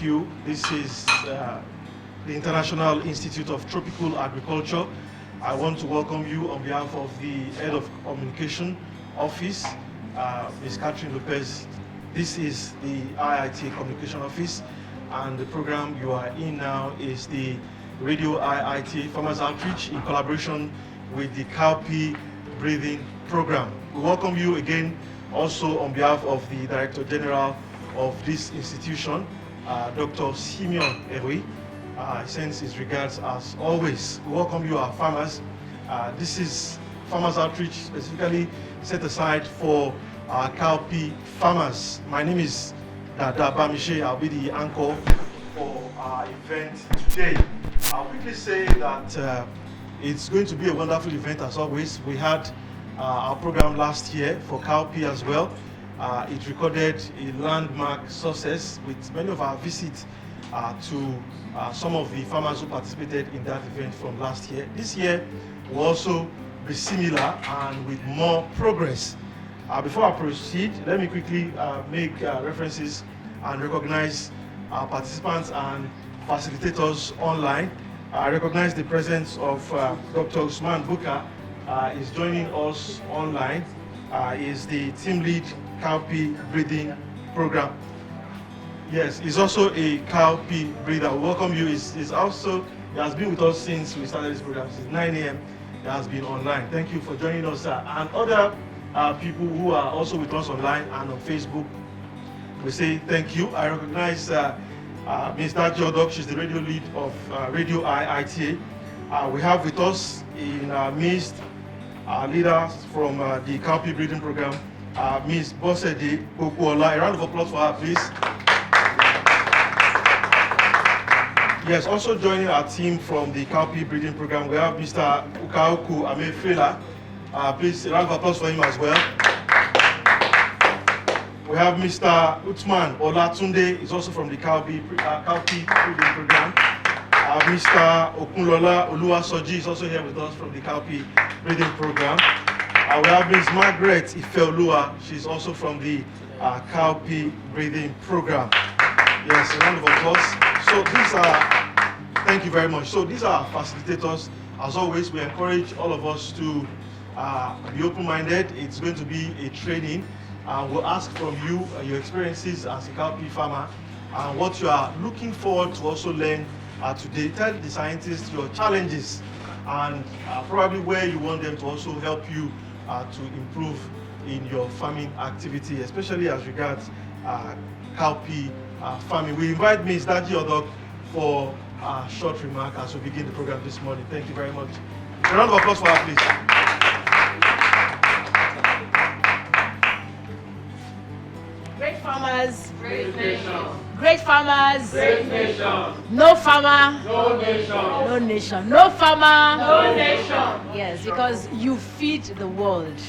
you. This is the International Institute of Tropical Agriculture. I want to welcome you on behalf of the Head of Communication Office, Ms. Catherine Lopez. This is the IITA Communication Office, and the program you are in now is the Radio IITA Farmers Outreach in collaboration with the Cowpea Breathing Program. We welcome you again also on behalf of the Director General of this institution, Dr. Simeon Erui. He sends his regards as always. We welcome you, our farmers. This is Farmers Outreach specifically set aside for our cowpea farmers. My name is Dada Bamishe. I'll be the anchor for our event today. I'll quickly say that it's going to be a wonderful event as always. We had our program last year for cowpea as well. It recorded a landmark success with many of our visits to some of the farmers who participated in that event from last year. This year will also be similar and with more progress. Before I proceed, let me quickly make references and recognize our participants and facilitators online. I recognize the presence of Dr. Usman Buka. Is joining us online. Is the team lead Cowpea Breathing Program. Yes, he's also a cowpea breather. We welcome you. He has been with us since we started this program. Since 9 a.m. He has been online. Thank you for joining us, sir. And other people who are also with us online and on Facebook, we say thank you. I recognize Ms. Daji Odok. She's the radio lead of Radio IITA. We have with us in our midst leaders from the Cowpea Breeding Program, Ms. Bosede Okuola. A round of applause for her, please. Yes, also joining our team from the Cowpea Breeding Program, we have Mr. Ukaoku Amefela. Please, a round of applause for him as well. We have Mr. Utman Olatunde, is also from the Cowpea Breeding Program. Mr. Okunlola Oluwasoji is also here with us from the Cowpea Breeding Program. We have Ms. Margaret Ifeolua. She's also from the Cowpea Breeding Program. Yes, a round of applause. So these are, thank you very much. So these are our facilitators. As always, we encourage all of us to be open-minded. It's going to be a training. We'll ask from you your experiences as a cowpea farmer and what you are looking forward to also learn today. Tell the scientists your challenges and probably where you want them to also help you to improve in your farming activity, especially as regards cowpea farming. We invite Ms. Daji Odok for a short remark as we begin the program this morning. Thank you very much. A round of applause for her, please. Great farmers, great nation. Great farmers, Great nation. No farmer, No nation. no nation. No farmer, No nation. Yes, because you feed the world,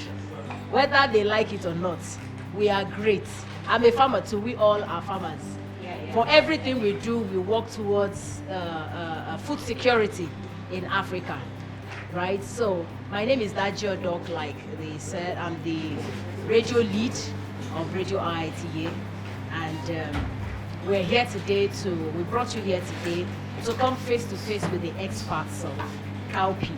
whether they like it or not. We are great. I'm a farmer too. We all are farmers. For everything we do, we work towards food security in Africa, right? So my name is Daji Odok, like they said. I'm the radio lead of Radio IITA, and we're here today we brought you here today to come face to face with the experts of cowpea.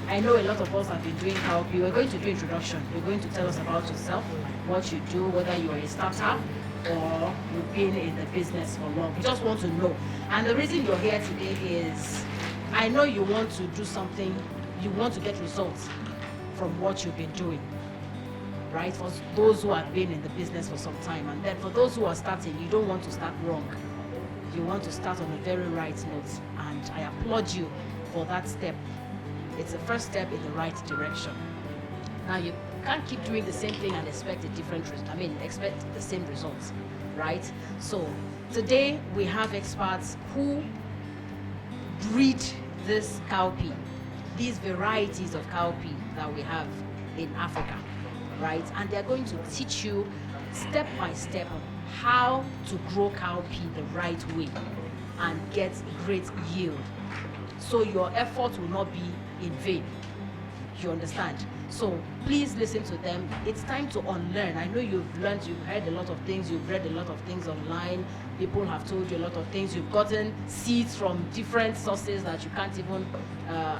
I know a lot of us have been doing cowpea. We're going to do introduction. You're going to tell us about yourself, what you do, whether you're a startup or you've been in the business for long. We just want to know. And the reason you're here today is, I know you want to do something, you want to get results from what you've been doing, right? For those who have been in the business for some time, and then for those who are starting, you don't want to start wrong. You want to start on a very right note, and I applaud you for that step. It's the first step in the right direction. Now you can't keep doing the same thing and expect expect the same results, right? So today we have experts who breed this cowpea, these varieties of cowpea that we have in Africa, right? And they're going to teach you step by step on how to grow cowpea the right way and get great yield. So your effort will not be in vain. You understand? So please listen to them. It's time to unlearn. I know you've learned, you've heard a lot of things, you've read a lot of things online. People have told you a lot of things. You've gotten seeds from different sources that you can't even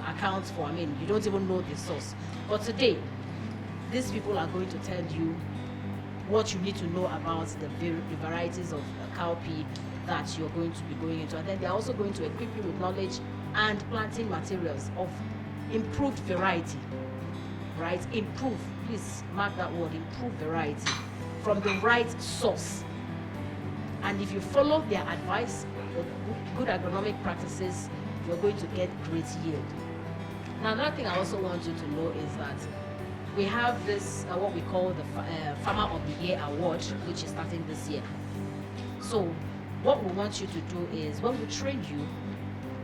account for. I mean, you don't even know the source. But today, these people are going to tell you what you need to know about the varieties of cowpea that you're going to be going into. And then they're also going to equip you with knowledge and planting materials of improved variety, right? Improve, please mark that word, improved variety from the right source. And if you follow their advice, the good agronomic practices, you're going to get great yield. Now, another thing I also want you to know is that we have this, what we call the Farmer of the Year Award, which is starting this year. So what we want you to do is, when we train you,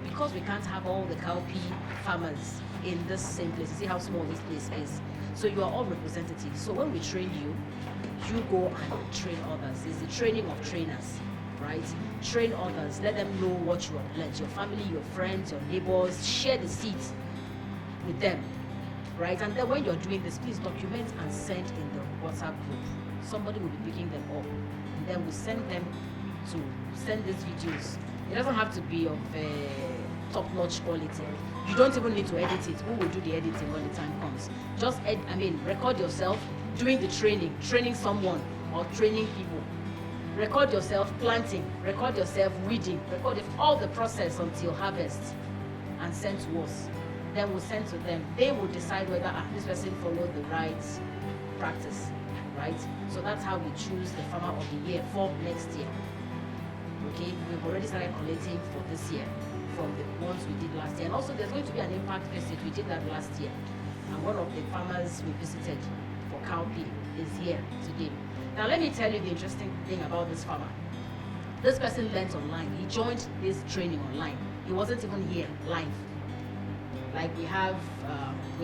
because we can't have all the cowpea farmers in this same place, you see how small this place is. So you are all representatives. So when we train you, you go and train others. It's the training of trainers, right? Train others, let them know what you have learned. Your family, your friends, your neighbors, share the seeds with them. Right? And then when you're doing this, please document and send in the WhatsApp group. Somebody will be picking them up. And then we send them to send these videos. It doesn't have to be of top-notch quality. You don't even need to edit it. We will do the editing when the time comes. Just, record yourself doing the training someone or training people. Record yourself planting, record yourself weeding, record all the process until harvest and send to us. Then we'll send to them. They will decide whether this person followed the right practice, right? So that's how we choose the Farmer of the Year for next year. Okay, we've already started collating for this year from the ones we did last year. And also there's going to be an impact visit. We did that last year. And one of the farmers we visited for cowpea is here today. Now let me tell you the interesting thing about this farmer. This person learned online. He joined this training online. He wasn't even here live. Like we are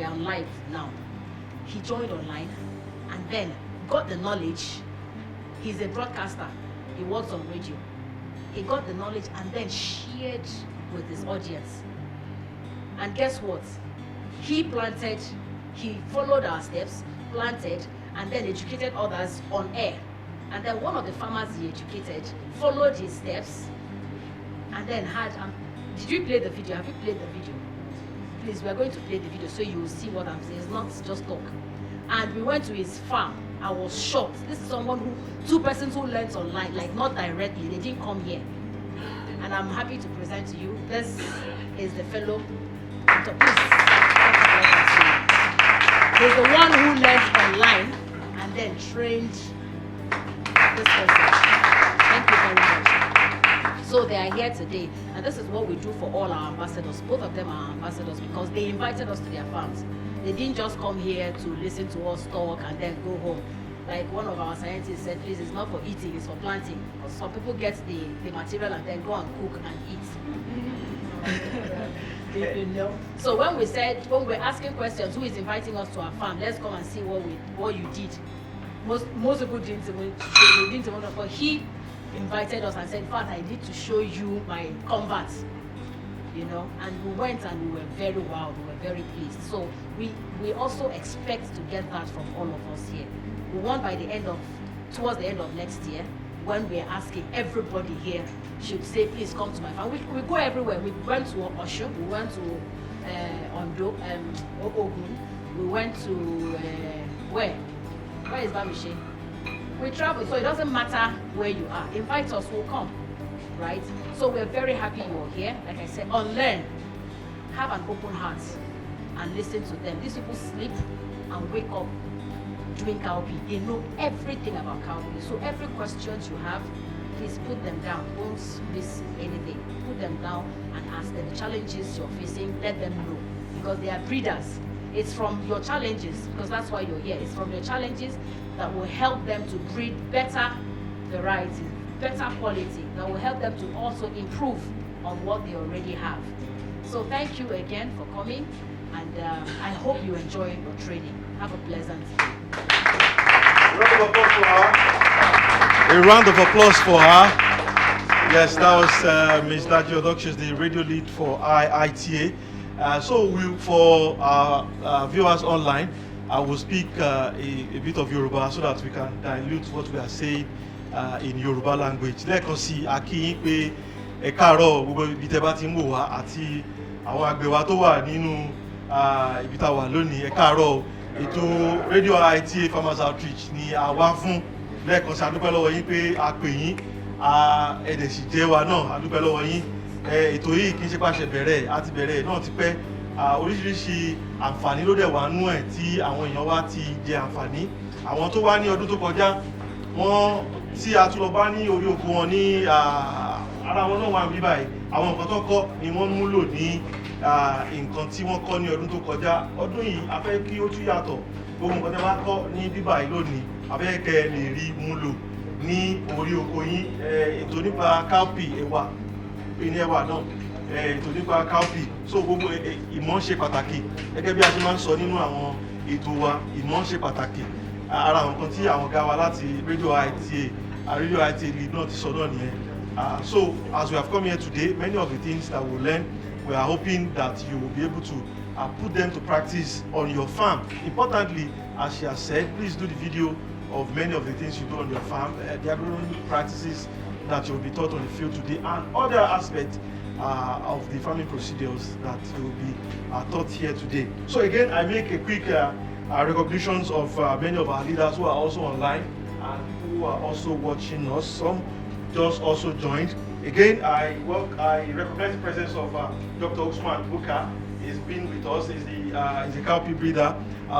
on live now. He joined online and then got the knowledge. He's a broadcaster. He works on radio. He got the knowledge and then shared with his audience. And guess what? He planted, he followed our steps, planted, and then educated others on air. And then one of the farmers he educated followed his steps and then had, did you play the video? Have you played the video? Please, we are going to play the video so you will see what I'm saying. It's not just talk. And we went to his farm. I was shocked. This is two persons who learned online, like not directly. They didn't come here. And I'm happy to present to you. This is the fellow. Please. He's the one who learned online and then trained this person. Thank you very much. So they are here today, and this is what we do for all our ambassadors. Both of them are ambassadors because they invited us to their farms. They didn't just come here to listen to us talk and then go home. Like one of our scientists said, please, it's not for eating, it's for planting. Because some people get the material and then go and cook and eat. You know? So when we're asking questions, who is inviting us to our farm, let's come and see what you did. Most people didn't even know, but he invited us and said, in fact, I need to show you my convert, you know, and we went and we were very wowed, we were very pleased. So we also expect to get that from all of us here. We want towards the end of next year, when we're asking everybody here should say, please come to my farm. We go everywhere. We went to Osho, we went to Ondo, Ogun, we went to, where is Bamishe? We travel, so it doesn't matter where you are. Invite us, we'll come, right? So we're very happy you're here. Like I said, unlearn, have an open heart, and listen to them. These people sleep and wake up doing cowpea. They know everything about cowpea. So every question you have, please put them down. Don't miss anything. Put them down and ask them the challenges you're facing. Let them know, because they are breeders. It's from your challenges, because that's why you're here. It's from your challenges that will help them to breed better varieties, better quality, that will help them to also improve on what they already have. So thank you again for coming, and I hope you enjoy your training. Have a pleasant day. A round of applause for her. Yes, that was Ms. Daji Odok. She's the radio lead for IITA. For our viewers online, I will speak a bit of Yoruba so that we can dilute what we are saying in Yoruba language. Lẹ́ẹ̀kan sí a kí yín pé ẹ káàárọ̀ gbogbo ibi tẹ́ bá ti ń wò wá àti àwọn àgbẹ̀ wa tó wà nínú ibi tá a wà lónìí. Ẹ káàárọ̀ ètò Radio IITA Farmers Outreach ni a wá fún. Lẹ́ẹ̀kan sí a dúpẹ́ lọ́wọ́ yín pé a pè yín ẹ̀dẹ̀ sì jẹ́ wa náà a dúpẹ́ lọ́wọ́ yín. Ètò yìí kì í ṣe pàṣẹ bẹ̀rẹ̀ àti bẹ̀rẹ̀ náà ti pẹ́. Oríṣiríṣi àǹfààní ló dẹ̀ wà nú ẹ̀ tí àwọn èèyàn wa ti jẹ àǹfààní. Àwọn tó wá ní ọdún tó kọjá wọ́n tí a tún lọ bá ní orí oko wọn ní ara wọn náà wà ní báyìí. Àwọn nǹkan tó kọ́ ni wọ́n múlò ní nǹkan tí wọ́n kọ́ ní ọdún tó kọjá. Ọdún yìí a fẹ́ kí ó tún yàtọ̀. Gbogbo nǹkan tí a bá kọ́ ní bíbáyìí lónìí a fẹ́ kẹ́ lè rí múlò ní orí oko yín. Ètò nípa cowpea ẹ̀wà ní ẹ̀wà náà. Ètò nípa cowpea. So gbogbo ìmọ̀ ṣe pàtàkì gẹ́gẹ́ bí a ti máa ń sọ nínú àwọn ètò wa ìmọ̀ ṣe pàtàkì. Ara àwọn nǹkan tí àwọn ọ̀gá wa láti Radio IITA lead náà ti sọ náà nìyẹn. So as we have come here today, many of the things that we learn, we are hoping that you will be able to put them to practice on your farm. Importantly, as she has said, please do the video of many of the things you do on your farm, the agronomic practices that you will be taught on the field today, and other aspects of the farming procedures that will be taught here today. So again, I make a quick recognitions of many of our leaders who are also online and who are also watching us. Some just also joined. Again, I recognize the presence of Dr. Usman Buka. He's been with us. He's a cowpea breeder.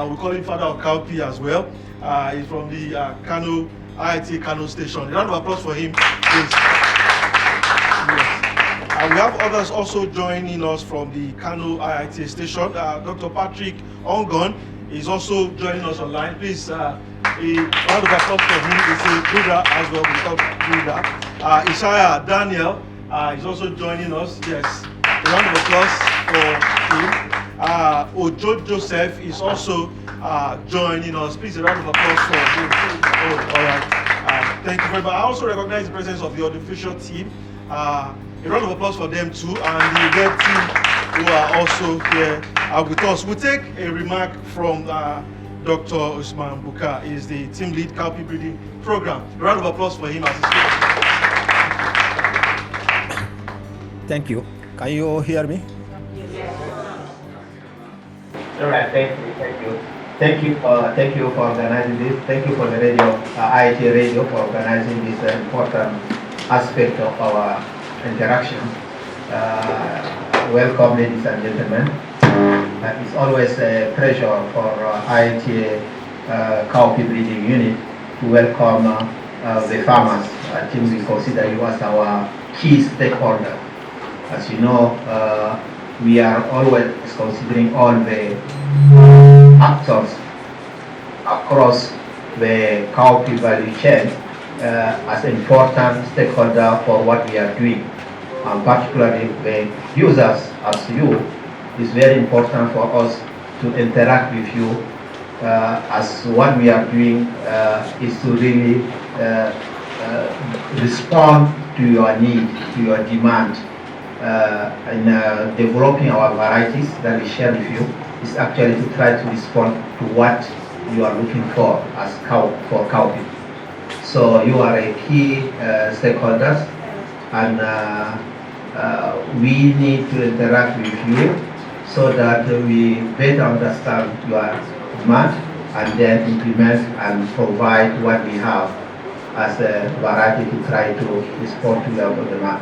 We call him father of cowpea as well. He's from the IITA Kano station. A round of applause for him, please. Yes. We have others also joining us from the Kano IITA station. Dr. Patrick Ongon is also joining us online. Please, a round of applause for him. He's a breeder as well, breeder. Isaiah Daniel is also joining us. Yes, a round of applause for him. Ojo Joseph is also joining us. Please, a round of applause for him. Oh, all right. Thank you very much. I also recognize the presence of the audiovisual team. A round of applause for them too, and the web team who are also here with us. We'll take a remark from Dr. Usman Buka. He is the team lead cowpea breeding program. A round of applause for him as he speaks. Thank you. Can you hear me? All right, thank you for organizing this. Thank you for the radio, IITA Radio, for organizing this important aspect of our interaction. Welcome, ladies and gentlemen. It's always a pleasure for IITA Cowpea Breeding Unit to welcome the farmers. I think we consider you as our key stakeholder. As you know, we are always considering all the actors across the cowpea value chain as important stakeholder for what we are doing. And particularly the users as you, is very important for us to interact with you as what we are doing is to really respond to your need, to your demand. In developing our varieties that we share with you is actually to try to respond to what you are looking for as cowpea. So you are a key stakeholders, and we need to interact with you so that we better understand your demand and then implement and provide what we have as a variety to try to respond to your demand.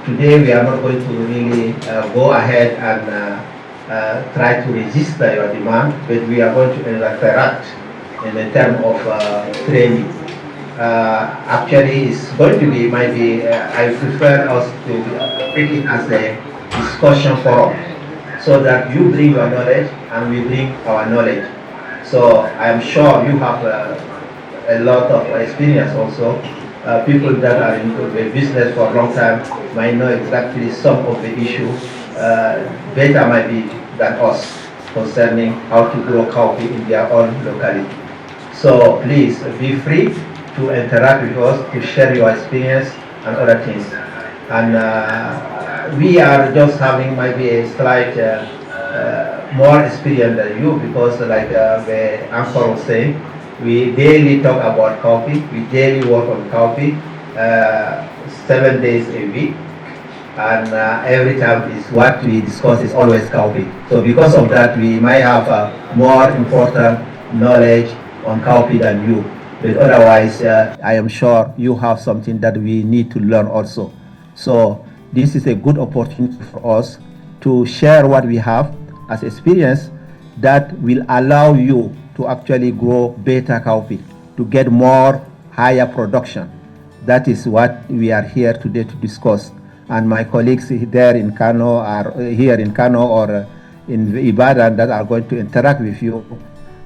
Today we are not going to really go ahead and try to resist your demand, but we are going to interact in the term of training. Actually, it's going to be maybe I prefer us to take it as a discussion forum, so that you bring your knowledge and we bring our knowledge. So I am sure you have a lot of experience also. People that are in the business for a long time might know exactly some of the issues better might be than us concerning how to grow cowpea in their own locality. So please be free to interact with us, to share your experience and other things. And we are just having maybe a slight more experience than you because like the anchor was saying, we daily talk about coffee. We daily work on coffee 7 days a week. And every time is what we discuss is always coffee. So because of that, we might have more important knowledge on coffee than you. But otherwise, I am sure you have something that we need to learn also. So this is a good opportunity for us to share what we have as experience that will allow you to actually grow better coffee, to get more higher production. That is what we are here today to discuss. And my colleagues there in Kano are here in Kano or in Ibadan that are going to interact with you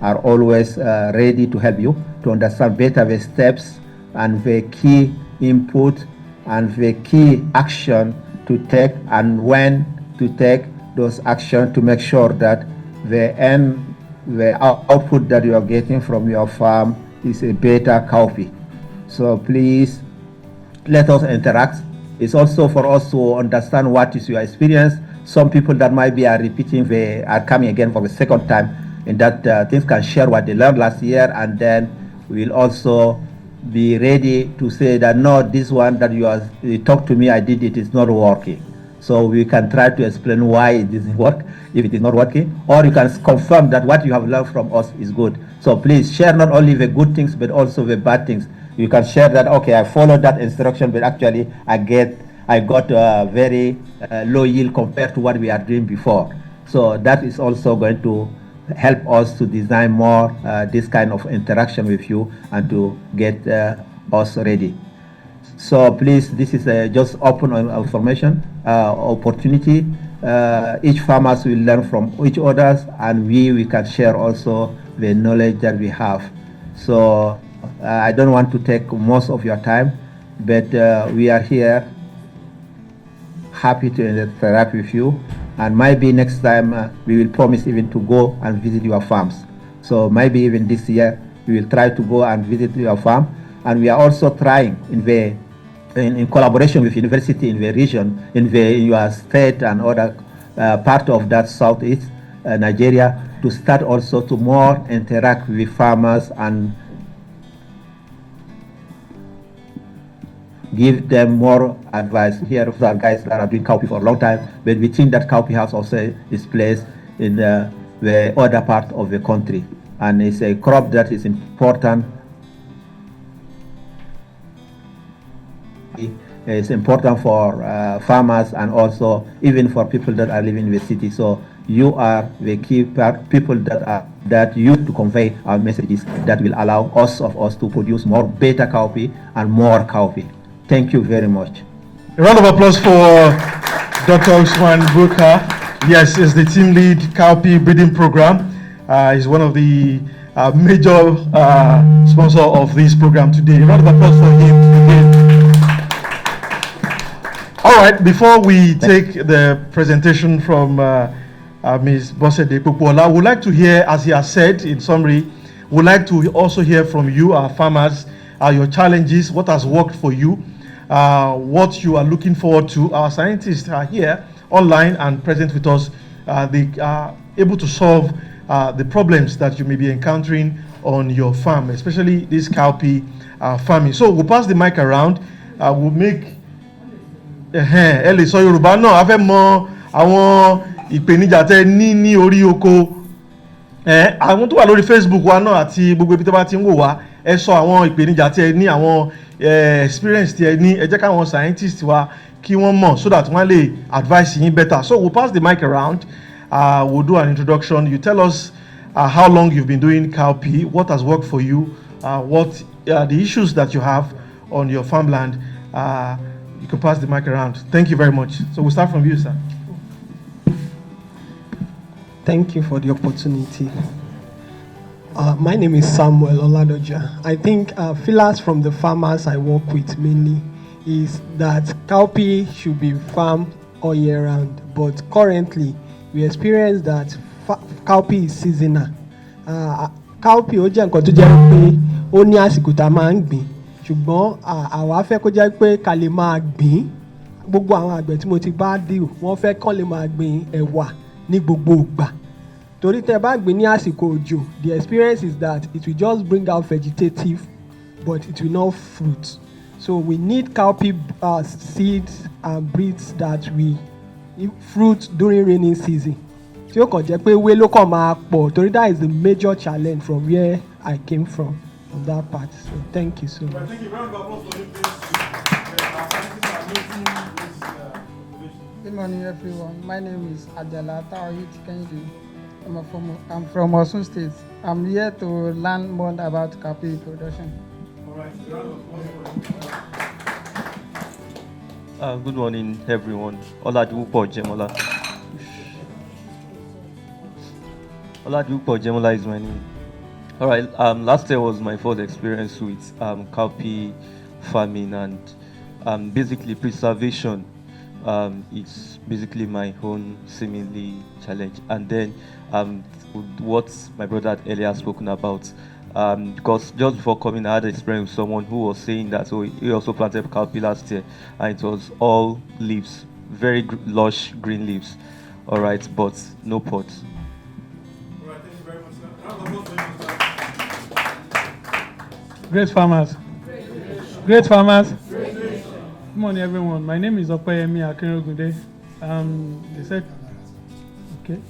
are always ready to help you to understand better the steps and the key input and the key action to take and when to take those actions to make sure that the output that you are getting from your farm is a better coffee. So please let us interact. It's also for us to understand what is your experience. Some people that might be are repeating, they are coming again for the second time, and that things can share what they learned last year, and then we'll also be ready to say that no, this one that you talked to me, I did it, is not working. So we can try to explain why it doesn't work, if it is not working, or you can confirm that what you have learned from us is good. So please share not only the good things, but also the bad things. You can share that, okay, I followed that instruction, but actually I got very low yield compared to what we are doing before. So that is also going to help us to design more this kind of interaction with you and to get us ready. So please, this is just open information opportunity. Each farmers will learn from each others, and we can share also the knowledge that we have. So I don't want to take most of your time, but we are here happy to interact with you, and maybe next time we will promise even to go and visit your farms. So maybe even this year we will try to go and visit your farm, and we are also trying in collaboration with university in the region, in your state and other part of that southeast Nigeria, to start also to more interact with farmers and give them more advice. Here are guys that are doing cowpea for a long time, but we think that cowpea has also its place in the other part of the country, and it's a crop that is important. It's important for farmers and also even for people that are living in the city. So you are the key people that use to convey our messages that will allow us to produce more better cowpea and more cowpea. Thank you very much. A round of applause for Dr. Usman Burka. Yes, is the team lead cowpea breeding program. He's one of the major sponsor of this program today. A round of applause for him again. All right, before we take the presentation from Ms. Bosede Popola, I would like to hear, as he has said in summary, would like to also hear from you, our farmers, your challenges, what has worked for you, what you are looking forward to. Our scientists are here online and present with us. They are able to solve the problems that you may be encountering on your farm, especially this cowpea farming. So we'll pass the mic around. We'll make sọ Yorùbá náà a fẹ́ mọ àwọn ìpèníjà tẹ́ ní orí oko. Àwọn tó wà lórí Facebook wa náà àti gbogbo ibi tó bá ti ń wò wá, ẹ sọ àwọn ìpèníjà tí ẹ ní, àwọn experience tí ẹ ní, ẹ jẹ́ káwọn scientists wa kí wọ́n mọ̀ so that wọ́n lè advise yín better. So we'll pass the mic around. We'll do an introduction. You tell us how long you've been doing cowpea, what has worked for you, what are the issues that you have on your farmland. You can pass the mic around. Thank you very much. So we'll start from you, sir. Thank you for the opportunity. My name is Samuel Oladoja. I think feelers from the farmers I work with mainly is that cowpea should be farmed all year round, but currently we experience that cowpea is seasonal. Cowpea ó jẹ́ nǹkan tó jẹ́ pé ó ní àsìkò tá a máa ń gbìn, ṣùgbọ́n àwa fẹ́ kó jẹ́ pé ká lè máa gbìn. Gbogbo àwọn àgbẹ̀ tí mo ti bá deal wọ́n fẹ́ kán lè máa gbìn ẹ̀wà ní gbogbo ìgbà. torí tẹ́ bá gbìn ní àsìkò òjò, the experience is that it will just bring out vegetative but it will not fruit. So we need cowpea seeds and breeds that we fruit during rainy season. Tí ó kàn jẹ́ pé ewé ló kàn máa pọ̀ torí that is the major challenge from where I came from on that part. So thank you so much. Thank you. Round of applause for him, please. Our scientists are amazing this innovation. Good morning, everyone. My name is Adela Tawhid Kennedy. I'm from Osun State. I'm here to learn more about cowpea production. All right. Round of applause for him. Good morning, everyone. Oladipupo Jemola. Oladipupo Jemola is my name. All right. Last year was my first experience with cowpea farming, and basically preservation. It's basically my own seemingly challenge, and then what my brother had earlier spoken about. Because just before coming, I had an experience with someone who was saying that he also planted cowpea last year, and it was all leaves, very lush green leaves. All right, but no pots. All right. Thank you very much, sir. Round of applause for him, sir. Great farmers. Great farmers. Good morning, everyone. My name is Opeyemi Akinrogunde. Okay.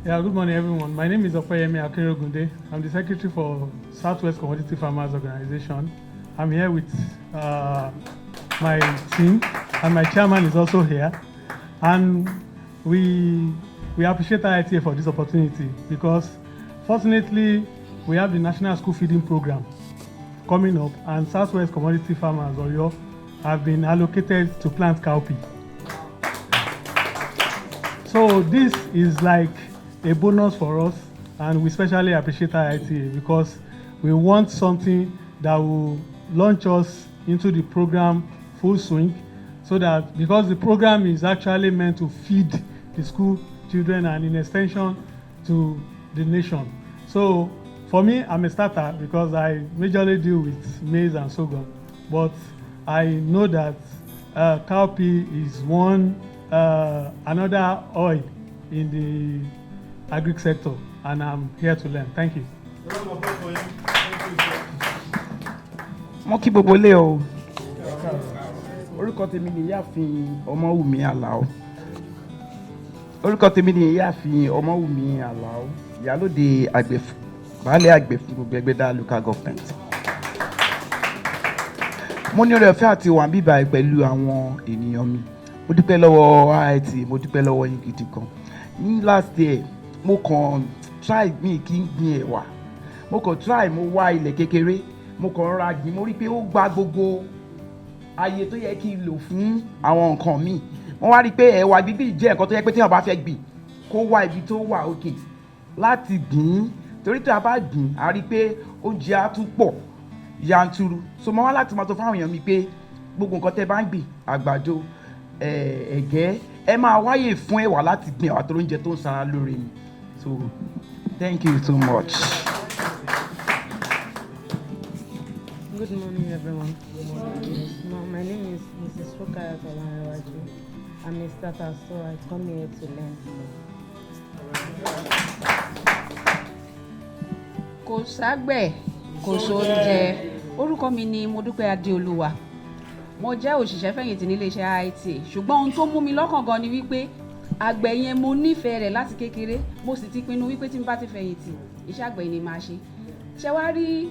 Yeah, good morning, everyone. My name is Opeyemi Akinrogunde. I'm the secretary for Southwest Commodity Farmers Organization. I'm here with my team, and my chairman is also here. And we appreciate IITA for this opportunity because, fortunately, we have the National School Feeding Program coming up, and Southwest Commodity Farmers Oyo have been allocated to plant cowpea. So this is like a bonus for us, and we especially appreciate IITA because we want something that will launch us into the program full swing, so that because the program is actually meant to feed the school children and in extension to the nation. So for me, I'm a starter because I majorly deal with maize and sorghum, but I know that cowpea is another oil in the agri sector, and I'm here to learn. Thank you. Round of applause for him. Thank you, sir. Mo kí gbogbo ilé o. Orúkọ tèmi ni Ìyáàfin Ọmọwùmí Àlàó. Orúkọ tèmi ni Ìyáàfin Ọmọwùmí Àlàó. Ìyálóde Baálé àgbẹ̀ fún gbogbo Ẹgbẹ́dá local government. Mo ní oore ọ̀fẹ́ àti wà bíbá pẹ̀lú àwọn ènìyàn mi. Mo dúpẹ́ lọ́wọ́ IITA, mo dúpẹ́ lọ́wọ́ yín gidi kan. Ní last year, mo kàn try mi kí n gbin ẹ̀wà. Mo kàn try mo wá ilẹ̀ kékeré. Mo kàn ra gbìn, mo rí pé ó gba gbogbo ààyè tó yẹ kí n lò fún àwọn nǹkan mi. Mo wá rí pé ẹ̀wà gbígbìn jẹ́ nǹkan tó yẹ pé tí wọ́n bá fẹ́ gbìn kó wá ibi tó wà òkè láti gbìn. Torí tí a bá gbìn, a rí pé oúnjẹ á tún pọ̀ yanturu. So mo wá láti máa sọ fún àwọn èèyàn mi pé gbogbo nǹkan tẹ́ bá ń gbìn, àgbàdo, ẹ̀gẹ́, ẹ máa wáyè fún ẹ̀wà láti gbìn ẹ̀wà tó oúnjẹ tó ń ṣara lóore ni. So thank you so much. Good morning, everyone. My name is Mrs. Rukayat Olanrewaju. I'm a starter, so I come here to learn. Kò ságbẹ̀, kò sóúnjẹ. Orúkọ mi ni Modúpẹ́ Adéolúwa. Mo jẹ́ òṣìṣẹ́ fẹ̀yìntì nílé iṣẹ́ IITA. Ṣùgbọ́n ohun tó mú mi lọ́kàn gan ni wípé àgbẹ̀ yẹn mo nífẹ̀ẹ́ rẹ̀ láti kékeré. Mo sì ti pinnu wípé tí n bá ti fẹ̀yìntì, iṣẹ́ àgbẹ̀ ni màá ṣe. Ṣé wá rí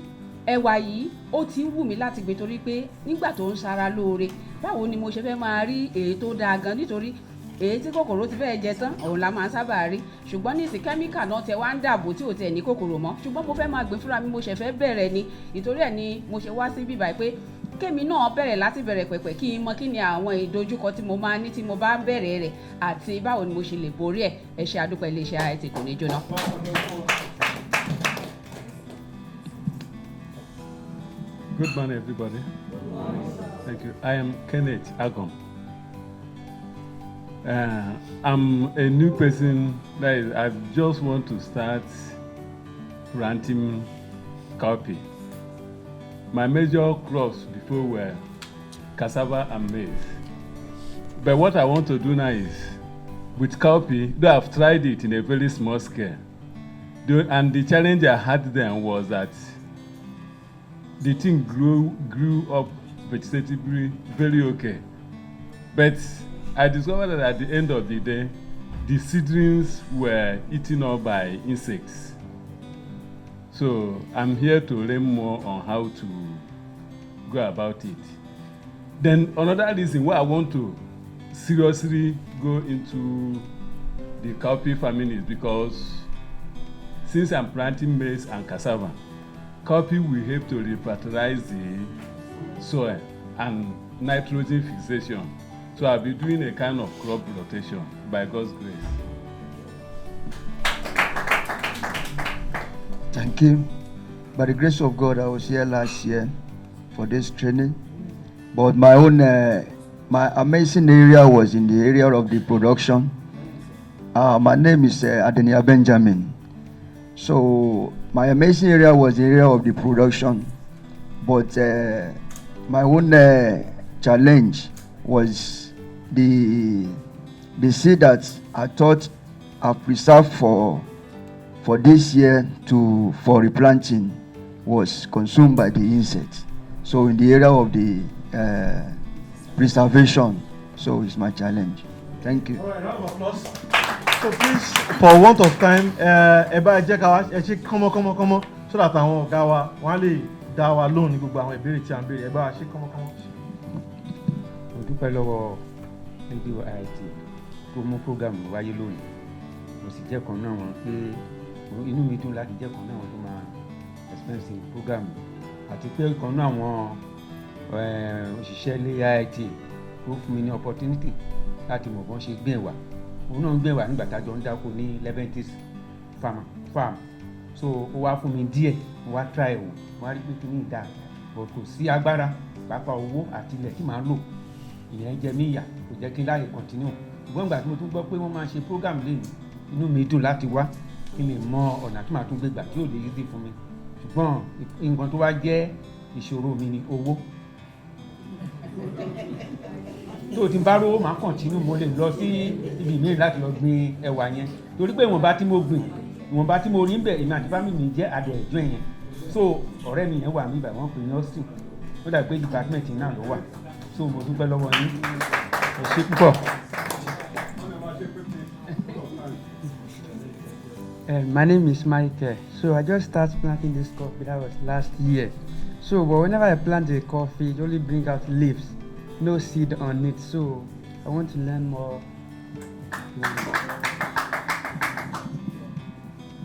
ẹ̀wà yìí? Ó ti ń wù mí láti gbé torí pé nígbà tó ń ṣara lóore, báwo ni mo ṣe fẹ́ máa rí èyí tó dáa gan, nítorí èyí tí kòkòrò ti fẹ́ẹ́ jẹ tán òun la máa ń sábà rí. Ṣùgbọ́n ní ìsìn kẹ́míkà náà tẹ wá ń dàbò tí ò tẹ̀ ní kòkòrò mọ́. Ṣùgbọ́n mo fẹ́ máa gbé fúnra mi, mo ṣẹ̀ fẹ́ bẹ̀rẹ̀ ni. Ìtorí ẹ̀ ni mo ṣe wá sí bíbá pé kémi náà bẹ̀rẹ̀ láti bẹ̀rẹ̀ pẹ̀pẹ̀ kí n mọ kí ni àwọn ìdojúkọ tí mo máa ní tí mo bá bẹ̀rẹ̀ rẹ̀ àti báwo ni mo ṣe lè borí ẹ̀. Ẹ ṣé àdúpẹ́ iléeṣẹ́ IITA kò ní jóná. Good morning, everybody. Thank you. I am Kenneth Agom. I'm a new person. That is, I just want to start planting cowpea. My major crops before were cassava and maize. But what I want to do now is with Cowpea, though I've tried it in a very small scale. And the challenge I had then was that the thing grew up vegetatively very okay. But I discovered that at the end of the day, the seedlings were eaten up by insects. So I'm here to learn more on how to go about it. Then another reason why I want to seriously go into the cowpea farming is because since I'm planting maize and cassava, cowpea will help to refertilize the soil and nitrogen fixation. So I'll be doing a kind of crop rotation by God's grace. Thank you. By the grace of God, I was here last year for this training. But my own, my amazing area was in the area of the production. My name is Adenia Benjamin. So my amazing area was the area of the production. But my own challenge was the seed that I thought I preserved for this year for replanting was consumed by the insects. So in the area of the preservation, so it's my challenge. Thank you. All right, round of applause. So please, for want of time, come on, so that àwọn ọ̀gá wa wọ́n lè dá wa lóhùn ní gbogbo àwọn ìbéèrè tí a ń béèrè. Ẹ bá wa ṣe come on. Mo dúpẹ́ lọ́wọ́ rédíò IIT tó mú program wáyé lónìí. Mo sì jẹ́ kan náà wọn pé inú mi dùn láti jẹ́ kan náà wọn tó máa expensive program àti pé kan náà àwọn òṣìṣẹ́ ilé IIT tó fún mi ní opportunity láti mọ̀ bọ́n ṣe gbé wà. Òun náà ń gbé wà nígbà tájọ ń dáko ní Leventis farm. So ó wá fún mi díẹ̀, mo wá try wò, mo wá rí pé kíní ìdá but kò sí agbára pàápàá owó àti ilẹ̀ tí màá lò. Ìyẹn jẹ mí ìyà, kò jẹ́ kí n láyè continue. Ṣùgbọ́n ìgbà tí mo tún gbọ́ pé wọ́n máa ṣe program lẹ́nu, inú mi dùn láti wá kí n lè mọ ọ̀nà tí màá tún gbé gbà tí ò lè easy fún mi. Ṣùgbọ́n nǹkan tó wá jẹ́ ìṣòro mi ni owó. Tó ti bá rówó máa continue, mo lè lọ sí ibi mìíràn láti lọ gbin ẹ̀wà yẹn. Torí pé ìwọ̀nba tí mo gbìn, ìwọ̀nba tí mo rí ń bẹ̀, èmi àti family mi jẹ́ adẹ̀ ẹ̀jọ́ yẹn. So ọ̀rẹ́ mi yẹn wà níbẹ̀, wọ́n pè ní Austin. Ó dà pé department náà ló wà. So mo dúpẹ́ lọ́wọ́ yín. Ẹ ṣé púpọ̀. My name is Michael. So I just started planting this coffee. That was last year. So, but whenever I plant a coffee, it only brings out leaves, no seed on it. So I want to learn more.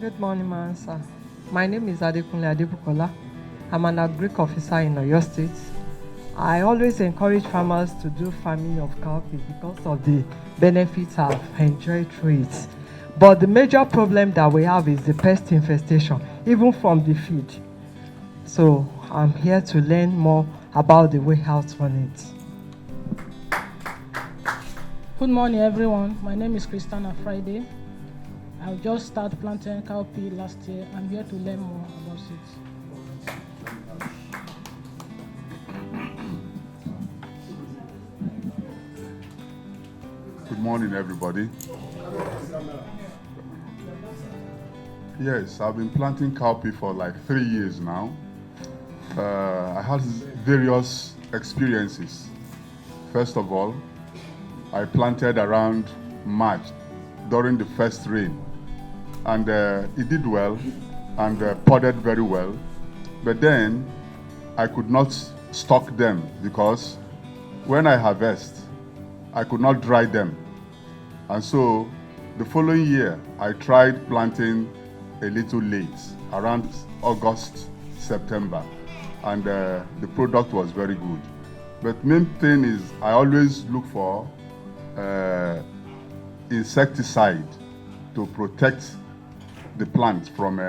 Good morning, ma'am, sir. My name is Adekunle Adebukola. I'm an agric officer in Oyo State. I always encourage farmers to do farming of cowpea because of the benefits I've enjoyed through it. But the major problem that we have is the pest infestation, even from the feed. So I'm here to learn more about the way out on it. Good morning, everyone. My name is Christiana Friday. I just started planting cowpea last year. I'm here to learn more about it. Good morning, everybody. Yes, I've been planting cowpea for like 3 years now. I had various experiences. First of all, I planted around March during the first rain, and it did well and podded very well. But then I could not stock them because when I harvest, I could not dry them. And so the following year, I tried planting a little late, around August, September, and the product was very good. But main thing is I always look for insecticide to protect the plant from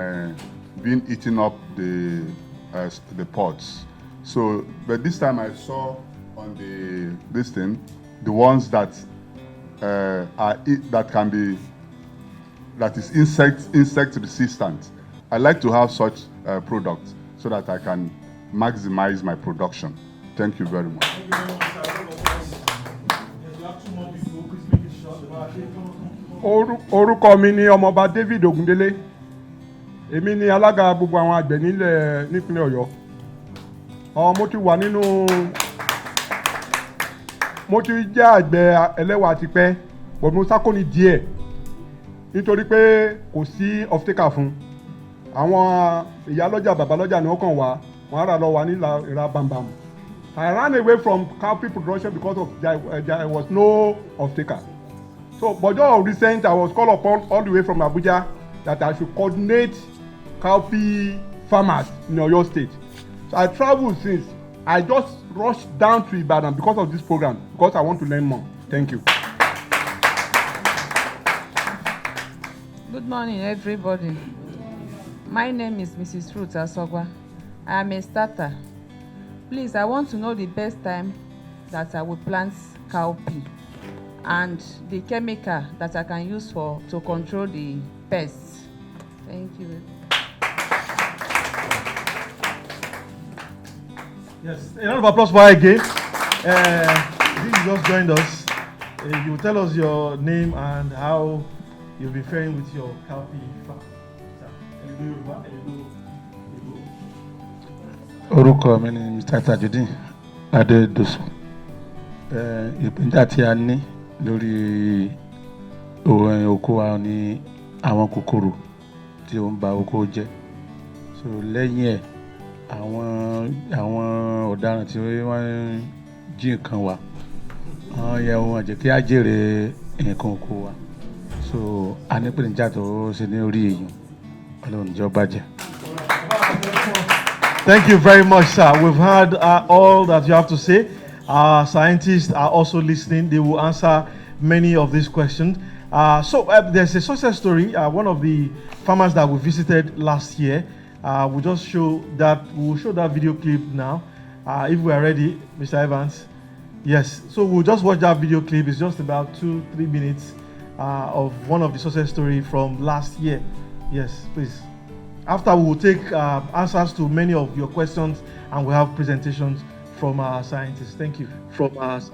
being eaten up the pods. So, but this time I saw on this thing the ones that that is insect resistant. I like to have such products so that I can maximize my production. Thank you very much. Thank you very much, sir. Yes, we have 2 more people. Please make it short. Orúkọ mi ni ọmọọba David Ogundele. Èmi ni alága gbogbo àwọn àgbẹ̀ nípínlẹ̀ Ọ̀yọ́. Mo ti jẹ́ àgbẹ̀ ẹlẹ́wà tipẹ́, but mo sákòní díẹ̀ nítorí pé kò sí off-taker fún. Àwọn ìyálọ́jà babalọ́jà ni wọ́n kàn wá, wọ́n á rà lọ wá nílà ìra bambam. I ran away from cowpea production because of there was no off-taker. So, but just recent, I was called upon all the way from Abuja that I should coordinate cowpea farmers in Oyo State. So I traveled since. I just rushed down to Ibadan because of this program, because I want to learn more. Thank you. Good morning, everybody. My name is Mrs. Ruth Asogwa. I am a starter. Please, I want to know the best time that I will plant cowpea and the chemical that I can use to control the pests. Thank you. Yes, a round of applause for her again. If you just joined us, you will tell us your name and how you'll be faring with your cowpea farm. Orúkọ mi ni Mr. Tajudeen Adédọ̀sùn. Ìpínjà tí a ní lórí oko wa ní àwọn kòkòrò tí ó ń ba oko jẹ́. So lẹ́yìn ẹ̀ àwọn ọ̀daràn tí wọ́n jí nǹkan wa, àwọn yẹ wọn jẹ́ kí á jèrè nǹkan oko wa. So a ní ìpèníjà tó ṣe ní orí èèyàn. Ọlọ́run jẹ́ ó bàjẹ́. Thank you very much, sir. We've heard all that you have to say. Our scientists are also listening. They will answer many of these questions. So there's a success story. One of the farmers that we visited last year. We'll just show that. We'll show that video clip now. If we are ready, Mr. Evans. Yes. So we'll just watch that video clip. It's just about 2-3 minutes of one of the success story from last year. Yes, please. After we will take answers to many of your questions, and we'll have presentations from our scientists. Thank you. From us.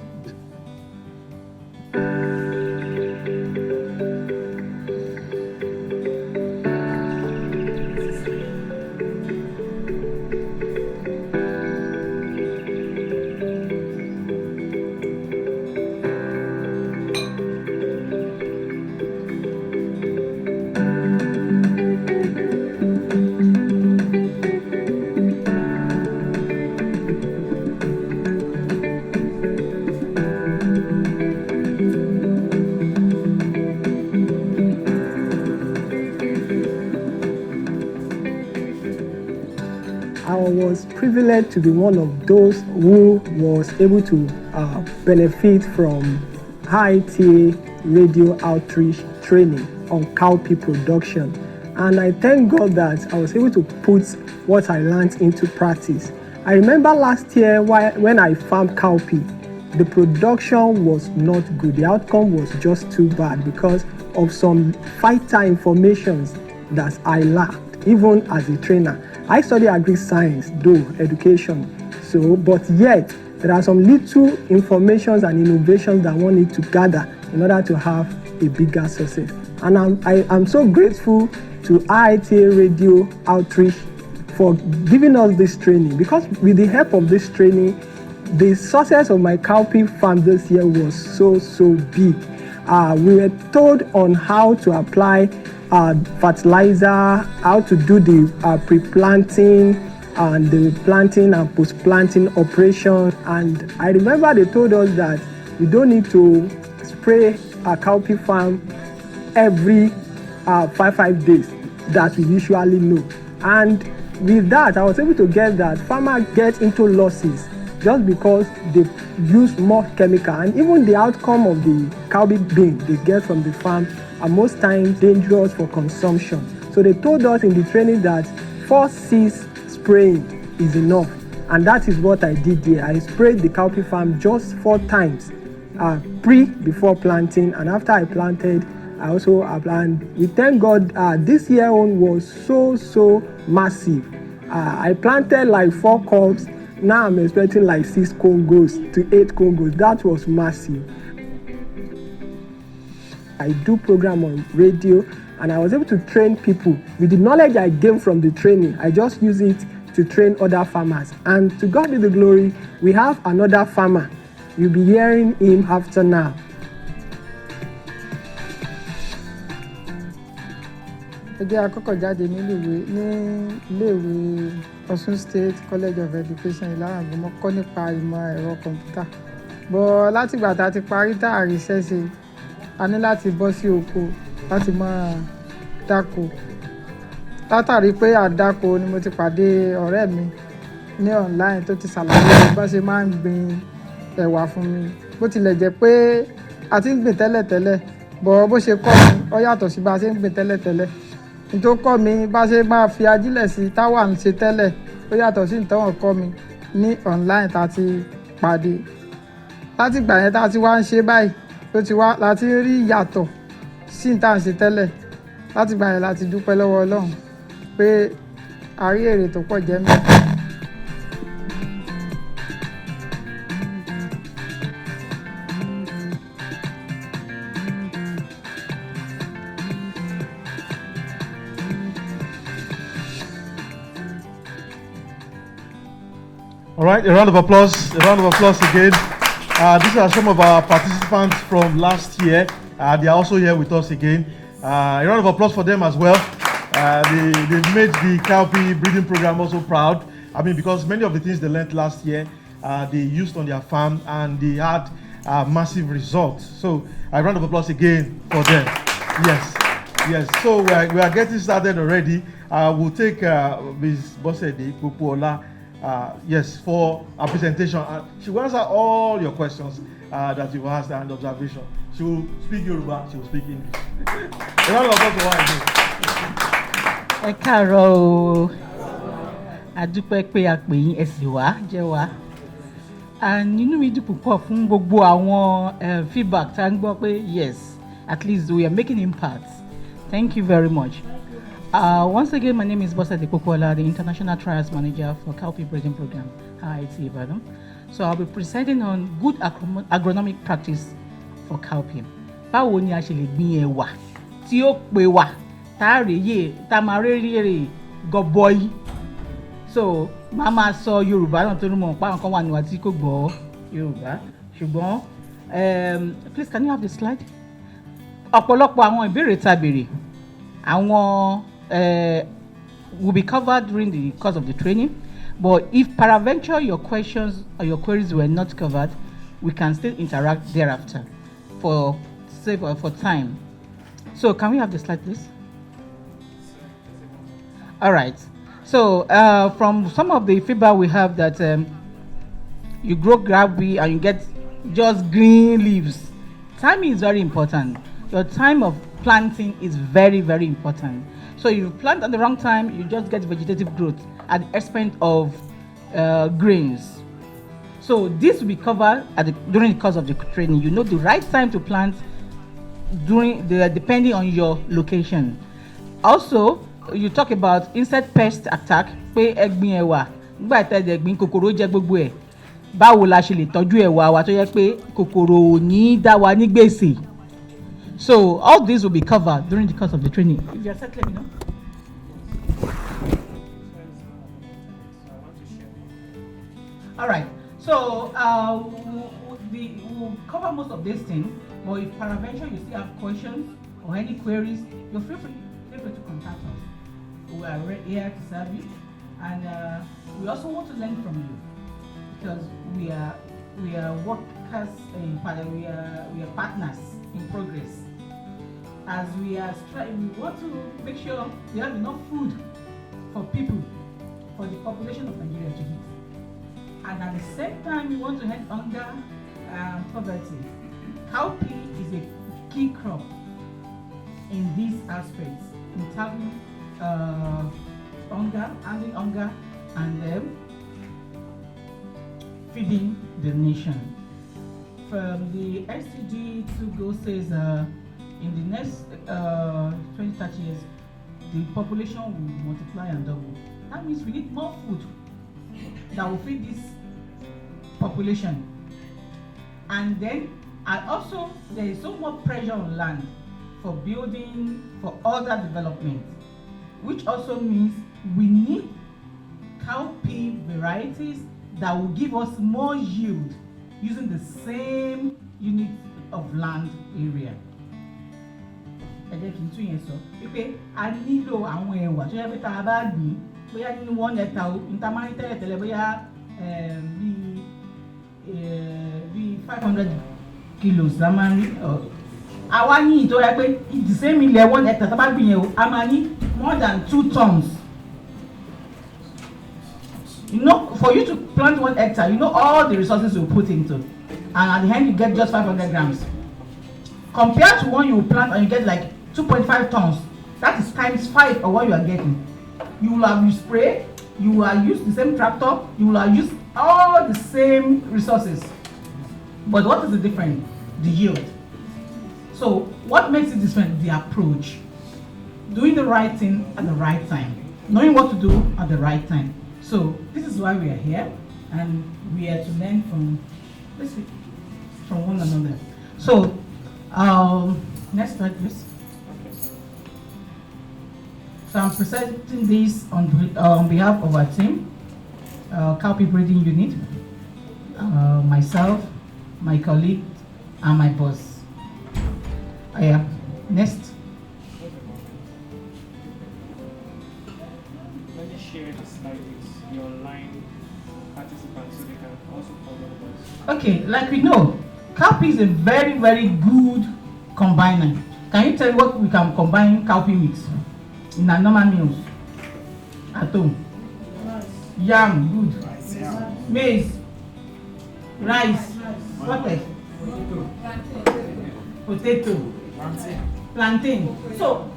Privileged to be one of those who was able to benefit from IITA radio outreach training on cowpea production. And I thank God that I was able to put what I learned into practice. I remember last year when I farmed cowpea, the production was not good. The outcome was just too bad because of some vital information that I lacked, even as a trainer. I study agri-science, though education, but yet there are some little informations and innovations that one needs to gather in order to have a bigger success. And I'm so grateful to IITA Radio Outreach for giving us this training, because with the help of this training, the success of my cowpea farm this year was so big. We were told on how to apply fertilizer, how to do the pre-planting and the planting and post-planting operation. And I remember they told us that we don't need to spray a cowpea farm every 5 days that we usually know. And with that, I was able to get that farmers get into losses just because they use more chemical, and even the outcome of the cowpea bean they get from the farm are most times dangerous for consumption. So they told us in the training that 4-6 spraying is enough, and that is what I did here. I sprayed the cowpea farm just 4 times, before planting, and after I planted, I also applied. We thank God this year one was so massive. I planted like 4 crops. Now I'm expecting like 6 Congos to 8 Congos. That was massive. I do program on radio, and I was able to train people. With the knowledge I gained from the training, I just use it to train other farmers. And to God be the glory, we have another farmer. You'll be hearing him after now. Ẹgbẹ́ akọ́kọ́ jáde ní iléèwé Ọ̀ṣun State College of Education Ìláràgbọ́n, mo kọ́ nípa ìmọ̀ ẹ̀rọ kọ̀ǹpútà. Bọ̀ látìgbà tá a ti parí tá a rí iṣẹ́ ṣe, a ní láti bọ́ sí oko láti máa dáko. Látàrí pé àdáko ni mo ti pàdé ọ̀rẹ́ mi ní online tó ti ṣàlàyé bá ṣe máa ń gbin ẹ̀wà fún mi. Bó tilẹ̀ jẹ́ pé a ti ń gbìn tẹ́lẹ̀tẹ́lẹ̀, bọ̀ bó ṣe kọ́ mi ó yàtọ̀ sí bá a ṣe ń gbìn tẹ́lẹ̀tẹ́lẹ̀. Tó kọ́ mi bá ṣe máa fi ajílẹ̀ sí táwa ń ṣe tẹ́lẹ̀ ó yàtọ̀ sí ìtọ́wọ̀n kọ́ mi ní online tá a ti pàdé. Láti ìgbà yẹn tá a ti wá ń ṣe báyìí tó ti wá láti rí ìyàtọ̀ sí ìta ń ṣe tẹ́lẹ̀. Láti ìgbà yẹn láti dúpẹ́ lọ́wọ́ Ọlọ́run pé a rí èrè tó pọ̀ jẹ́ mẹ́. All right, a round of applause again. These are some of our participants from last year. They are also here with us again. A round of applause for them as well. They've made the Cowpea breeding program also proud. I mean, because many of the things they learned last year, they used on their farm and they had massive results. So a round of applause again for them. Yes. So we are getting started already. We'll take Ms. Bosede Popola. Yes, for a presentation. She will answer all your questions that you've asked and observation. She will speak Yoruba, she will speak English. A round of applause for her again. Ẹ káàárọ̀ o, a dúpẹ́ pé a pè yín ẹ sì wá jẹ́ wá. Inú mi dùn púpọ̀ fún gbogbo àwọn feedback tá ń gbọ́ pé yes, at least we are making impact. Thank you very much. Once again, my name is Bosede Popola, the International Trials Manager for Cowpea Breeding Program, IITA Ibadan. So I'll be presenting on good agronomic practice for cowpea. Báwo ni a ṣe lè gbin ẹ̀wà tí ó pé wà tá a rèé tá a máa réré gọbọi. So màá máa sọ Yorùbá náà tó ní mọ̀ pa nǹkan wà níwá tí kò gbọ́ Yorùbá. Ṣùgbọ́n please can you have the slide? Ọ̀pọ̀lọpọ̀ àwọn ìbéèrè tá a béèrè àwọn will be covered during the course of the training, but if peradventure your questions or your queries were not covered, we can still interact thereafter for time. So can we have the slide, please? All right. So from some of the feedback we have that you grow cowpea and you get just green leaves. Timing is very important. Your time of planting is very, very important. So if you plant at the wrong time, you just get vegetative growth at the expense of grains. So this will be covered during the course of the training. You know the right time to plant depending on your location. Also, you talk about insect pest attack. Pé ẹ̀gbin ẹ̀wà nígbà tí ẹ̀gbin kòkòrò jẹ gbogbo ẹ̀. Báwo la ṣe lè tọ́jú ẹ̀wà wa tó yẹ pé kòkòrò ò ní dá wa ní gbèsè. So all these will be covered during the course of the training. If you are set, let me know. All right. So we'll cover most of these things. But if peradventure you still have questions or any queries, feel free to contact us. We are here to serve you, and we also want to learn from you because we are workers we are partners in progress. As we want to make sure we have enough food for people, for the population of Nigeria to eat. And at the same time, we want to end hunger and poverty. Cowpea is a key crop in these aspects, in tackling ending hunger, and feeding the nation. From the SDG 2 goal says in the next 20-30 years, the population will multiply and double. That means we need more food that will feed this population. And then, also, there is so much pressure on land. for building, for other development, which also means we need cowpea varieties that will give us more yield using the same unit of land area. Ẹ jẹ́ kí n tún yẹn sọ wípé a nílò àwọn ẹ̀wà tó yẹ pé tá a bá gbìn bóyá nínú 1 hectare o níta máa ń tẹ́lẹ̀tẹ́lẹ̀ bóyá bíi 500 kilos la máa ń rí àwa ní ìtọ́ yẹ pé the same ilẹ̀ 1 hectare tá a bá gbìn yẹn o a máa ní more than 2 tons. You know, for you to plant 1 hectare, you know all the resources you put into, and at the end you get just 500 grams. Compared to one you plant and you get like 2.5 tons, that is times 5 of what you are getting. You will have used spray, you will have used the same tractor, you will have used all the same resources. But what is the difference? The yield. So what makes it different? The approach. Doing the right thing at the right time. Knowing what to do at the right time. So this is why we are here, and we are to learn from one another. So next slide, please. So I'm presenting this on behalf of our team, Cowpea Breeding Unit, myself, my colleague, and my boss. Next. Let me share the slide with the online participants so they can also follow us. Okay, like we know, cowpea is a very, very good combiner. Can you tell me what we can combine cowpea with in our normal meals at home? Yam, good. Maize, rice, what else? Potato, plantain. So,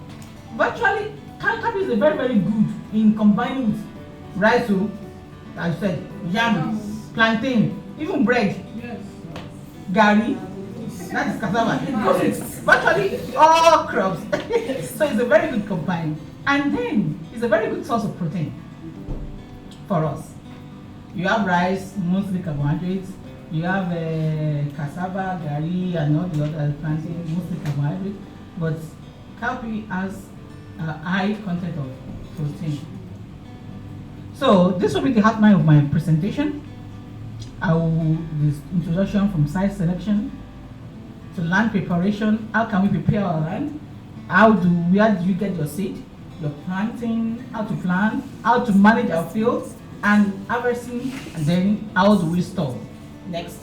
virtually, cowpea is a very, very good in combining with rice, as I said, yam, plantain, even bread, gari, that is cassava. It goes with virtually all crops. So it's a very good combine. And then it's a very good source of protein for us. You have rice, mostly carbohydrates. You have cassava, gari, and all the other plantain, mostly carbohydrates. But cowpea has a high content of protein. So this will be the outline of my presentation. This introduction from site selection to land preparation. How can we prepare our land? Where do you get your seed, your planting, how to plant, how to manage our fields, and harvesting, and then how do we store? Next.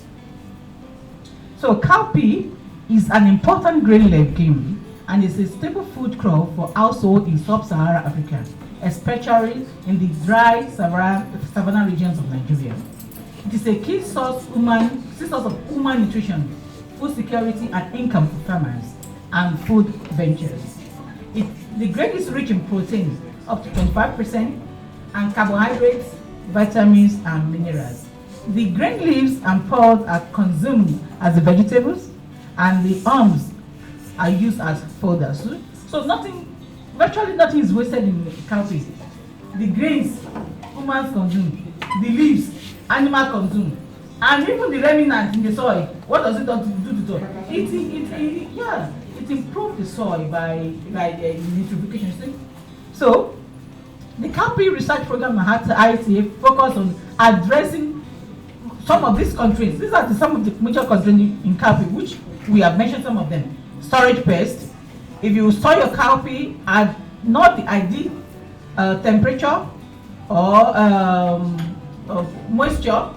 So cowpea is an important grain legume and is a staple food crop for households in sub-Saharan Africa, especially in the dry savanna regions of Nigeria. It is a key source of human nutrition, food security, and income for farmers and food ventures. The grain is rich in protein, up to 25%, and carbohydrates, vitamins, and minerals. The grain leaves and pods are consumed as vegetables, and the arms are used as fodder. So virtually nothing is wasted in cowpea. The grains, humans consume. The leaves, animal consume. And even the remnant in the soil, what does it do to the soil? It improves the soil by nitrification. So the cowpea research program at IITA focus on addressing some of these constraints. These are some of the major constraints in cowpea, which we have mentioned some of them. Storage pest. If you store your cowpea at not the ideal temperature or moisture,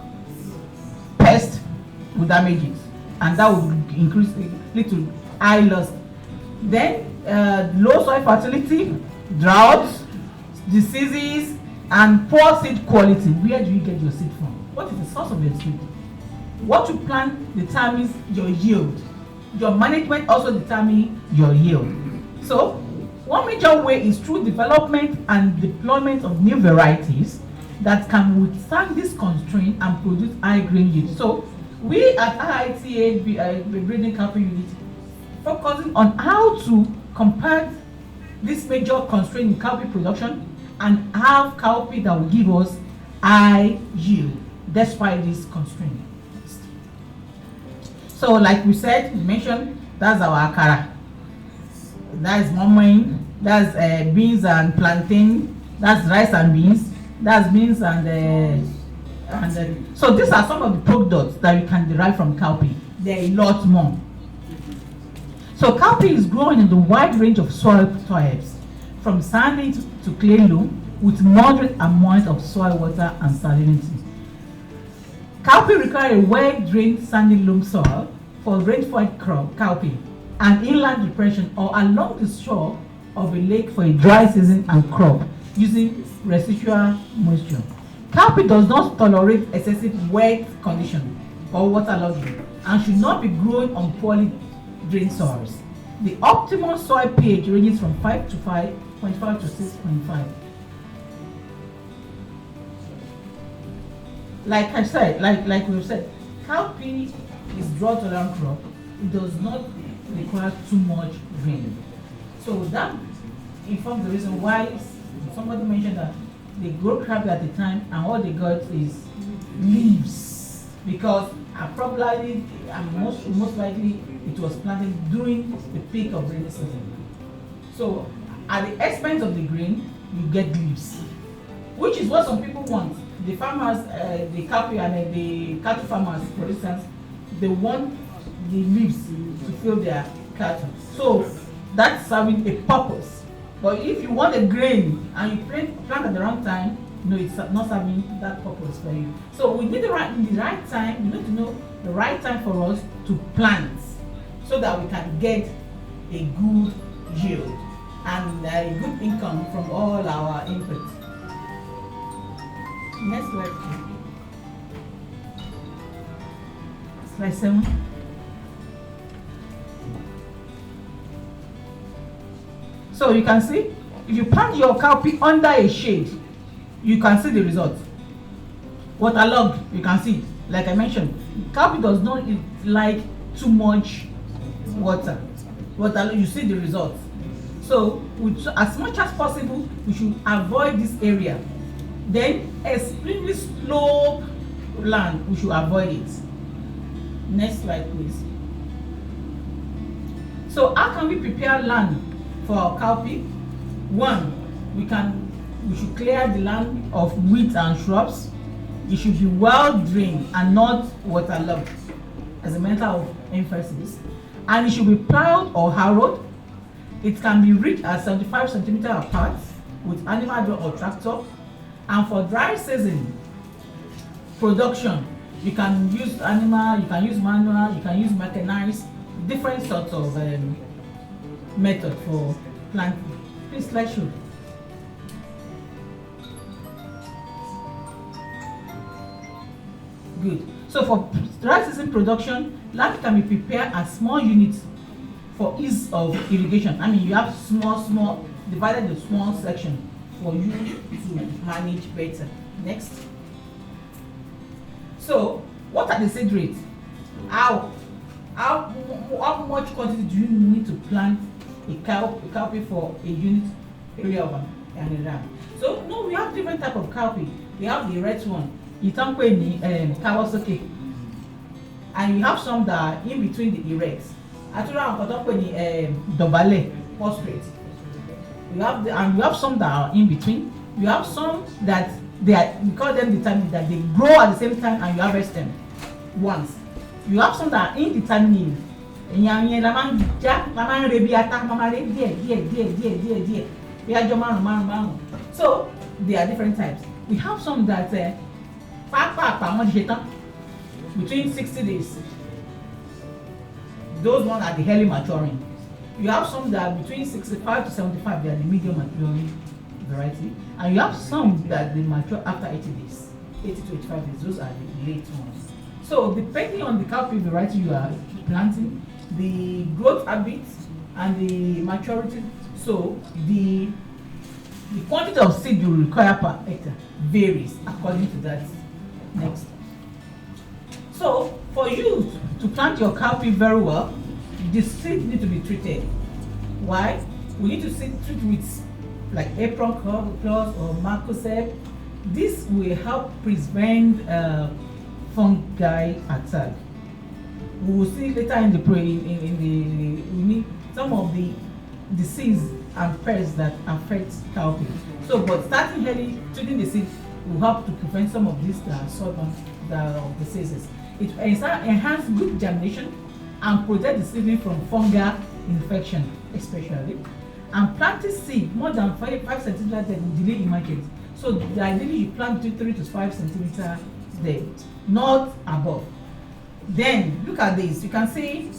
pest will damage it, and that will lead to high loss. Then low soil fertility, droughts, diseases, and poor seed quality. Where do you get your seed from? What is the source of your seed? What you plant determines your yield. Your management also determines your yield. So one major way is through development and deployment of new varieties that can withstand this constraint and produce high grain yield. So we at IITA Breeding Cowpea Unit focusing on how to combat this major constraint in cowpea production and have cowpea that will give us high yield despite this constraint. So like we said, we mentioned, that's our akara. That's momoing, that's beans and plantain, that's rice and beans, that's beans and so these are some of the products that you can derive from cowpea. There are a lot more. So cowpea is grown in the wide range of soil types, from sandy to clay loam, with moderate amount of soil water and salinity. Cowpea requires a well-drained sandy loam soil for rainfed crop cowpea, and inland depression or along the shore of a lake for a dry season and crop using residual moisture. Cowpea does not tolerate excessive wet condition or waterlogging and should not be grown on poorly drained soils. The optimal soil pH ranges from 5 to 5.5 to 6.5. Like I said, like we've said, cowpea is drought tolerant crop. It does not require too much rain. So that informs the reason why somebody mentioned that they grow cowpea at the time and all they got is leaves, because probably and most likely it was planted during the peak of rainy season. So at the expense of the grain, you get leaves, which is what some people want. The farmers, the cowpea and the cattle farmers, for instance, they want the leaves to fill their cattle. So that's serving a purpose. But if you want a grain and you plant at the wrong time, no, it's not serving that purpose for you. So we need the right time. We need to know the right time for us to plant, so that we can get a good yield and a good income from all our inputs. Next slide. Slide 7. So you can see, if you plant your cowpea under a shade, you can see the result. Waterlogged, you can see, like I mentioned, cowpea does not like too much water. You see the results. So as much as possible, we should avoid this area. Then extremely slow land, we should avoid it. Next slide, please. So how can we prepare land for our cowpea? One, we should clear the land of weeds and shrubs. It should be well drained and not waterlogged, as a matter of emphasis. And it should be plowed or harrowed. It can be reached at 75 centimeters apart with animal drill or tractor. And for dry season production, you can use animal, you can use manual, you can use mechanized, different sorts of method for planting. Please slide show. Good. So for dry season production, land can be prepared as small units for ease of irrigation. I mean, you have small, divided into small section for you to manage better. Next. So, what are the seed rates? How much quantity do you need to plant a cowpea for a unit area of an area? So, no, we have different type of cowpea. We have the red one, Kawasaki, and we have some that are in between the erects. Dobale, prostrate. We have some that are in between. You have some that we call them determined, that they grow at the same time and you harvest them once. You have some that are indeterminate. So there are different types. We have some that between 60 days. Those ones are the early maturing. You have some that are between 65 to 75, they are the medium maturing variety. And you have some that they mature after 80 days, 80 to 85 days. Those are the late ones. So depending on the cowpea variety you are planting, the growth habits and the maturity, so the quantity of seed you require per hectare varies according to that. Next. So for you to plant your cowpea very well, the seed need to be treated. Why? We need to treat with like apron cloth or Marcosep. This will help prevent fungi attack. We will see later in the some of the disease and pests that affect cowpea. So, but starting early, treating the seed will help to prevent some of these diseases. It enhances good germination and protect the seedling from fungal infection, especially. And planting seed more than 5 centimeters depth will delay emergence. So ideally you plant to 3 to 5 centimeters depth, not above. Then look at this. You can see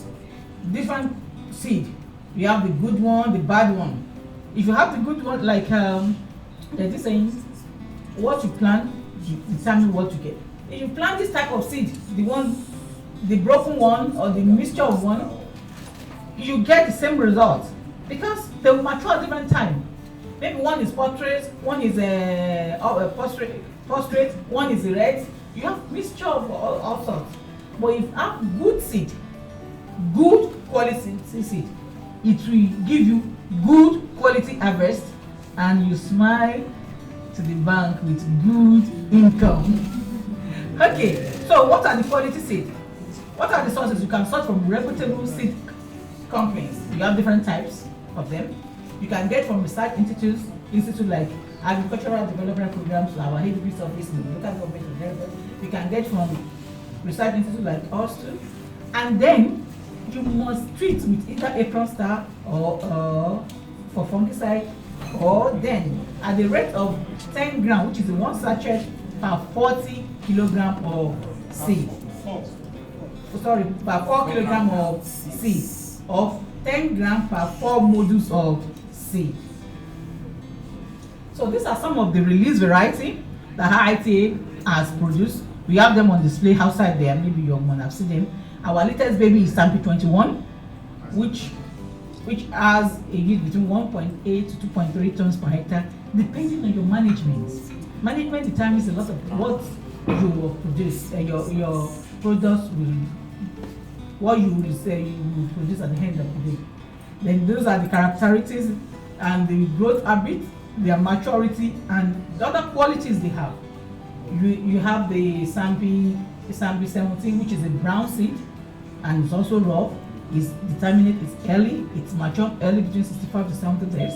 different seed. You have the good one, the bad one. If you have the good one, like there's this saying, what you plant, you determine what you get. If you plant this type of seed, the broken one or the mixture of one, you get the same result because they will mature at different time. Maybe one is portrait, one is prostrate, one is red. You have mixture of all sorts. But if you have good seed, good quality seed, it will give you good quality harvest and you smile to the bank with good income. Okay, so what are the quality seed? What are the sources? You can source from reputable seed companies. You have different types of them. You can get from research institutes like agricultural development programs, our HDB office in the local government. You can get from research institutes like us too. And then you must treat with either apron star or for fungicide, or then at the rate of 10 grams, which is 1 sachet per 40 kilogram of seed. Sorry, per 4 kilogram of seed, of 10 grams per 4 modules of seed. So these are some of the release variety that IITA has produced. We have them on display outside there. Maybe you might have seen them. Our latest baby is Sample 21, which has a yield between 1.8 to 2.3 tons per hectare, depending on your management. Management determines a lot of what you produce, your products will, what you will say you will produce at the end of the day. Then those are the characteristics and the growth habit, their maturity, and the other qualities they have. You have the Sampi 17, which is a brown seed, and it's also raw. It's determinate, it's early, it's mature early between 65 to 70 days.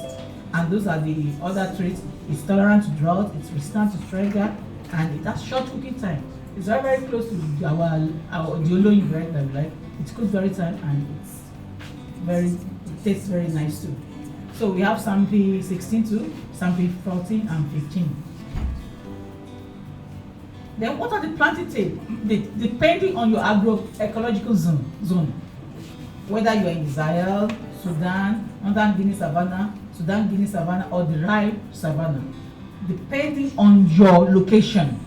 And those are the other traits. It's tolerant to drought, it's resistant to trigger, and it has short cooking time. It's very, very close to the Oloyin bread that we like. It's cooked very time and it tastes very nice too. So we have Sampi 16 too, Sampi 14 and 15. Then what are the planting dates? Depending on your agroecological zone. Whether you are in Sahel, Sudan, Northern Guinea Savannah, Sudan Guinea Savannah, or the Rai Savannah, depending on your location,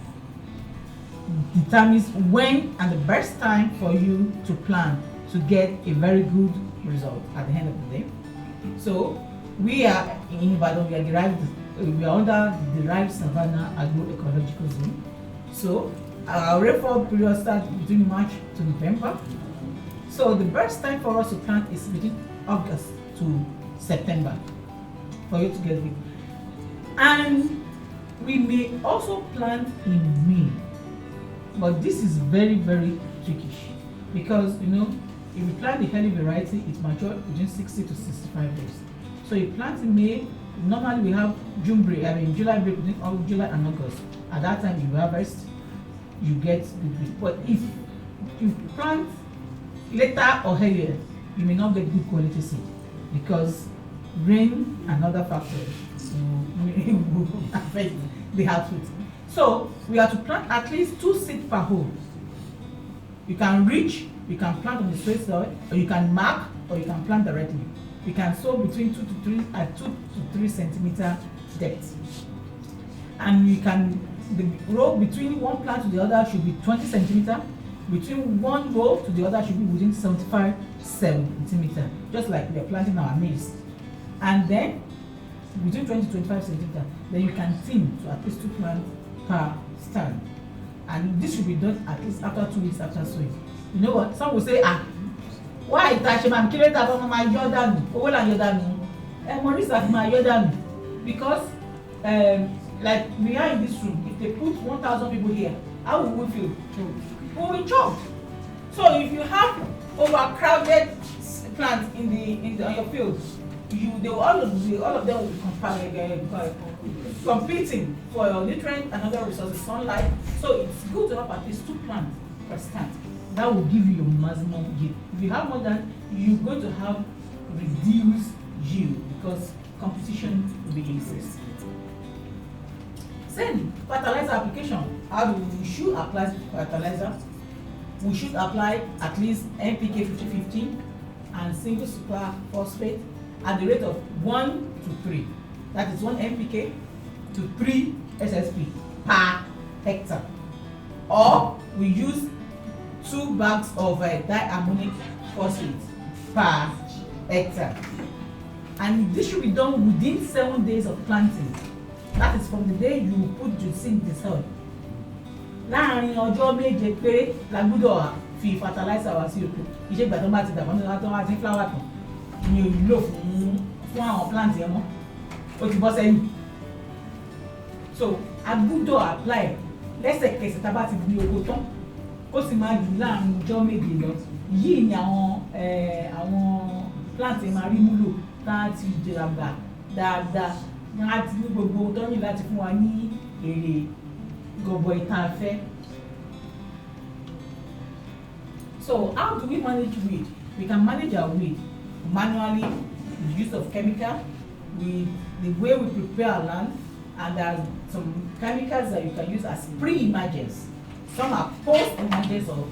determines when and the best time for you to plant to get a very good result at the end of the day. So we are in Ibadan, we are under the Rai Savannah agroecological zone. So our rainfall period starts between March to November. So the best time for us to plant is between August to September for you to get it. And we may also plant in May, but this is very, very tricky because if you plant the early variety, it matures within 60 to 65 days. So you plant in May, normally we have July break between July and August. At that time you harvest, you get good. But if you plant later or earlier, you may not get good quality seed because rain and other factors will affect the output. So we have to plant at least 2 seeds per hole. You can plant on the straight soil, or you can mark, or you can plant directly. You can sow between 2 to 3 centimeter depth. And the row between one plant to the other should be 20 centimeter. Between one row to the other should be within 75 centimeter, just like we are planting our maize. And then between 20 to 25 centimeter, then you can thin to at least 2 plants per stand. And this should be done at least after 2 weeks after sowing. You know what? Some will say, why Tashima killing that on my Jordan? Because like we are in this room, if they put 1,000 people here, how will we feel? We will chop. So if you have overcrowded plants on your field, all of them will be competing for nutrient and other resources, sunlight. So it's good to have at least 2 plants per stand. That will give you your maximum yield. If you have more than, you're going to have reduced yield because competition will be increased. Then fertilizer application. How do we should apply fertilizer? We should apply at least NPK 50/50 and single super phosphate at the rate of 1 to 3. That is 1 NPK to 3 SSP per hectare. Or we use 2 bags of diammonium phosphate per hectare. And this should be done within 7 days of planting. That is from the day you put the seed in the soil. Láàárín ọjọ́ méje péré la gbọ́dọ̀ fi fertilizer wá sí oko. Iṣẹ́ ìgbà tó bá ti dàgbà nígbà tó bá ti flower tán ni ò nílò fún àwọn plant yẹn mọ́. Ó ti bọ́ sẹ́yìn. So a gbọ́dọ̀ apply lẹ́sẹ̀kẹsẹ̀ tá a bá ti gbin oko tán. Ó sì máa dùn láàárín ọjọ́ méje lọ. Yìí ni àwọn plant yẹn máa rí múlò láti dàgbà dáadáa. Láti ní gbogbo tó ní láti fún wa ní èrè gọbọi tá a fẹ́. So how do we manage weed? We can manage our weed manually with the use of chemical, with the way we prepare our land, and there are some chemicals that you can use as pre-emergence. Some are post-emergence or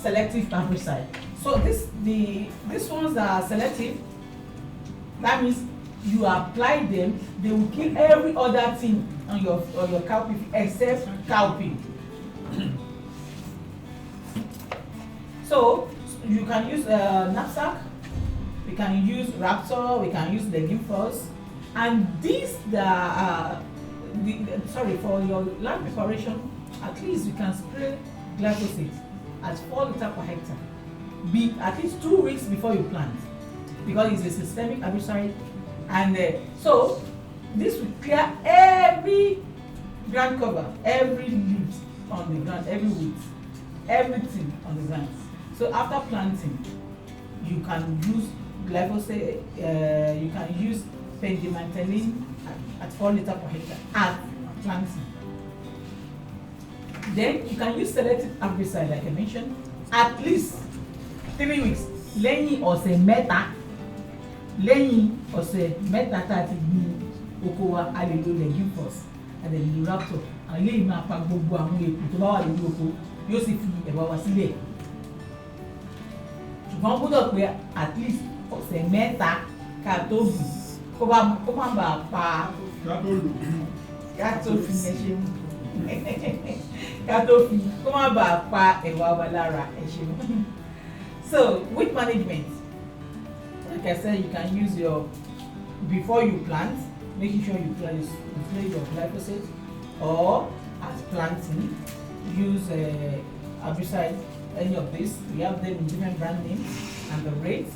selective herbicide. So these ones that are selective, that means you apply them, they will kill every other thing on your cowpea except cowpea. So you can use knapsack, we can use raptor, we can use legume-first, and these for your land preparation, at least you can spray glyphosate at 4 liters per hectare. Be at least 2 weeks before you plant, because it's a systemic herbicide. And so this will clear every ground cover, every leaf on the ground, every weed, everything on the ground. So after planting, you can use glyphosate, you can use pendimethalin at 4 liters per hectare at planting. Then you can use selective herbicide, like I mentioned, at least 3 weeks. Lẹ́yìn ọ̀sẹ̀ mẹ́ta tá a ti gbin oko wa, a lè lo legume-first, a lè lo raptor. Àwọn eléyìí máa pa gbogbo àwọn èkó tó bá wà lórí oko, yóò sì fi ẹ̀wà wa sílẹ̀. Ṣùgbọ́n gbọ́dọ̀ pé at least ọ̀sẹ̀ mẹ́ta ká tó gbìn kó má bàa pa ká tó fi yẹn ṣe mú ká tó fi kó má bàa pa ẹ̀wà wa lára ẹ̀ ṣe mú. So weed management, like I said, you can use before you plant, making sure you spray your glyphosate, or at planting, use herbicide, any of this. We have them in different brand names, and the rates,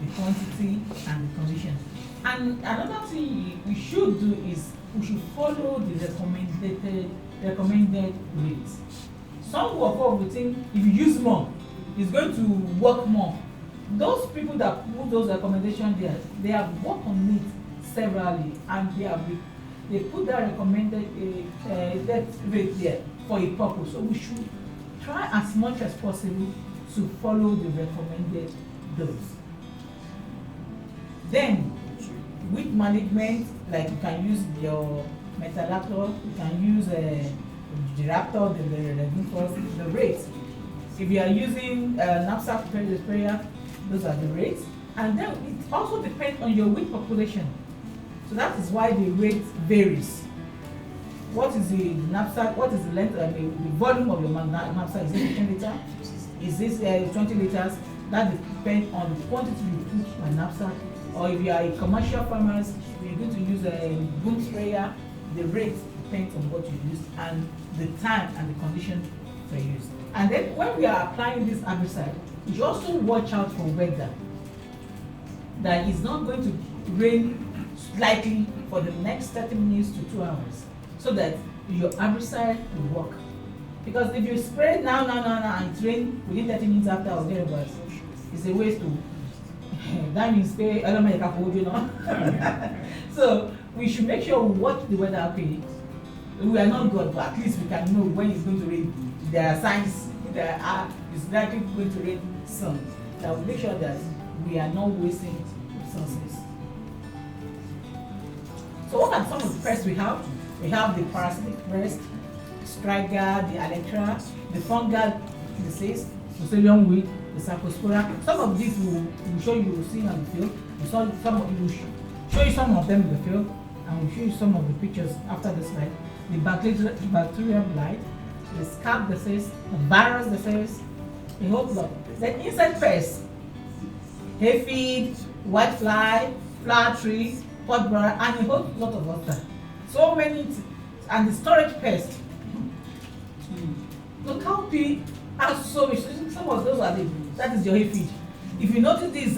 the quantity, and the conditions. And another thing we should do is we should follow the recommended rates. Some of will think if you use more, it's going to work more. Those people that put those recommendations there, they have worked on it severally, and they put that recommended that rate there for a purpose. So we should try as much as possible to follow the recommended dose. Then, weed management, like you can use your metalator, you can use the raptor, the legume-first, the rates. If you are using knapsack sprayer, those are the rates. And then it also depends on your weed population. So that is why the rate varies. What is the knapsack? What is the length? The volume of your knapsack? Is it 10 liters? Is this 20 liters? That depends on the quantity you put on knapsack. Or if you are a commercial farmers, you're going to use a boom sprayer. The rate depends on what you use and the time and the condition for use. And then when we are applying this herbicide, you should also watch out for weather. That it's not going to rain slightly for the next 30 minutes to 2 hours, so that your herbicide will work. Because if you spray now and it rains within 30 minutes after or thereabouts, it's a waste That means pay element So we should make sure we watch the weather. Okay, we are not God, but at least we can know when it's going to rain. There are signs that it's likely going to rain soon. That will make sure that we are not wasting resources. So what are some of the pests we have? We have the parasitic pest, striga, the elytra, the fungal disease, Fusarium weed, the Sarcospora. Some of these will show you see on the field. We show you some of them in the field, and we'll show you some of the pictures after the slide. The bacterial blight, the scab disease, the virus disease, a whole lot. The insect pests, aphid, whitefly, flower tree, pot borer, and a whole lot of other. So many, and the storage pest. The cowpea has so much. Some of those are that is your aphid. If you notice this,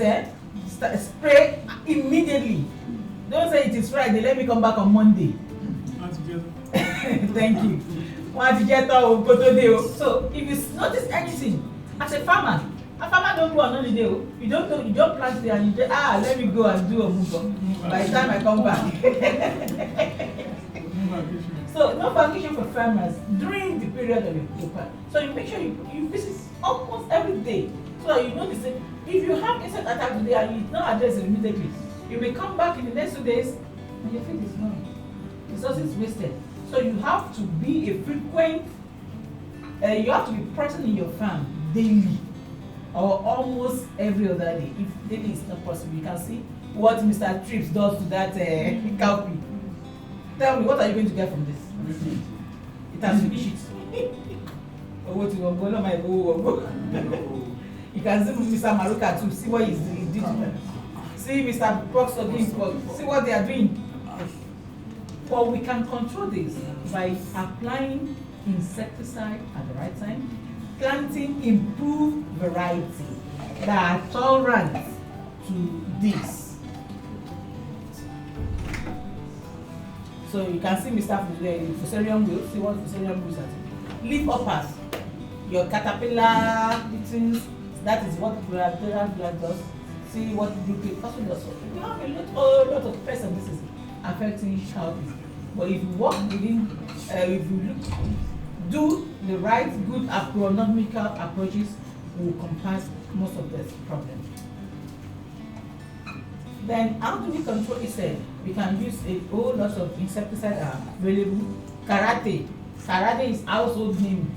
spray immediately. Don't say it is Friday, let me come back on Monday. Thank you. So if you notice anything, as a farmer don't go on holiday. You don't plant there and you say, let me go and do a move. By the time I come back. So no vacation for farmers during the period of your plant. So you make sure you visit almost every day. So that you notice that if you have insect attack today and you don't address it immediately, you may come back in the next 2 days and your feed is gone. Resources wasted. So you have to be a frequent, you have to be present in your farm daily or almost every other day. If daily is not possible, you can see what Mr. Trips does to that cowpea. Tell me, what are you going to get from this? It has finished it. You can see Mr. Maruka too, see what he's doing. See Mr. Box again, see what they are doing. But we can control this by applying insecticide at the right time, planting improved variety that are tolerant to this. So you can see Mr. Fusarium wheel, see what Fusarium wheels are. Leaf hoppers, your caterpillar things, that is what Fusarium does. See what Duke also does. We have a lot of pests and diseases affecting cowpea. But if you work within, if you do the right good agronomical approaches, we will compass most of this problem. Then how do we control insect? We can use a whole lot of insecticides are available. Karate is household name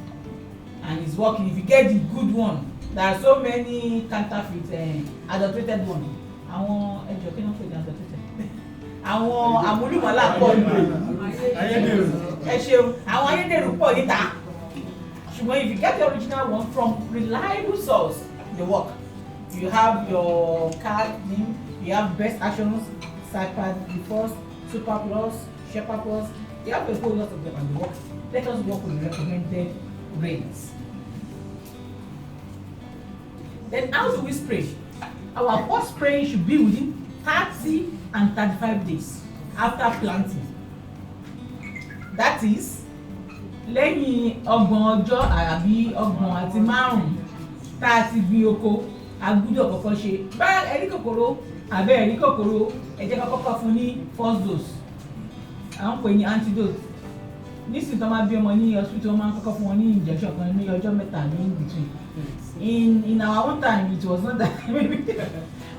and it's working. If you get the good one, there are so many counterfeit adulterated one. Àwọn ẹjọ kí n pè ní adulterated. Àwọn àmúlùmọ́lá pọ̀ níbẹ̀. Ẹ ṣeun, àwọn ayédèrú pọ̀ níta. Ṣùgbọ́n if you get the original one from reliable source, they work. You have your card name, you have best actions, Cypad, Before, Super Plus, Shepherd Plus. You have a whole lot of them and they work. Let us work with the recommended rates. Then how do we spray? Our first spraying should be within 30 and 35 days after planting. That is, lẹ́yìn ọgbọ̀n ọjọ́ àbí ọgbọ̀n àti márùn-ún tá a ti gbin oko, a gbúdọ̀ kọ́kọ́ ṣe bá ẹ̀rí kòkòrò àbẹ́ ẹ̀rí kòkòrò ẹ jẹ́ ká kọ́kọ́ fún ní first dose. À ń pè ní antidote. Nísìnyí tó máa bí ọmọ ní hospital wọ́n máa ń kọ́kọ́ fún wọn ní injection kan ní ọjọ́ mẹ́ta ní between. In our own time it was not that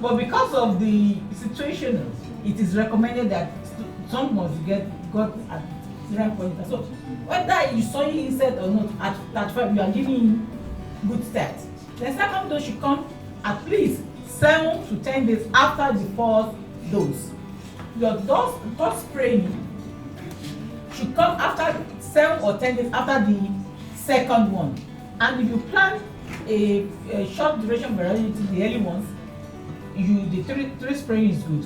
but because of the situation it is recommended that some must got at the right point. So whether you saw insect or not at 35 you are giving good start. The second dose should come at least 7 to 10 days after the first dose. Your dose spraying should come after 7 or 10 days after the second one. And if you plant a short duration variety, the early ones, the three spraying is good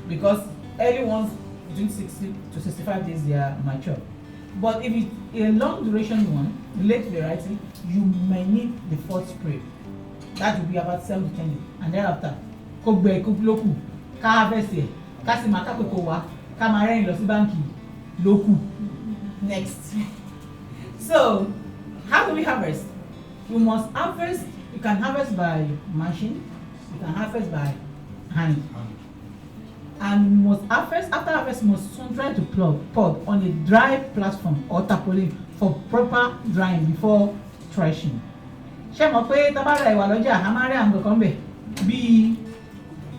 because early ones between 60 to 65 days they are mature. But if it's a long duration one, the late variety, you may need the fourth spray. That will be about 7 to 10 days, and thereafter, kogbe kugloku, ka harvest here, ka si maka kokowa, ka mare lo si banki, loku. Next. So, how do we harvest? You must harvest. You can harvest by machine. You can harvest by hand. And we must harvest, after harvest, we must soon try to pod on a dry platform or tarpaulin for proper drying before threshing. Ṣé mọ̀ pé tábàrà ìwà lọ́jà a máa rí àwọn kankan bẹ̀ bíi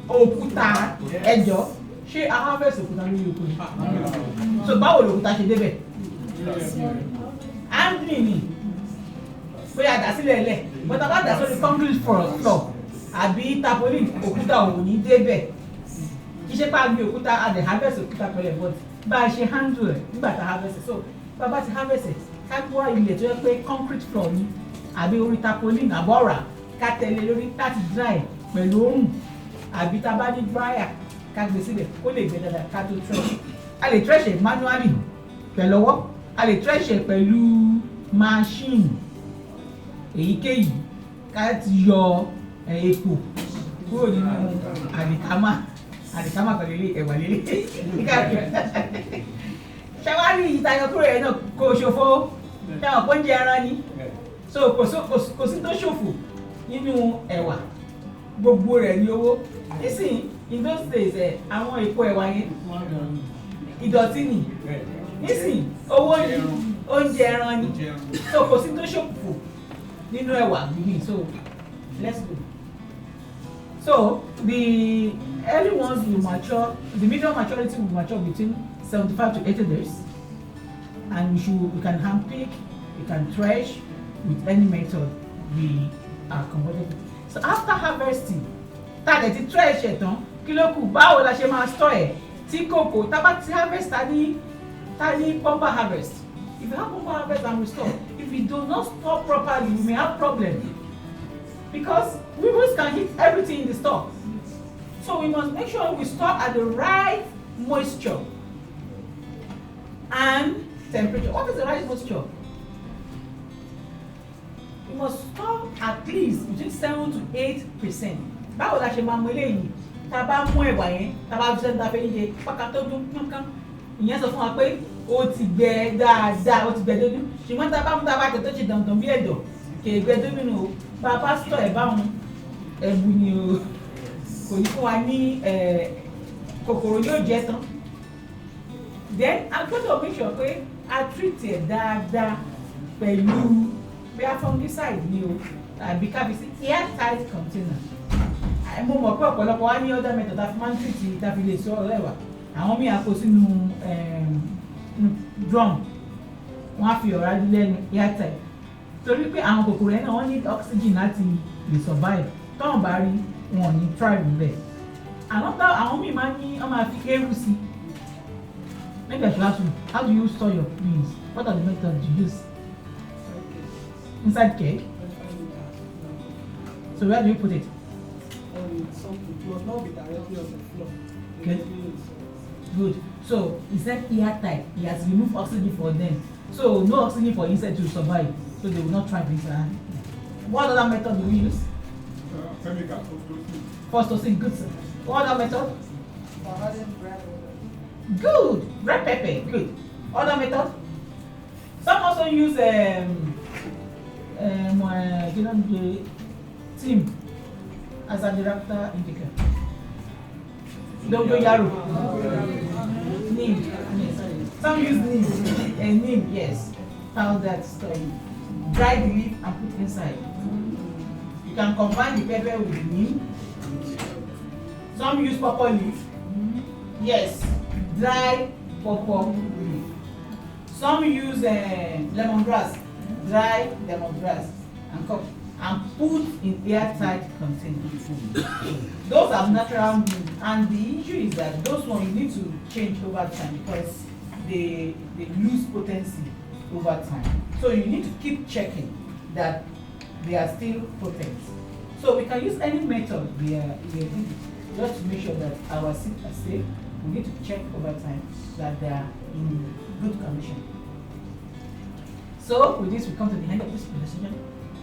òkúta ẹ̀jọ̀, ṣé a harvest òkúta lórí oko ni? So báwo lòkúta ṣe débẹ̀? Handling ni pé a dà sílẹ̀ lẹ̀ but a bá dà sórí concrete floor àbí tarpaulin òkúta ò ní débẹ̀. Iṣẹ́ pa gbé òkúta a dẹ̀ harvest òkúta pẹ̀lẹ́ but bá a ṣe handle ẹ̀ nígbà tá a harvest so bá a bá ti harvest ẹ̀ ká gbọ́ ilẹ̀ tó yẹ pé concrete floor ni àbí orí tarpaulin àbọ̀rà ká tẹ̀lé lórí láti dry pẹ̀lú òrùn àbí tá a bá ní dryer ká gbé síbẹ̀ kó lè gbẹ dáadáa ká tó thresh. A lè thresh ẹ̀ manually pẹ̀lú ọwọ́, a lè thresh ẹ̀ pẹ̀lú machine èyíkéyìí ká ti yọ epo kúrò nínú àdìkámà pẹ̀lú ilé ẹ̀wà lílé. Ṣẹ́wárí ìtayọ kúrò ẹ̀ náà kò ṣòfò ṣẹ́wọ̀n pọ́njẹ ara ni so kò sí tó ṣòfò nínú ẹ̀wà gbogbo rẹ̀ ní owó. Nísìnyí in those days àwọn èpo ẹ̀wà yẹn ìdọ̀tí ni, nísìnyí owó ni oúnjẹ ẹran ni so kò sí tó ṣòfò nínú ẹ̀wà gbígbìn. So let's go. So the early ones will mature, the medium maturity will mature between 75 to 80 days, and we can hand pick, we can thresh with any method we are comfortable. So after harvesting, tá a ti thresh ẹ̀ tán, kí ló kù? Báwo la ṣe máa store ẹ̀ tí kòkó tá bá ti harvest ta ní bumper harvest. If you have bumper harvest and we store, if we do not store properly, we may have problem because weevils can hit everything in the store. So we must make sure we store at the right moisture and temperature. What is the right moisture? We must store at least between 7 to 8%. Báwo la ṣe máa mú eléyìí? Tá a bá mú ẹ̀wà yẹn, tá a bá fi sẹ́ni tá a fẹ́ yíyẹ pákà tó dún kánkán. Ìyẹn sọ fún wa pé ó ti gbẹ dáadáa, ó ti gbẹ dójú. Ṣùgbọ́n tá a bá mú tá a bá tẹ̀ tó ṣe dandan bí ẹ̀dọ̀ kì í gbẹ dójú nù o. Bá a bá sọ ẹ̀ báwọn ẹ̀bù ni o. Kò ní fún wa ní kòkòrò yóò jẹ tán. Then a gbọ́dọ̀ make sure pé a treat ẹ̀ dáadáa pẹ̀lú bí a fungicide ni o tàbí kábíyèsí airtight container. Mo mọ̀ pé ọ̀pọ̀lọpọ̀ wa ní other method tá a fi máa ń treat tá a fi lè sọ ọ̀rọ̀ ẹ̀wà. Àwọn míì á kó sínú drum, wọ́n á fi ọ̀rá lẹ́nu airtight. Torí pé àwọn kòkòrò yẹn náà wọ́n ní oxygen láti lè survive. Tọ́wọ̀n bá rí wọn ní thrive bẹ́ẹ̀. Àwọn míì máa ń ní wọ́n máa fi eérú sí. Maybe I should ask you, how do you store your beans? What are the methods you use? Inside cake? So where do you put it? Something. It must not be directly on the floor. Okay. Good. So he said airtight. He has removed oxygen for them. So no oxygen for insect to survive. So they will not thrive inside. What other method do we use? Chemical. Phosphocene. Good. Sir. What other method? Good. Red pepper. Good. Other method? Some also use team as a director indicator. Dongoyaro. Neem. Some use neem. Neem, yes. Powdered stuff. Dry the leaf and put inside. You can combine the pepper with the neem. Some use pawpaw leaf. Yes. Dry pawpaw leaf. Some use lemongrass. Dry lemongrass and cook and put in airtight containers. Those are natural means, and the issue is that those ones you need to change over time because they lose potency over time. So you need to keep checking that they are still potent. So we can use any method we are doing just to make sure that our seeds are safe. We need to check over time that they are in good condition. So with this, we come to the end of this presentation.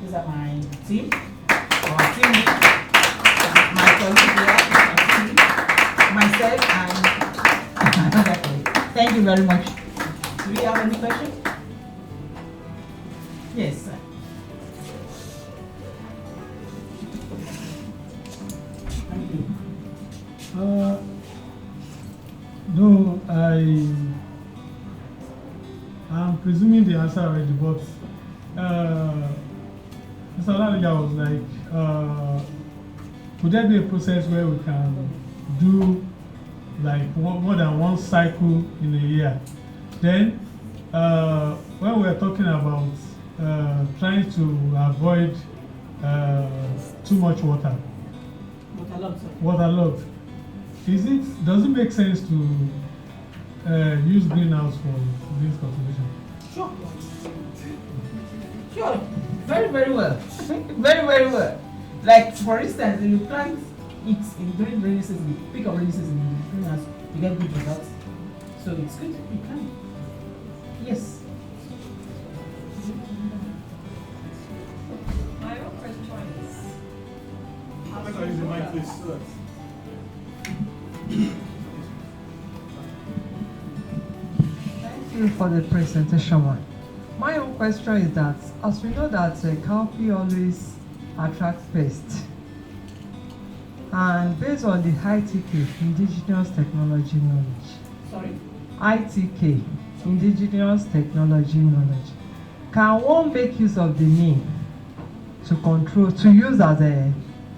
These are my team, our team, my colleagues here, myself, and another colleague. Thank you very much. Do we have any questions? Yes, sir. answer already, but Mr. Lalaja was like, would there be a process where we can do like more than one cycle in a year? Then, when we're talking about trying to avoid too much water, waterlogged, does it make sense to use greenhouse for beans cultivation? Sure. Sure. Very, very well. Very, very well. Like, for instance, if you plant it during rainy season, peak of rainy season, in greenhouse, you get good results. So it's good. You can. Yes. My own question is, How much are you using my place? Thank you for the presentation one. My own question is that, as we know that cowpea always attracts pests, and based on the ITK, Indigenous Technology Knowledge. Sorry? ITK, Indigenous Technology Knowledge. Can one make use of the name to use as an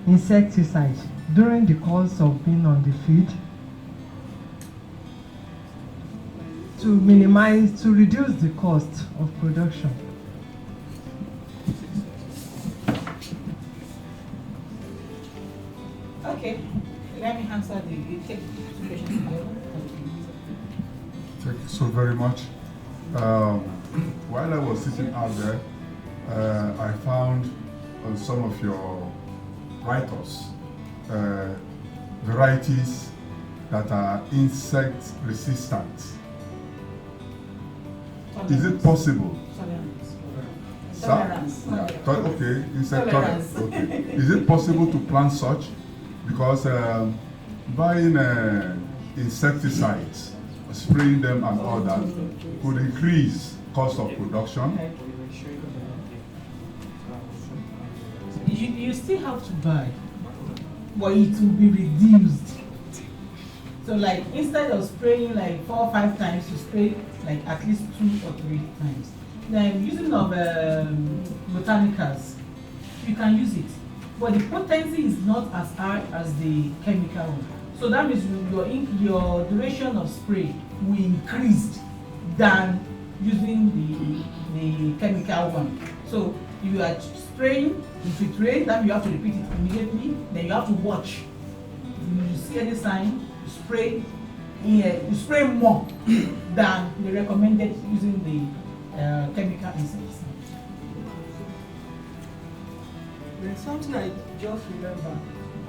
insecticide during the course of being on the field? To reduce the cost of production. Okay. Let me answer you take two questions together. Thank you so very much. While I was sitting out there, I found on some of your write-ups varieties that are insect resistant. Is it possible? Tolerance. Okay, insect tolerance. Tolerance. Okay. Is it possible to plant such? Because buying insecticides, spraying them and all that could increase cost of production. You still have to buy, but it will be reduced. So like instead of spraying like 4 or 5 times, you spray like at least 2 or 3 times. Then using of botanicals, you can use it, but the potency is not as high as the chemical one. So that means your duration of spray will increase than using the chemical one. So if you are spraying, if it rains, then you have to repeat it immediately. Then you have to watch. If you see any sign, you spray more than the recommended using the chemical insecticide. There's something I just remember,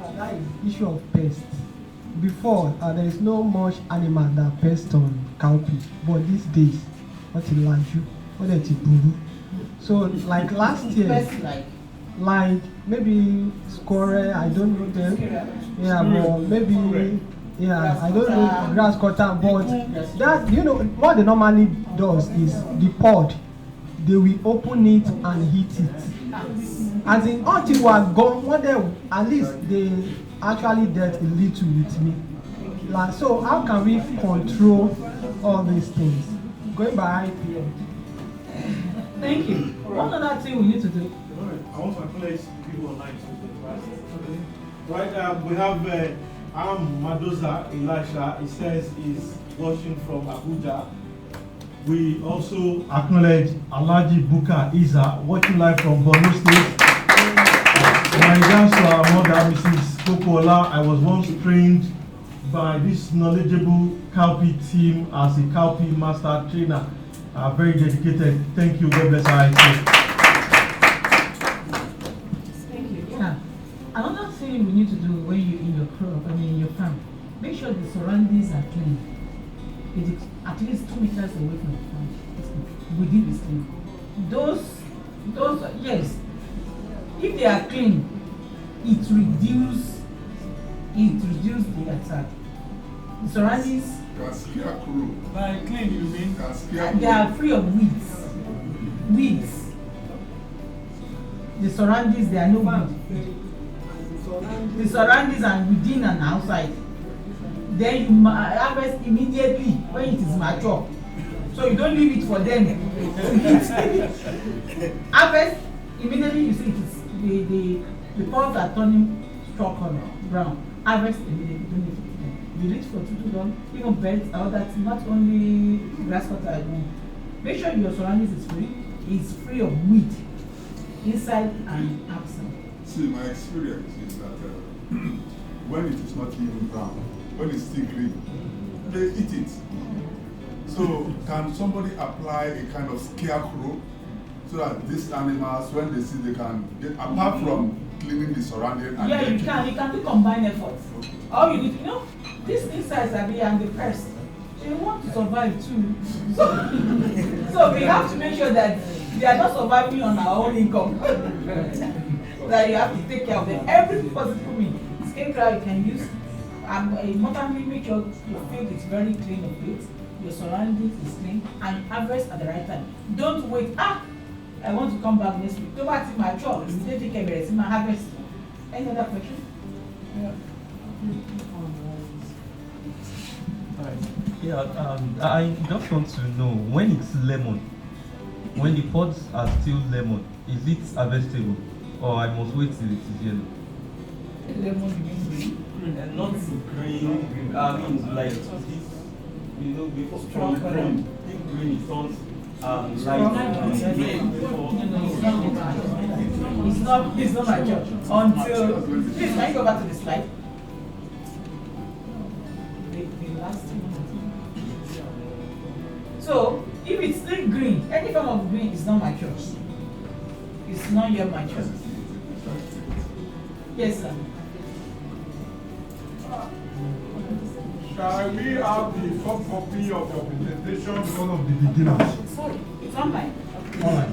and that is the issue of pests. Before, there is no much animal that pest on cowpea, but these days, what in Lanju, what in Tiburu. So, like last year, like maybe squirrel, I don't know them. Yeah, but maybe, yeah, I don't know grass cutter, but that, you know, what they normally does is the pod, they will open it and heat it. As in, until we are gone, one day, at least they actually dealt a little with me. Like, so how can we control all these things? Going by IPM. Thank you. One other thing we need to do. I want to acknowledge people online too. Right, we have Madoza Elisha. He says he's watching from Abuja. We also acknowledge Alaji Buka Isa, watching live from Borno State. My regards to our mother, Mrs. Kokola. I was once trained by this knowledgeable cowpea team as a cowpea master trainer. Very dedicated. Thank you. God bless our IITA. Thank you. Yeah. Another thing we need to do when you're in your crop, in your farm, make sure the surroundings are clean. It is at least 2 meters away from the farm, within the stream. Those, yes. If they are clean, it reduces the attack. The surroundings. By clean, you mean? They are free of weeds. Weeds. The surroundings, there are no weeds. The surroundings are within and outside. Then you harvest immediately when it is mature. So you don't leave it for them. Harvest, immediately you see it is the pods are turning straw color, brown. Harvest immediately, don't leave it for them. You reach for too long, even birds, all that, not only grass cutter alone. Make sure your surroundings is free of weed, inside and outside. See, my experience is that when it is not even brown, when it's still green, they eat it. So can somebody apply a kind of scarecrow so that these animals, when they see, they can get, apart from cleaning the surrounding? And yeah, you can do combined efforts. All you need, these insects are there and the pests, they want to survive too. So we have to make sure that they are not surviving on our own income. That you have to take care of them. Every possible means. Scarecrow you can use. Importantly, make sure your field is very clean of it, your surroundings is clean, and harvest at the right time. Don't wait. I want to come back next week. Go back to my job. You didn't take care of it. My harvest. Any other question? Yeah, I just want to know, when it's lemon, when the pods are still lemon, is it harvestable, or I must wait till it is yellow? Lemon, you mean green? Not green, I mean like this, before from green, green it turns light green. It's not mature until, please can you go back to the slide? The last one. So if it's still green, any form of green is not mature. It's not yet mature. Yes, sir. Shall we have the soft copy of your presentation because of the beginners? Sorry, it's online. Online.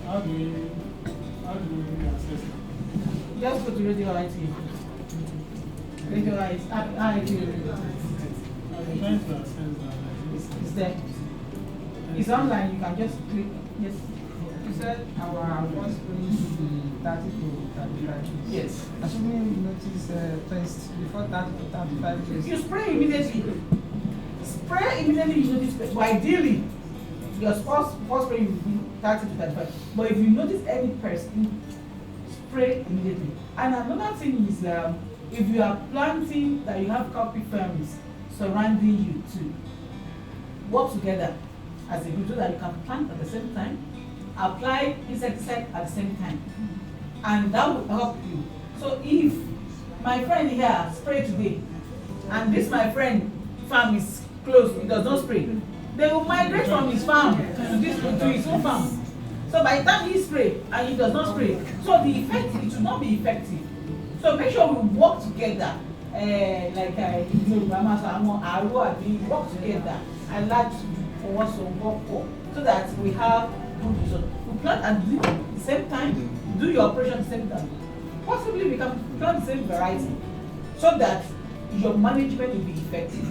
How do we access it? Just go to Radio IITA. Radio IITA. I'm trying to access that. It's there. It's online. You can just click. Yes. You said our first range should be 30 to 35 days. Yes. Assuming we notice first before 30 to 35 days. You spray immediately. Spray immediately. You notice. But ideally, your first spray will be 30 to 35. But if you notice any person, spray immediately. And another thing is, if you are planting that you have cowpea firms surrounding you too, work together as a group so that you can plant at the same time, apply insecticide at the same time, and that will help you. So if my friend here spray today, and this my friend farm is closed, he does not spray, they will migrate from his farm to his own farm. So by the time he spray and he does not spray, so the effect, it will not be effective. So make sure we work together, work together and like for us to work for, so that we have good results. We plant at the same time, do your operation at the same time. Possibly we can plant the same variety, so that your management will be effective.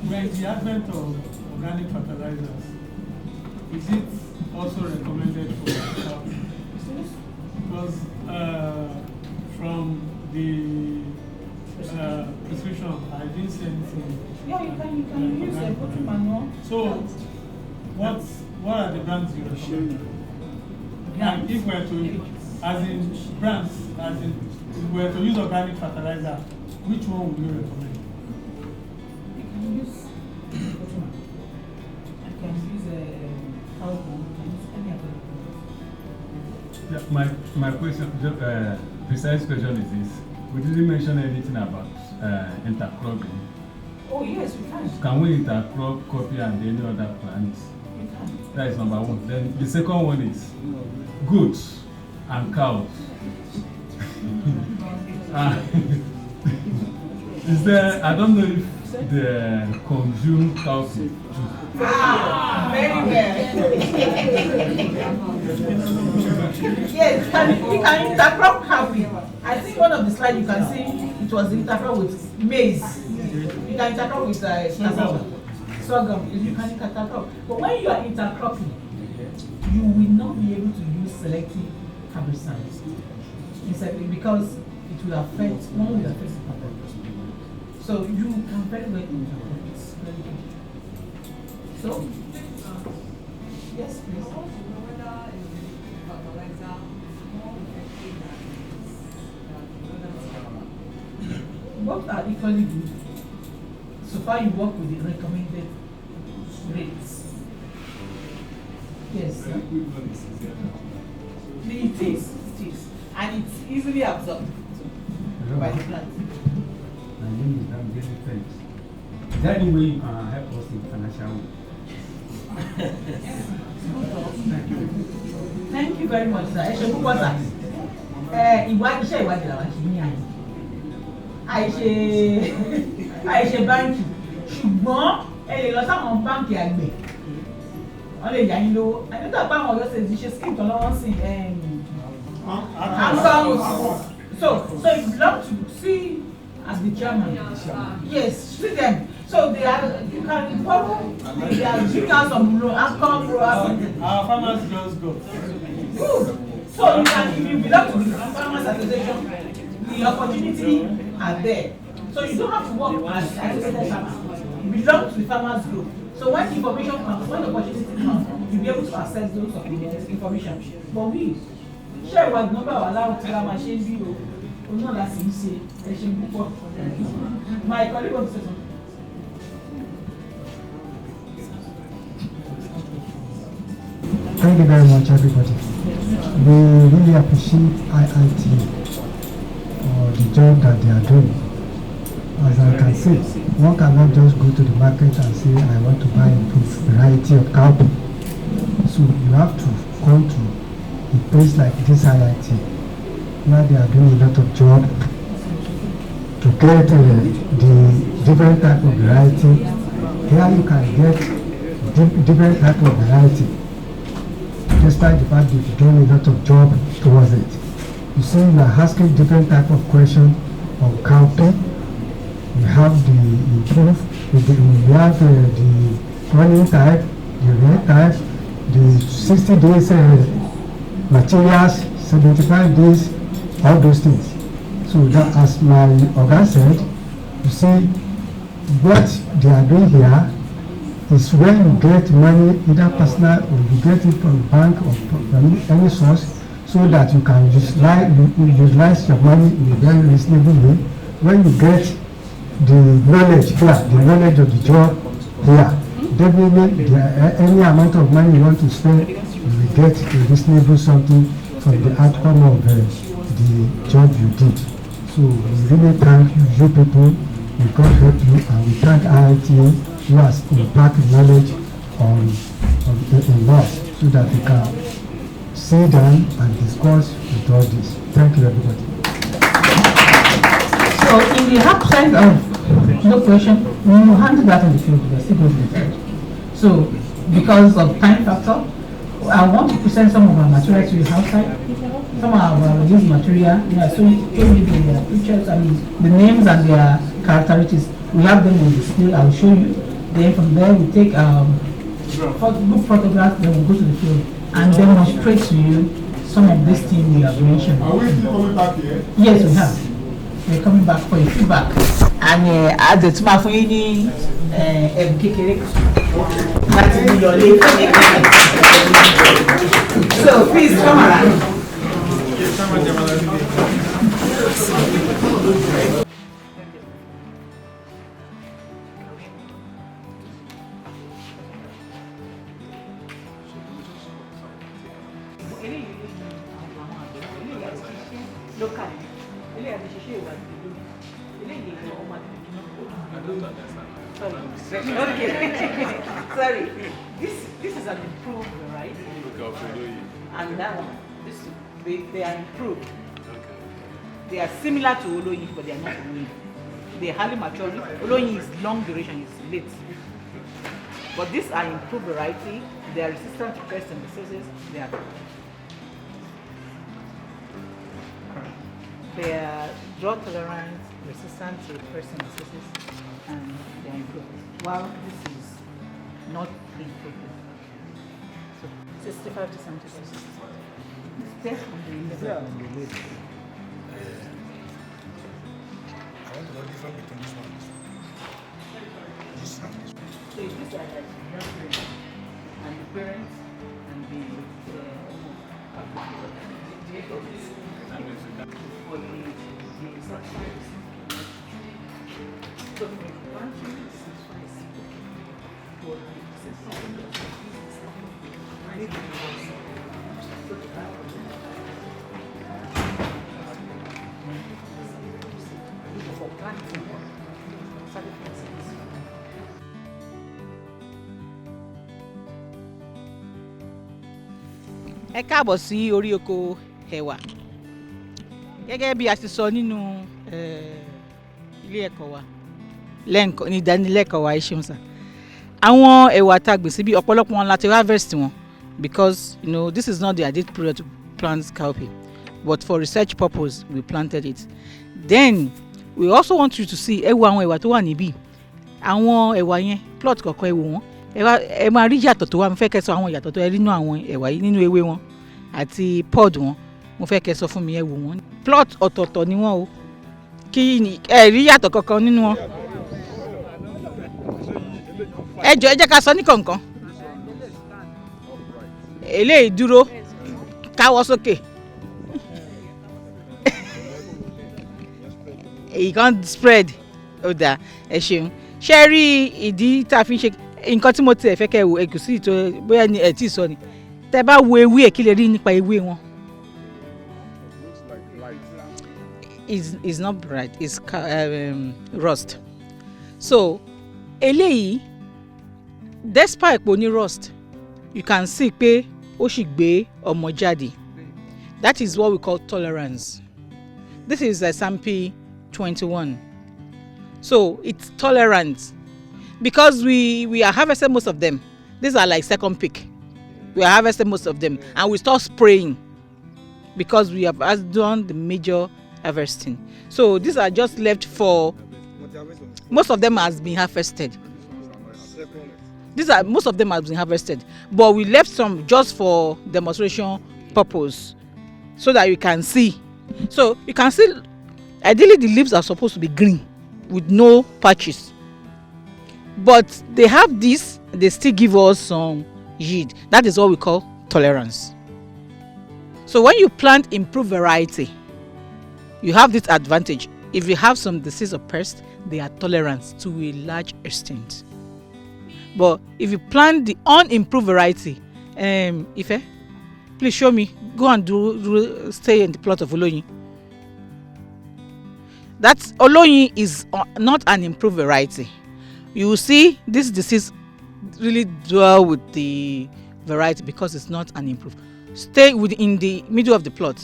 With the advent of organic fertilizers, is it also recommended for cowpea? Because from the prescription, I didn't see anything. Yeah, you can use a poultry manure. So, what are the brands you recommend? And if we're to, as in brands, as in, if we're to use organic fertilizer, which one would you recommend? You can use poultry manure. You can use a cow dung. You can use any of them. Yeah, my question, precise question is this: we didn't mention anything about intercropping. Oh yes, we can. Can we intercrop cowpea and any other plants? We can. That is number one. Then the second one is goats and cows. Is there? I don't know if they consume cowpea. Very well. Yes, you can intercrop cowpea. I think one of the slides you can see it was intercrop with maize. You can intercrop with sorghum. You can intercrop. But when you are intercropping, you will not be able to use selective herbicides because it will affect the plant. So you can very well interpret this. Very good. So, yes, please. Both are equally good. So far you work with the recommended rates. Yes. It is. And it's easily absorbed by the plant. My name is David Phelps. Is there any way you can help us in financial way? Thank you very much, sir. Ẹ ṣe púpọ̀ sà. Iṣẹ́ ìwádìí làwọn ṣe ní àìṣe báńkì ṣùgbọ́n ẹ lè lọ sáwọn báńkì àgbẹ̀ wọ́n lè yá yín lówó. Àdúgbò àpá àwọn ọ̀yọ́ ṣe ṣe scheme kan lọ́wọ́ sí so if you love to see as the chairman, yes, see them. So they are, you can borrow, they are giving out some loan, our farmers just go. Good. So you can, if you belong to the farmers association, the opportunity are there. So you don't have to work as associated farmers. You belong to the farmers group. So when information comes, when opportunity comes, you'll be able to access those information. But we share what number allowed to our machine view. Not that easy. My colleague wants to say something. Thank you very much, everybody. We really appreciate IITA for the job that they are doing. As I can see, one cannot just go to the market and say, I want to buy a variety of cowpea. So you have to come to a place like this IITA, where they are doing a lot of job to get the different type of variety. Here you can get different type of variety, despite the fact that you've done a lot of job towards it. You see, you are asking different type of question on cowpea. We have the improve, we have the running type, the red type, the 60 days materials, 75 days, all those things. So that, as my Oga said, you see, what they are doing here is when you get money, either personal or you get it from bank or from any source, so that you can utilize your money in a very reasonable way. When you get the knowledge here, the knowledge of the job here, definitely any amount of money you want to spend, you will get a reasonable something from the outcome of the job you did. So we really thank you people, we God help you, and we thank IITA who has imparted knowledge on us so that we can sit down and discuss with all this. Thank you, everybody. So in the absence of no question, we will handle that on the field. We are still going to the field. So because of time factor, I want to present some of our material to you outside. Some of our used material, so show you the pictures, the names and their characteristics. We have them on display. I will show you. Then from there we take good photographs. Then we go to the field and demonstrate to you some of these things we have mentioned. Are we still coming back here? Yes, we have. We're coming back for your feedback. And at the tomorrow for you, so please come around. Okay. Sorry. This is an improved variety. And that one, they are improved. They are similar to Oloyi, but they are not Oloyi. They are highly mature. Oloyi is long duration, it's late. But these are improved variety. They are resistant to pests and diseases. They are drought tolerant, resistant to pests and diseases, and they are improved. While this is not improved. So 65 to 70%. It's there on the list. I want to know the difference between this one and this one. So these are like grandparents and the parents and the for the sacrifice. So one thing is sacrifice for the for planting sacrifices. Ẹ káàbọ̀ sí orí oko ẹ̀wà gẹ́gẹ́ bí a ti sọ nínú ilé ẹ̀kọ́ wa ní ìdánilẹ́kọ̀ọ́ wa ẹ ṣeun sà. Àwọn ẹ̀wà tá a gbìn síbí ọ̀pọ̀lọpọ̀ wọn láti harvest wọn because this is not the ideal period to plant cowpea but for research purpose we planted it. Then we also want you to see ẹ wo àwọn ẹ̀wà tó wà níbí. Àwọn ẹ̀wà yẹn plot kọ̀ọ̀kan ẹ wò wọ́n ẹ máa rí yàtọ̀ tó wà. Mo fẹ́ kẹ́ sọ àwọn yàtọ̀ tó ẹ rí nínú àwọn ẹ̀wà yìí nínú ewé wọn àti pod wọn. Mo fẹ́ kẹ́ sọ fún mi ẹ wò wọ́n. Plot ọ̀tọ̀ọ̀tọ̀ ni wọ́n o kí ni ẹ rí yàtọ̀ kankan nínú wọn. Ẹ jẹ́ ká sọ ní kọ̀ọ̀kan. Eléyìí dúró káwọ́ sókè. Èyí kan spread ó dáa ẹ ṣeun. Ṣé rí ìdí tá a fi ń ṣe nǹkan tí mo tiẹ̀ fẹ́ kẹ́ wò ẹ̀gúsí tó bóyá ni ẹ̀ tí ì sọ ni tẹ́ bá wo ewé ẹ̀ kí lè rí nípa ewé wọn. It's not bright, it's rust. So eléyìí despite pé ó ní rust you can see pé ó sì gbé ọmọ jáde. That is what we call tolerance. This is SMP 21. So it's tolerant because we are harvesting most of them. These are like second pick. We are harvesting most of them and we start spraying because we have done the major harvesting. So these are just left for, most of them has been harvested. Most of them has been harvested, but we left some just for demonstration purpose so that you can see. So you can see ideally the leaves are supposed to be green with no patches, but they have this, they still give us some yield. That is what we call tolerance. So when you plant improved variety, you have this advantage. If you have some disease or pest, they are tolerant to a large extent. But if you plant the unimproved variety, Ife, please show me. Go and stay in the plot of Oloyin. That Oloyin is not an improved variety. You will see this disease really dwell with the variety because it's not an improved. Stay within the middle of the plot.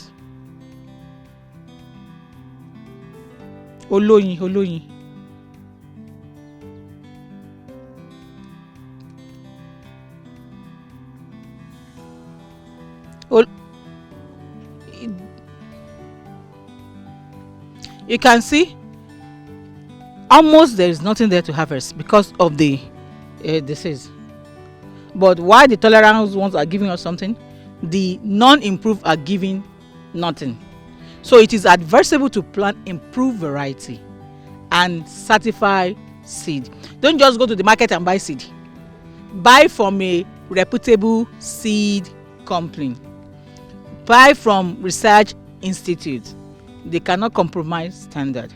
Oloyin. You can see almost there is nothing there to harvest because of the disease. But while the tolerant ones are giving us something, the non-improved are giving nothing. So it is advisable to plant improved variety and certified seed. Don't just go to the market and buy seed. Buy from a reputable seed company. Buy from research institute. They cannot compromise standard.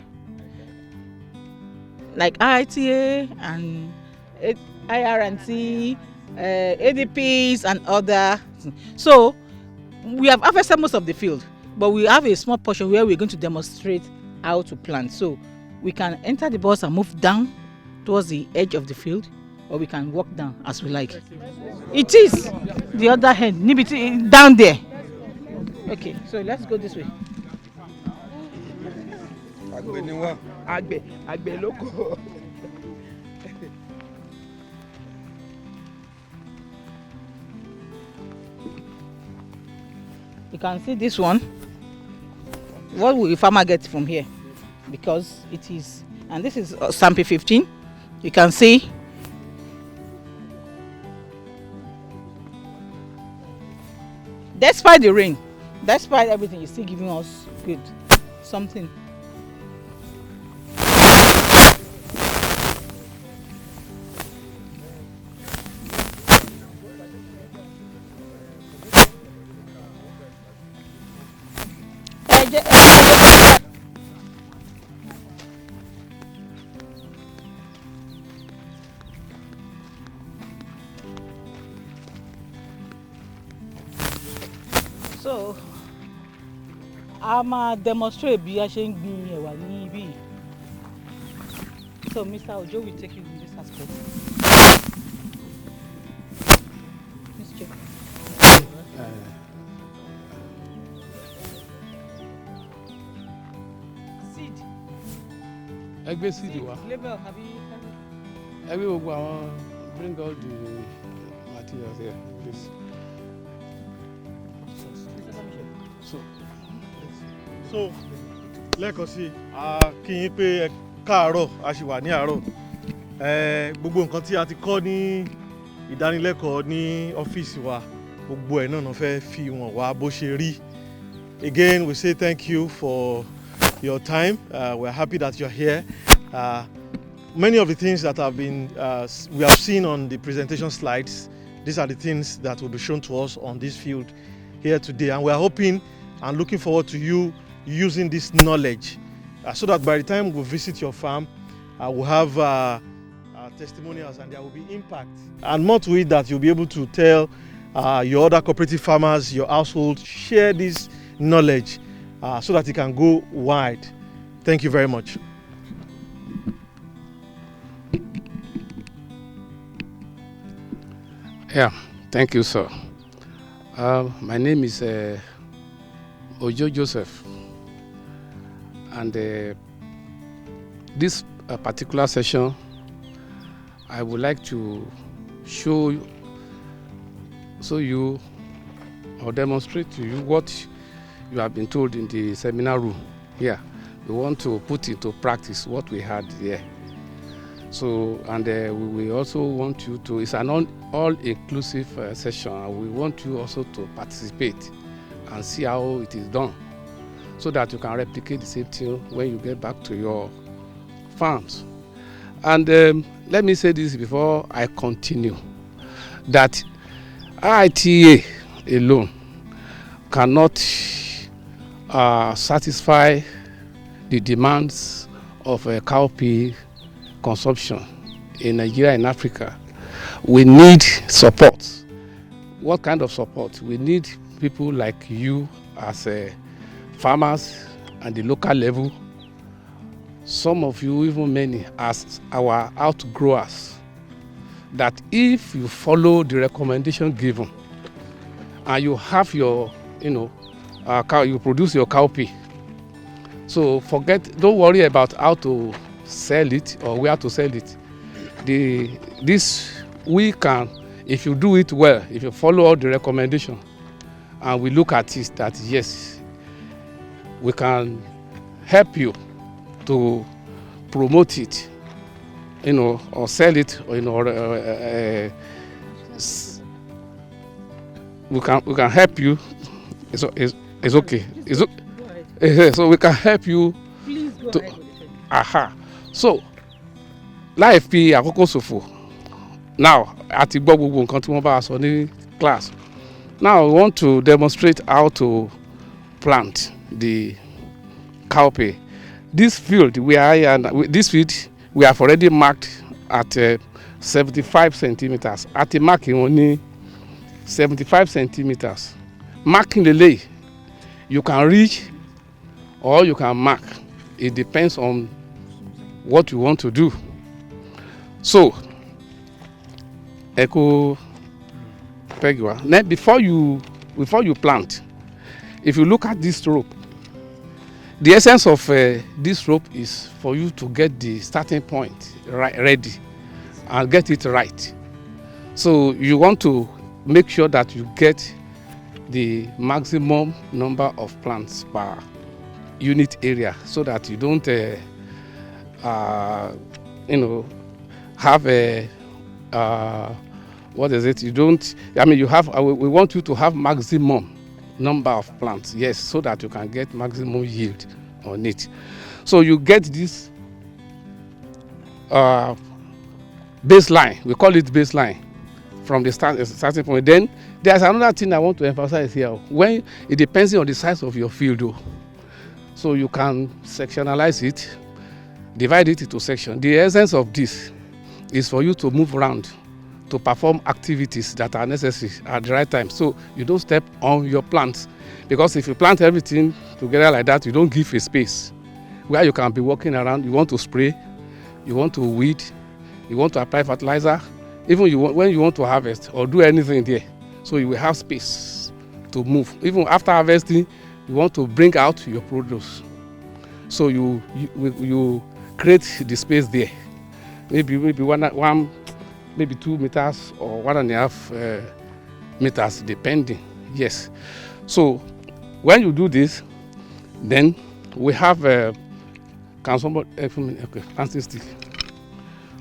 Like IITA and IRT, ADPs and other. So we have harvested most of the field, but we have a small portion where we're going to demonstrate how to plant. So we can enter the bus and move down towards the edge of the field, or we can walk down as we like. It is the other hand, down there. Okay, so let's go this way. You can see this one. What will the farmer get from here? Because it is, and this is sample 15. You can see despite the rain, despite everything, you're still giving us good something. So, a máa demonstrate bí a ṣe ń gbin ẹ̀wà ní ibí yìí. So, Mr. Ojo will take you in this aspect. Mr. Seed. Ẹgbẹ́ seed wa. Label àbí. Ẹgbẹ́ gbogbo àwọn bring all the materials here please. So lẹ́ẹ̀kan sí a kí yín pé ẹ káàárọ̀ a sì wà ní àárọ̀ gbogbo nǹkan tí a ti kọ́ ní ìdánilẹ́kọ̀ọ́ ní ọ́fíìsì wa gbogbo ẹ̀ náà fẹ́ fi wọ̀n wá bó ṣe rí. Again, we say thank you for your time. We're happy that you're here. Many of the things that have been we have seen on the presentation slides, these are the things that will be shown to us on this field here today, and we're hoping and looking forward to you using this knowledge so that by the time we visit your farm, we'll have testimonials and there will be impact. And more to it, that you'll be able to tell your other cooperative farmers, your household, share this knowledge so that it can go wide. Thank you very much. Yeah, thank you, sir. My name is Ojo Joseph, and this particular session I would like to show you or demonstrate to you what you have been told in the seminar room here. We want to put into practice what we had here. So, and we also want you to, it's an all-inclusive session, and we want you also to participate and see how it is done, so that you can replicate the same thing when you get back to your farms. And let me say this before I continue, that IITA alone cannot satisfy the demands of cowpea consumption in Nigeria and Africa. We need support. What kind of support? We need people like you as farmers at the local level. Some of you, even many, as our outgrowers, that if you follow the recommendation given and you have your, you produce your cowpea, so don't worry about how to sell it or where to sell it. We can, if you do it well, if you follow all the recommendation, and we look at it, that yes, we can help you to promote it, or sell it, or we can help you. It's okay. So we can help you. Please go to, ahead. aha. So life be àkókò ṣòfò. Now àti gbọ́ gbogbo nǹkan tí wọ́n bá sọ ní class. Now we want to demonstrate how to plant the cowpea. This field we have already marked at 75 centimeters. At the marking only 75 centimeters. Marking the lay, you can reach or you can mark. It depends on what you want to do. So, Echo Pegua. Now, before you plant, if you look at this rope, the essence of this rope is for you to get the starting point ready and get it right. So you want to make sure that you get the maximum number of plants per unit area, so that you don't have a what is it? We want you to have maximum number of plants, yes, so that you can get maximum yield on it. So you get this baseline, we call it baseline, from the starting point. Then there's another thing I want to emphasize here. When it depends on the size of your field, though. So you can sectionalize it, divide it into sections. The essence of this is for you to move around, to perform activities that are necessary at the right time. So you don't step on your plants. Because if you plant everything together like that, you don't give a space where you can be walking around. You want to spray, you want to weed, you want to apply fertilizer, even when you want to harvest or do anything there. So you will have space to move. Even after harvesting, you want to bring out your produce. So you create the space there. Maybe one, maybe 2 meters or 1.5 meters, depending. Yes. So when you do this, then we have can somebody okay, planting stick.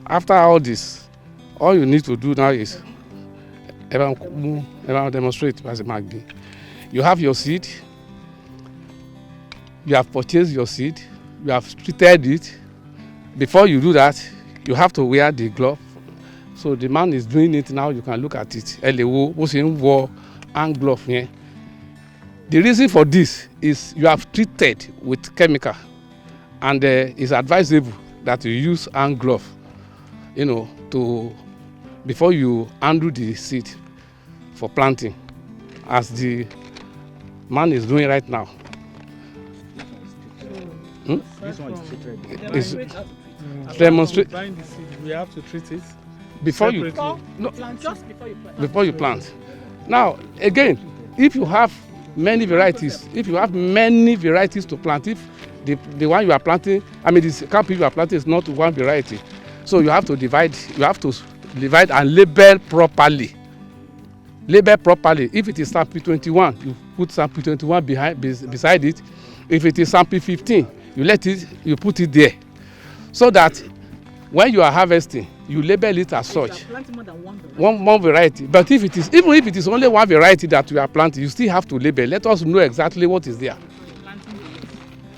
After all this, all you need to do now is demonstrate as a magdi. You have your seed. You have purchased your seed. You have treated it. Before you do that, you have to wear the glove. So the man is doing it now. You can look at it. Hand glove here. The reason for this is you have treated with chemical, and it's advisable that you use hand glove, before you handle the seed for planting, as the man is doing right now. This one is treated. Demonstrate. Buying the seed, we have to treat it before you separately. Just before you plant. Before you plant. Now, again, if you have many varieties, to plant, if the one you are planting, this cowpea you are planting is not one variety, so you have to divide. You have to divide and label properly. Label properly. If it is sample 21, you put sample 21 beside it. If it is sample 15, you put it there, so that when you are harvesting, you label it as such. One variety. But even if it is only one variety that you are planting, you still have to label. Let us know exactly what is there.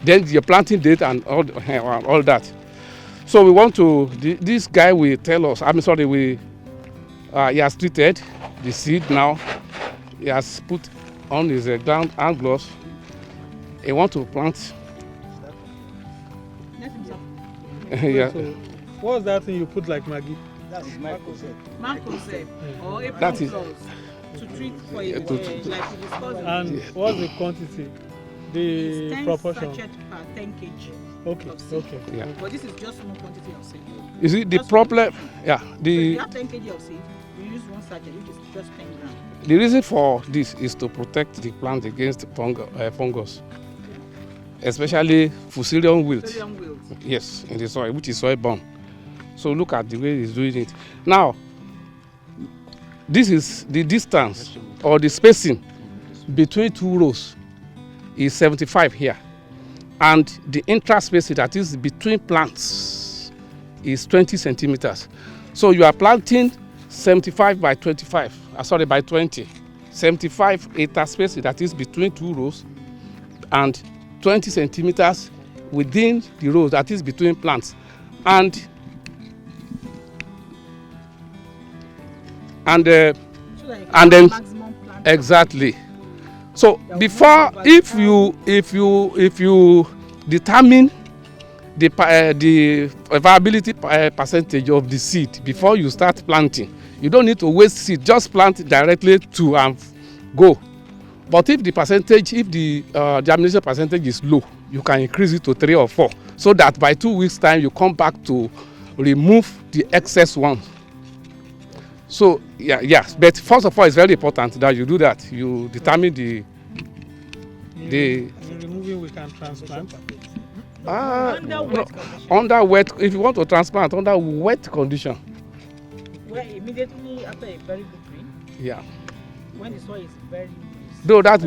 Then your planting date and all that. So we want to. This guy will tell us. He has treated the seed now. He has put on his hand gloves. He want to plant. Yeah. So, what's that thing you put like Maggie? That's Macrocep or April That is to treat for it, like we discussed. And what's the quantity? The 10 proportion? sachet per 10 kg. Okay. Okay. Yeah. But this is just small quantity of seed. You see the problem? Yeah. So if you have 10 kg of seed, you use 1 sachet, which is just 10 grams. The reason for this is to protect the plant against fungus, especially Fusarium wilt. Yes, in the soil, which is soil-borne. So look at the way he's doing it. Now, this is the distance or the spacing between 2 rows is 75 here, and the intraspacing, that is between plants, is 20 centimeters. So you are planting 75 by 25. By 20. 75 interspacing, that is between 2 rows, and 20 centimeters within the rows, that is between plants, and then exactly. So before, if you determine the viability percentage of the seed before you start planting, you don't need to waste seed. Just plant directly to and go. But if the germination percentage is low, you can increase it to 3 or 4, so that by 2 weeks' time you come back to remove the excess one. So yes. But first of all, it's very important that you do that. You determine the. Removing, we can transplant. Under wet. If you want to transplant under wet condition. Well, immediately after a very good rain. Yeah. When the soil is very. Though that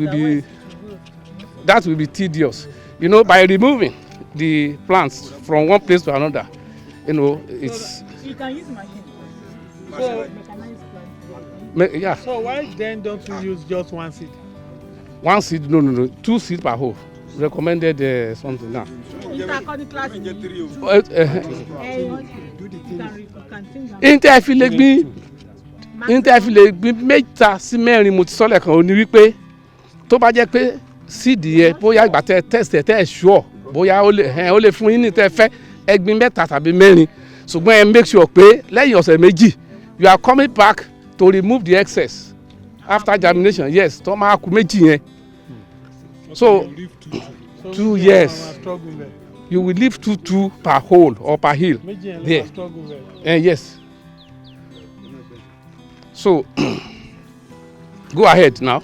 will be tedious. By removing the plants from one place to another, it's. You can use machine. Yeah. So why then don't you use just 1 seed? 1 seed? No. 2 seeds per hole. Recommended something now. Interfilegbi mẹ́ta sí mẹ́rin mo ti sọ lẹ́ẹ̀kan ó ní wípé tó bá jẹ́ pé seed yẹn bóyá ìgbà tẹ́ test ẹ̀ tẹ́ ẹ̀ sure bóyá ó lè fún yín ní tẹ́ fẹ́ ẹ gbin 3 tàbí 4 ṣùgbọ́n ẹ make sure pé lẹ́yìn ọ̀sẹ̀ méjì you are coming back to remove the excess after germination. Yes, tó máa kù méjì yẹn. So 2 years you will leave 2 per hole or per hill there. Yes. So go ahead now.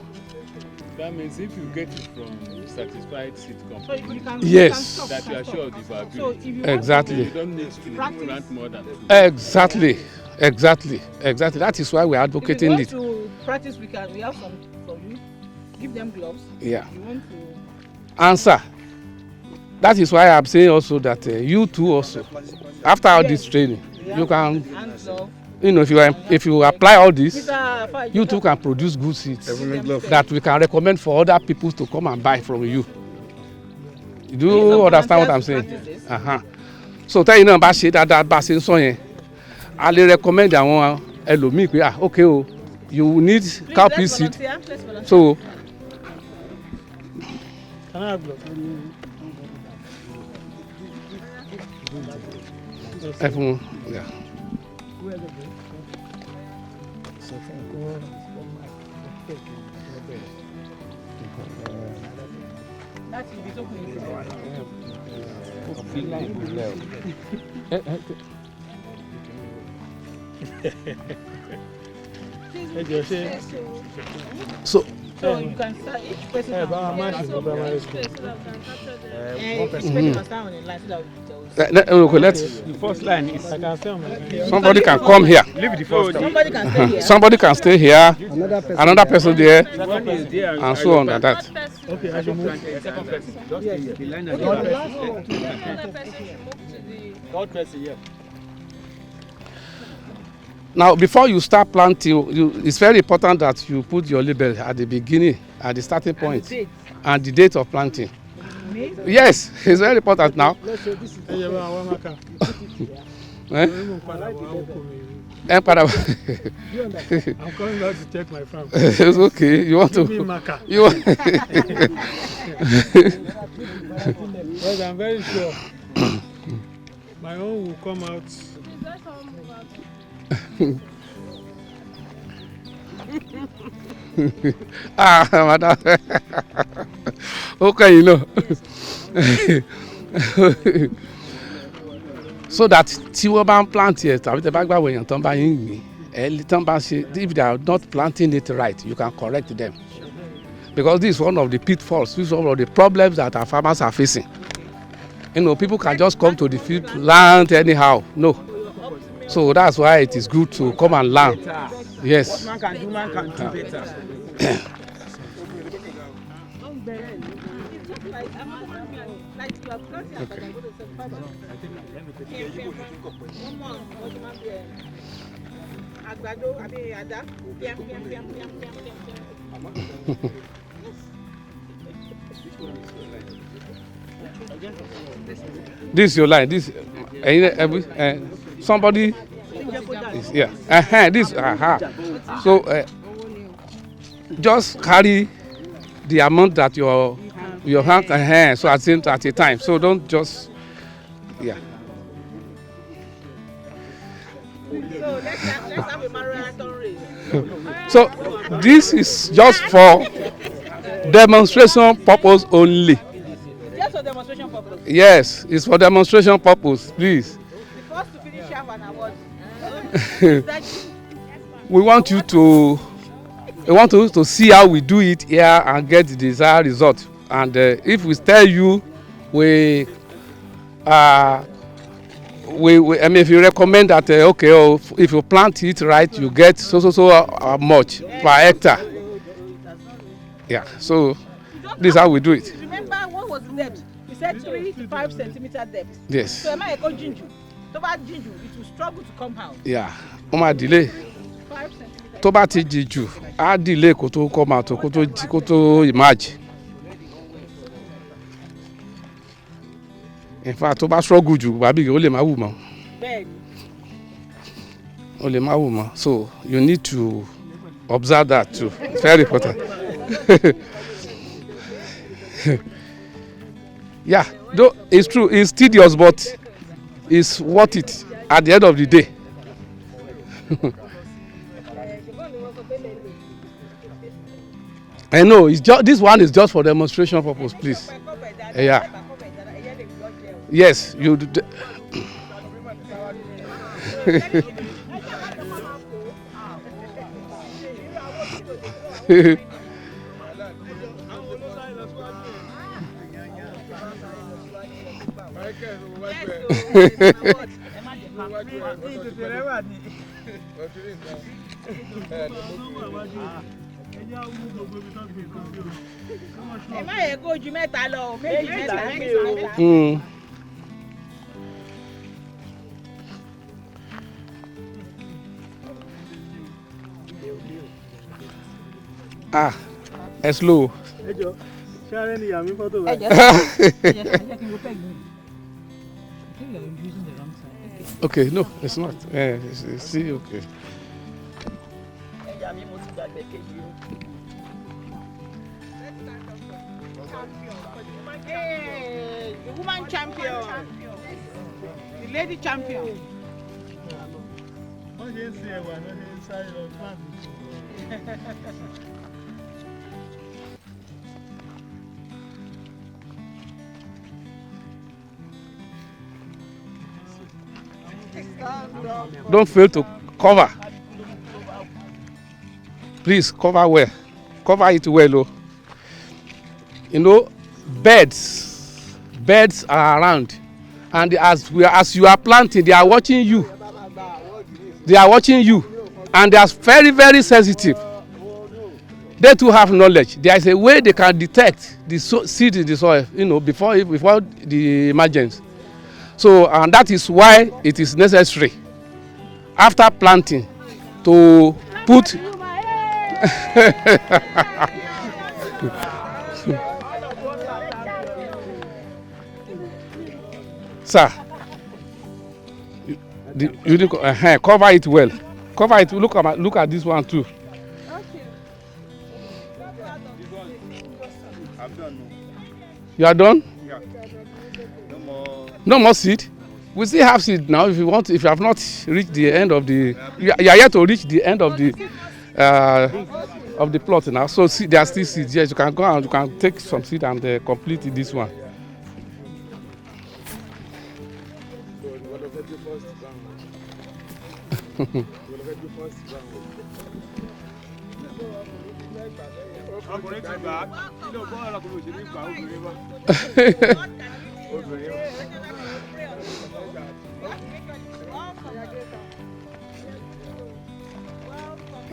That means if you get it from certified seed company, So you can, Yes. you can that you are sure of the viability. So if you Exactly. You don't need to plant more than 2. Exactly. That is why we are If advocating you it. want to practice, we have some for you. Give them gloves. Yeah. If you want to. Answer. That is why I'm saying also that you too also, after all this training, you can, you know, if you apply all this, you too can produce good seeds that we can recommend for other people to come and buy from you. Do you understand what I'm saying? So tell you now bá ṣe dáadáa bá ṣe ń sọ yẹn, I will recommend àwọn ẹlòmíì pé okay o, you need cowpea seed. So Can I have gloves? everyone, yeah. So you can start each person. One person must stand on the line so that The first line is. I can stay on my line. Somebody can come here. Leave the first line. Somebody can stay here. Somebody can stay here. Another person there, One is there and so on like that. Okay, I should move. Second person. Just the line at third person, yeah. Now, before you start planting, it's very important that you put your label at the beginning, at the starting point, and the date of planting. Yes, it's very important now. I'm coming back to check my farm. It's okay. You want Give to? me marker. You want? But I'm very sure my own will come out. Madam. Okay, you know. So that tí wọ́n bá ń plant here tàbí tẹ́ bá gbàgbọ́ èèyàn tán bá yín gbìn tán bá ṣe if they are not planting it right you can correct them because this is one of the pitfalls, this is one of the problems that our farmers are facing. You know, people can just come to the field, plant anyhow. No. So that's why it is good to come and learn. Yes. What man can do better. This is your line. This somebody is here. This So just carry the amount that your hand so at a time. So don't just So let's have a marathon race. So this is just for demonstration purpose only. Just for demonstration purpose. Yes, it's for demonstration purpose, please. The first to finish have an award. We want you to see how we do it here and get the desired result. And if we tell you, if you recommend that if you plant it right, you get so much per hectare. Yeah, so this is how we do it. Remember what was the depth? We said 3 to 5 centimeter depth. Yes. So am I going ginger? To bad ginger, it will struggle to come out. Yeah, ó máa delay. 5 centimeter. Tó bá ti jì jù, á delay kó tó come out kó tó emerge. In fact, tó bá struggle jù, bàbí ó lè má wù mọ́. Bẹ́ẹ̀ni. Ó lè má wù mọ́. So you need to observe that too. It's very important. Yeah, though it's true, it's tedious, but it's worth it at the end of the day. I know, it's just, this one is just for demonstration purpose, please. Yeah. Yes, you do. It's low. Okay, no, it's not. It's still okay. Hey, the woman champion. The lady champion. Don't fail to cover. Please cover well. Cover it well. Oh. You know, birds are around, and as you are planting, they are watching you. They are watching you, and they are very, very sensitive. They too have knowledge. There is a way they can detect the seed in the soil, you know, before the emergence. So, and that is why it is necessary after planting to put sir, you cover it well. Cover it. Look at this one too. You are done? Yeah. No more seed. We still have seed now. If you want, if you have not reached the end of the, you are yet to reach the end of the plot now. So see, there are still seeds. Yes, you can go and you can take some seed and complete this one.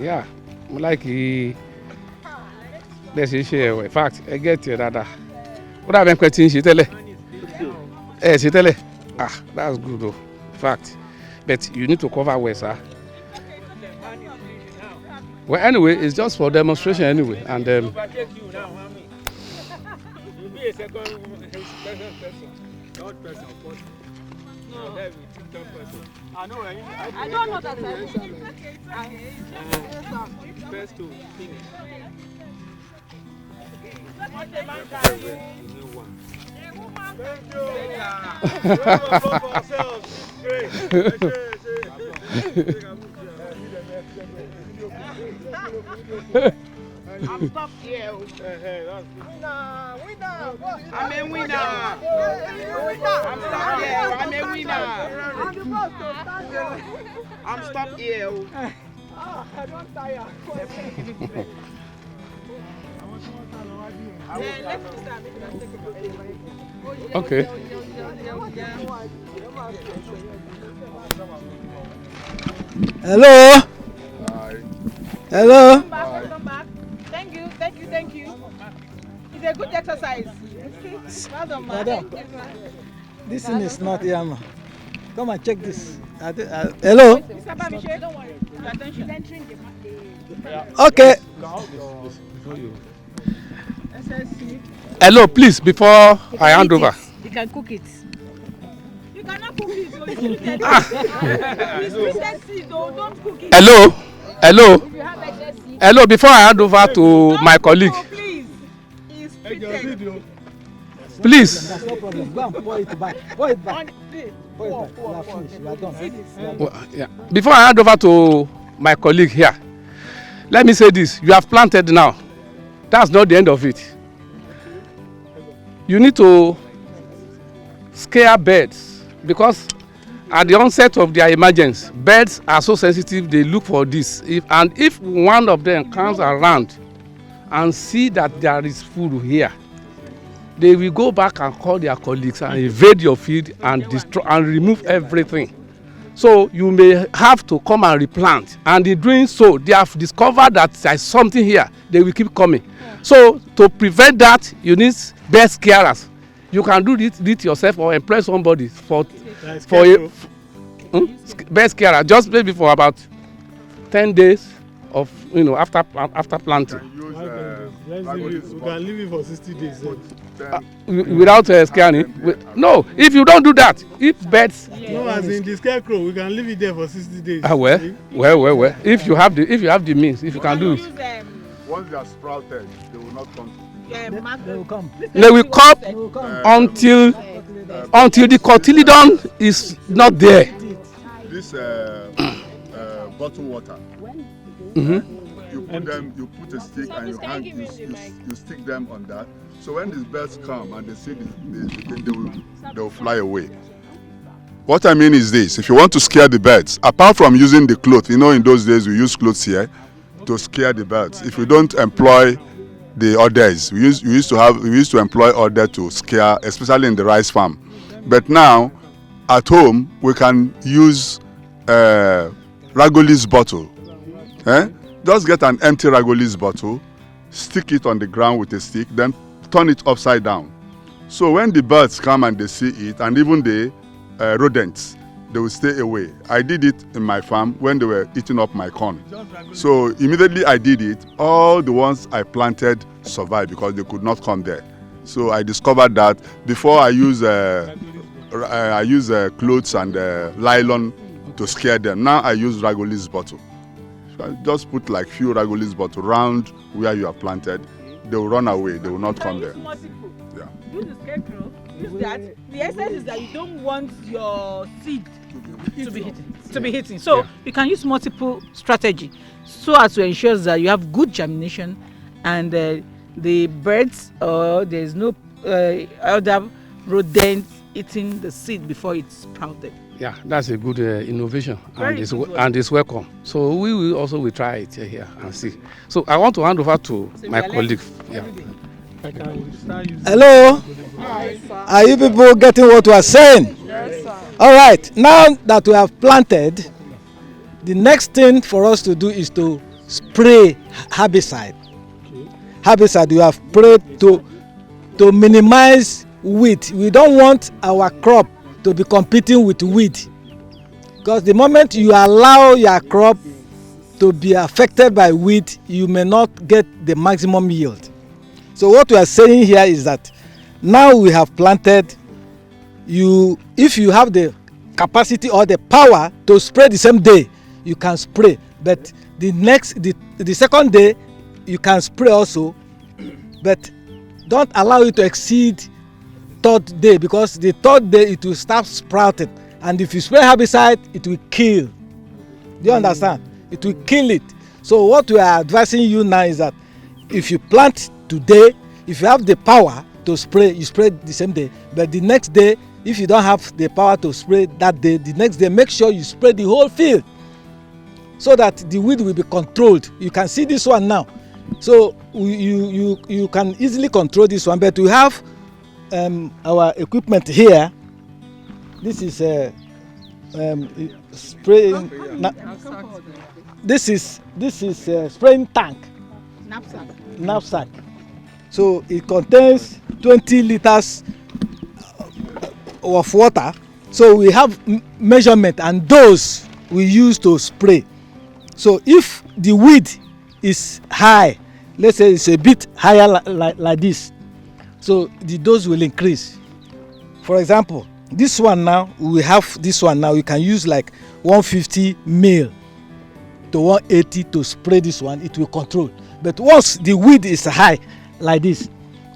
Yeah, like let's share. In fact, I get you that. What have been questioning? She tell she tell that's good though. In fact, but you need to cover well, sir. Well, anyway, it's just for demonstration anyway, and You'll be a second person. Third person, fourth. No, that will be third person. I know. I don't know that. First to finish. I'm stuck here. Winner. I'm a winner. I'm stuck here. I'm a winner. I'm stuck here. I don't tire. Okay. Hello. Hi. Hello. Welcome back. Thank you. It's a good exercise. Well done, Madam, this thing is not Yama. Come and check this. Hello. Mr. Bamishe, don't worry. Attention. Entering the Okay. Hello, please, before I hand over. You can cook it. You cannot cook it. So it's treated. It's treated seed, though. Don't cook it. Hello. If you have excess seed. Hello, before I hand over to my colleague. Please. It's treated. Please. That's no problem. Go and pour it back. Pour it back. Pour it back. We are finished. We are done. We are done. Well, yeah. Before I hand over to my colleague here, let me say this. You have planted now. That's not the end of it. You need to scare birds, because at the onset of their emergence, birds are so sensitive, they look for this. If one of them comes around and see that there is food here, they will go back and call their colleagues and invade your field and destroy and remove everything. So you may have to come and replant, and in doing so, they have discovered that there is something here. They will keep coming. So to prevent that, you need bird scarers. You can do it yourself or employ somebody for bird scarer. Just maybe for about 10 days of after planting. We can leave it for 60 days. Without scanning? No, if you don't do that, if birds. No, as in the scarecrow, we can leave it there for 60 days. Well. If you have the means, if you can do it. Once they are sprouted, they will not come. They will come. They will come until the cotyledon is not there. This bottled water. You put a stick and you stick them on that. So when these birds come and they see they will fly away. What I mean is this: if you want to scare the birds, apart from using the cloth, in those days we use clothes here to scare the birds. If you don't employ the others, we used to employ others to scare, especially in the rice farm. But now, at home, we can use Ragolis bottle. Just get an empty Ragolis bottle, stick it on the ground with a stick, then turn it upside down. So when the birds come and they see it, and even the rodents, they will stay away. I did it in my farm when they were eating up my corn. So immediately I did it, all the ones I planted survived because they could not come there. So I discovered that before I use clothes and nylon to scare them. Now I use Ragolis bottle. So I just put like few Ragolis bottle around where you have planted. They will run away. They will not come there. Yeah. Use the scarecrow. Use that. The essence is that you don't want your seed to be hitting. So you can use multiple strategy so as to ensure that you have good germination and the birds or there's no other rodents eating the seed before it's sprouted. Yeah, that's a good innovation, and it's welcome. So we will try it here and see. So I want to hand over to my colleague. Yeah. Hello. Hi, sir. Are you people getting what we are saying? Yes, sir. All right. Now that we have planted, the next thing for us to do is to spray herbicide. Herbicide we have sprayed to minimize weed. We don't want our crop to be competing with weed, because the moment you allow your crop to be affected by weed, you may not get the maximum yield. So what we are saying here is that now we have planted, if you have the capacity or the power to spray the same day, you can spray, but the second day you can spray also, but don't allow it to exceed third day, because the third day it will start sprouting, and if you spray herbicide it will kill. Do you understand? It will kill it. So what we are advising you now is that if you plant today, if you have the power to spray, you spray the same day, but the next day if you don't have the power to spray that day, the next day make sure you spray the whole field so that the weed will be controlled. You can see this one now, so you can easily control this one, but we have our equipment here. This is spraying. This is spraying tank. Knapsack. So it contains 20 liters of water. So we have measurement, and those we use to spray. So if the weed is high, let's say it's a bit higher like this, so the dose will increase. For example, this one now, we can use like 150 ml to 180 to spray this one. It will control. But once the weed is high like this,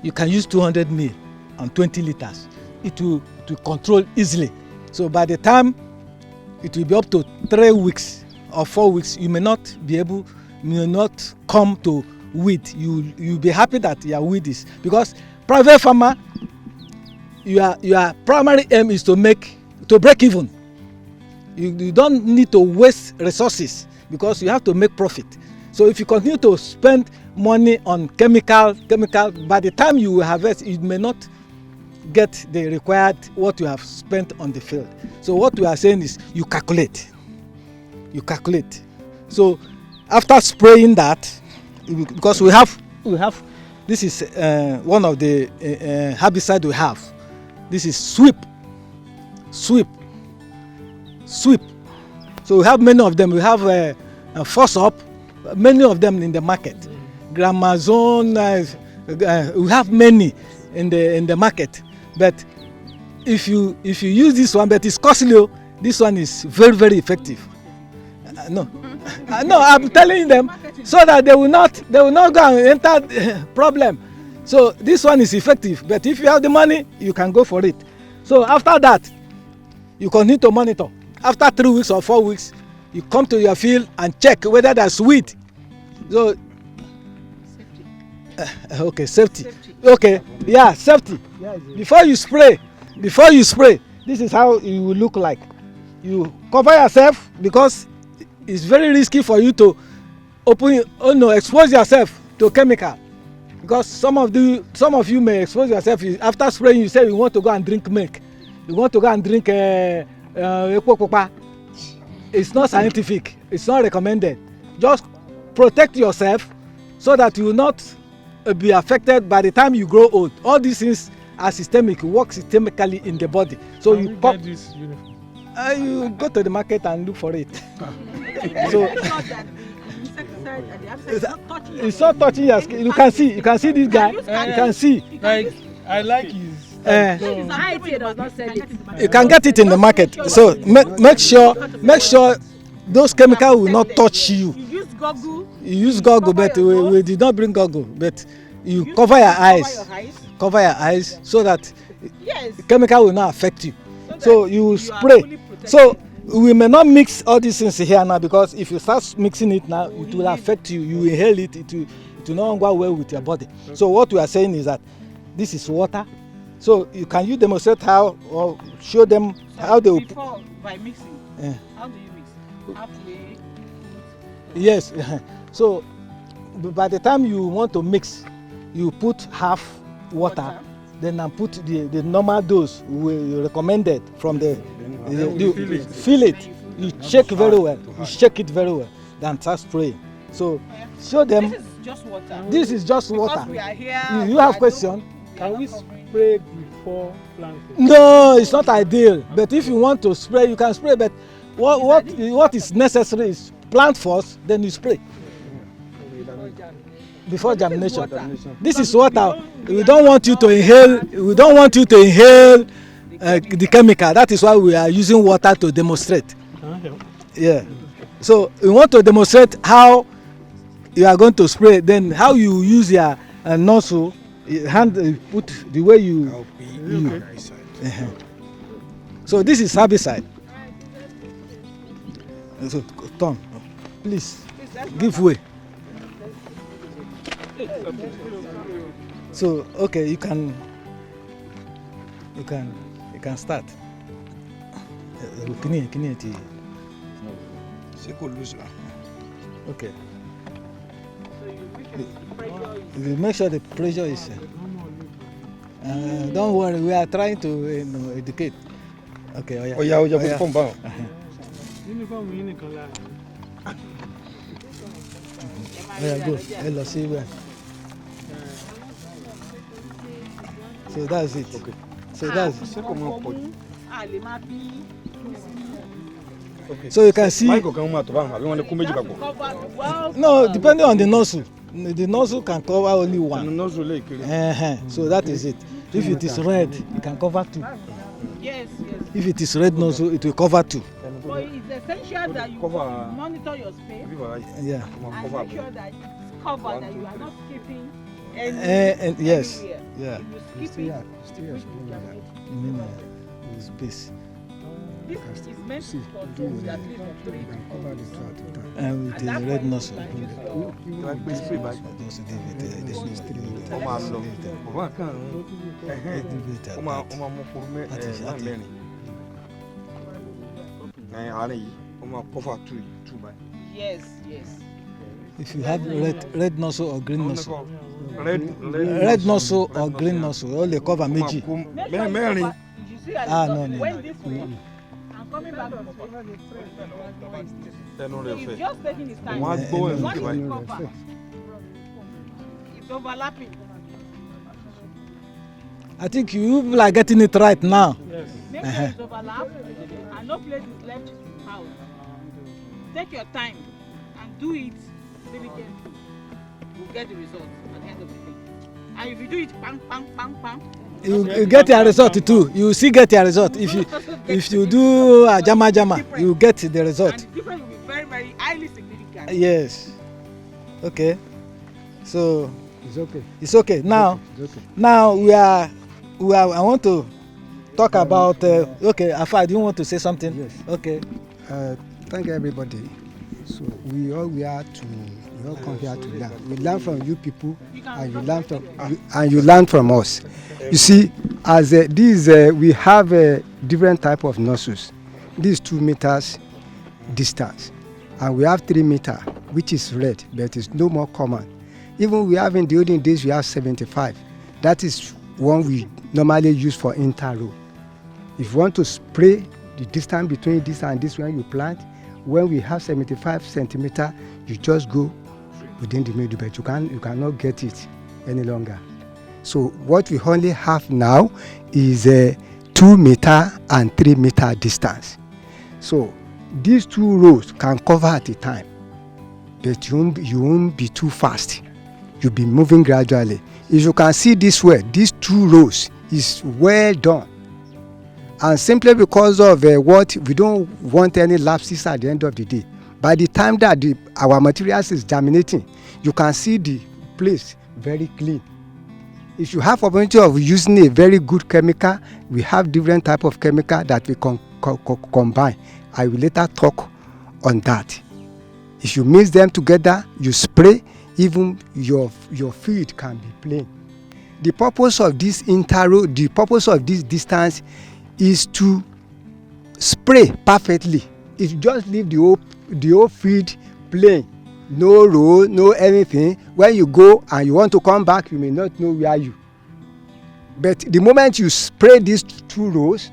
you can use 200 ml on 20 liters. It will to control easily. So by the time it will be up to 3 weeks or 4 weeks, you may not come to weed. You'll be happy that your weed is, because private farmer, your primary aim is to break even. You don't need to waste resources because you have to make profit. So if you continue to spend money on chemical, by the time you harvest, you may not get the required what you have spent on the field. So what we are saying is you calculate. So after spraying that, because we have this is one of the herbicide we have. This is sweep. So we have many of them. We have force up, many of them in the market. Gramazone, we have many in the market. But if you use this one, but it's costly. This one is very, very effective. No, I'm telling them so that they will not go and enter problem. So this one is effective. But if you have the money, you can go for it. So after that, you continue to monitor. After 3 weeks or 4 weeks, you come to your field and check whether there's weed. So okay, safety. Okay, yeah, safety. Before you spray, this is how it will look like. You cover yourself because it's very risky for you to expose yourself to chemical. Because some of you may expose yourself after spraying. You say you want to go and drink milk, you want to go and drink it's not scientific, it's not recommended. Just protect yourself so that you will not be affected by the time you grow old. All these things are systemic, work systemically in the body. So you get this uniform? You go to the market and look for it. So it's not touching your skin. You can see this guy. You can see. Like I like his. IITA does not sell it. You can get it in the market. So make sure those chemicals will not touch you. You use goggle. You use goggle, but we did not bring goggle. But you cover your eyes so that chemical will not affect you. So you spray. So we may not mix all these things here now, because if you start mixing it now, it will affect you. You inhale it. It will not go well with your body. So what we are saying is that this is water. So can you demonstrate how, or show them how they will? Before, by mixing, how do you mix? Halfway. Yes. So by the time you want to mix, you put half water. Then I put the normal dose we recommended from the fill it. You shake very well. You shake it very well. Then start spraying. So show them. This is just water. This is just water. Because we are here. You have question? Can we spray before planting? No, it's not ideal. But if you want to spray, you can spray. But what is necessary is plant first, then you spray. Before germination. This is water. We don't want you to inhale. We don't want you to inhale the chemical. That is why we are using water to demonstrate. Yeah. So we want to demonstrate how you are going to spray. Then how you use your nozzle, hand put the way you. So this is herbicide. So Tom, please give way. So okay, you can start. Okay. You make sure the pressure is. Don't worry, we are trying to educate. Okay. Oh yeah. Uniform nìkan la. Go. Hello, see where. So that's it. Okay. So that's it. Okay. So you can see. No, depending on the nozzle. The nozzle can cover only one. So that is it. If it is red, it can cover 2. Yes. If it is red nozzle, it will cover 2. But it's essential that you monitor your space. Yeah. And make sure that it's covered, that you are not skipping and yes, anywhere. yeah. If you skip it, Space. this is meant to control at least for 3 And with the red nozzle. Yes, yes. If you have red nozzle or green nozzle. Red nozzle or green nozzle, only cover méjì. Ah, no. When this way, I'm coming back to so he's just taking his time. One is cover. It's overlapping. I think you are getting it right now. Yes. Make sure it's overlap and no place is left out. Take your time and do it diligently. You'll get the result at the end of the day. And if you do it bang, bang, bang, bang, you get your result too. You still get your result. If you do a jama, you get the result. And the difference will be very, very highly significant. Yes. Okay. So it's okay. It's okay. Now, it's okay. Now we are. I want to talk about. Okay, Afa, do you want to say something? Yes. Okay. Thank everybody. So we all come here to learn. We learn from you people, and you learn from us. You see, as we have a different type of nozzles. This is 2 meters distance, and we have 3 meter, which is red, but it's no more common. Even we have in the olden days we have 75. That is one we normally use for interrow. If you want to spray the distance between this and this when you plant, when we have 75 centimeter, you just go within the middle, but you cannot get it any longer. So what we only have now is a 2 meter and 3 meter distance. So these 2 rows can cover at a time, but you won't be too fast. You'll be moving gradually. If you can see this way, these 2 rows is well done. And simply because of what we don't want any lapses at the end of the day. By the time that our materials is germinating, you can see the place very clean. If you have opportunity of using a very good chemical, we have different type of chemical that we can combine. I will later talk on that. If you mix them together, you spray, even your field can be plain. The purpose of this interrow, the purpose of this distance is to spray perfectly. If you just leave the whole field plain, no row, no anything, when you go and you want to come back, you may not know where you. But the moment you spray these 2 rows,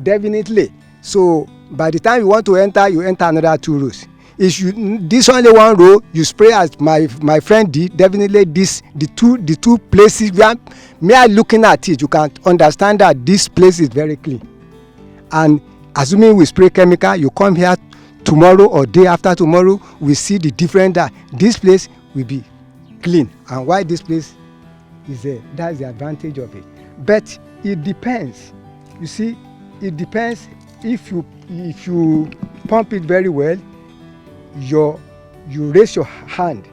definitely, so by the time you want to enter, you enter another 2 rows. If this only 1 row, you spray as my friend did, definitely the two places where mere looking at it, you can understand that this place is very clean. And assuming we spray chemical, you come here tomorrow or day after tomorrow, we see the difference that this place will be clean. And why this place is there, that's the advantage of it. But it depends. You see, it depends. If you pump it very well, you raise your hand.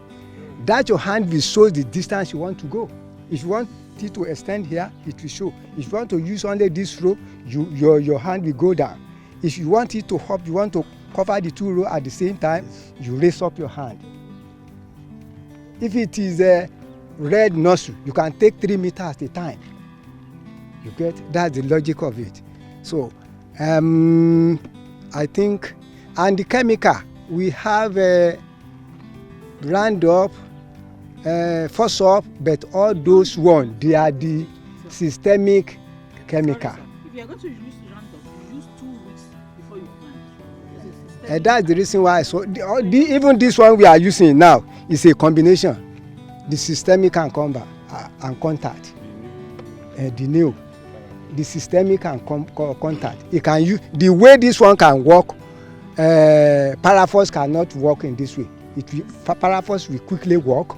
That your hand will show the distance you want to go. If you want it to extend here, it will show. If you want to use only this row, your hand will go down. If you want it to hop, you want to cover the 2 rows at the same time, you raise up your hand. If it is a red nozzle, you can take 3 meters at a time. You get? That's the logic of it. So I think, and the chemical, we have Roundup, Phosphor, but all those ones, they are the systemic chemical. If you are going to use Roundup, you use 2 weeks before you plant. That's the reason why. So even this one we are using now is a combination. The systemic and combat and contact. The new, the systemic and contact. It can use the way this one can work. Paraphos cannot work in this way. Paraphos will quickly work.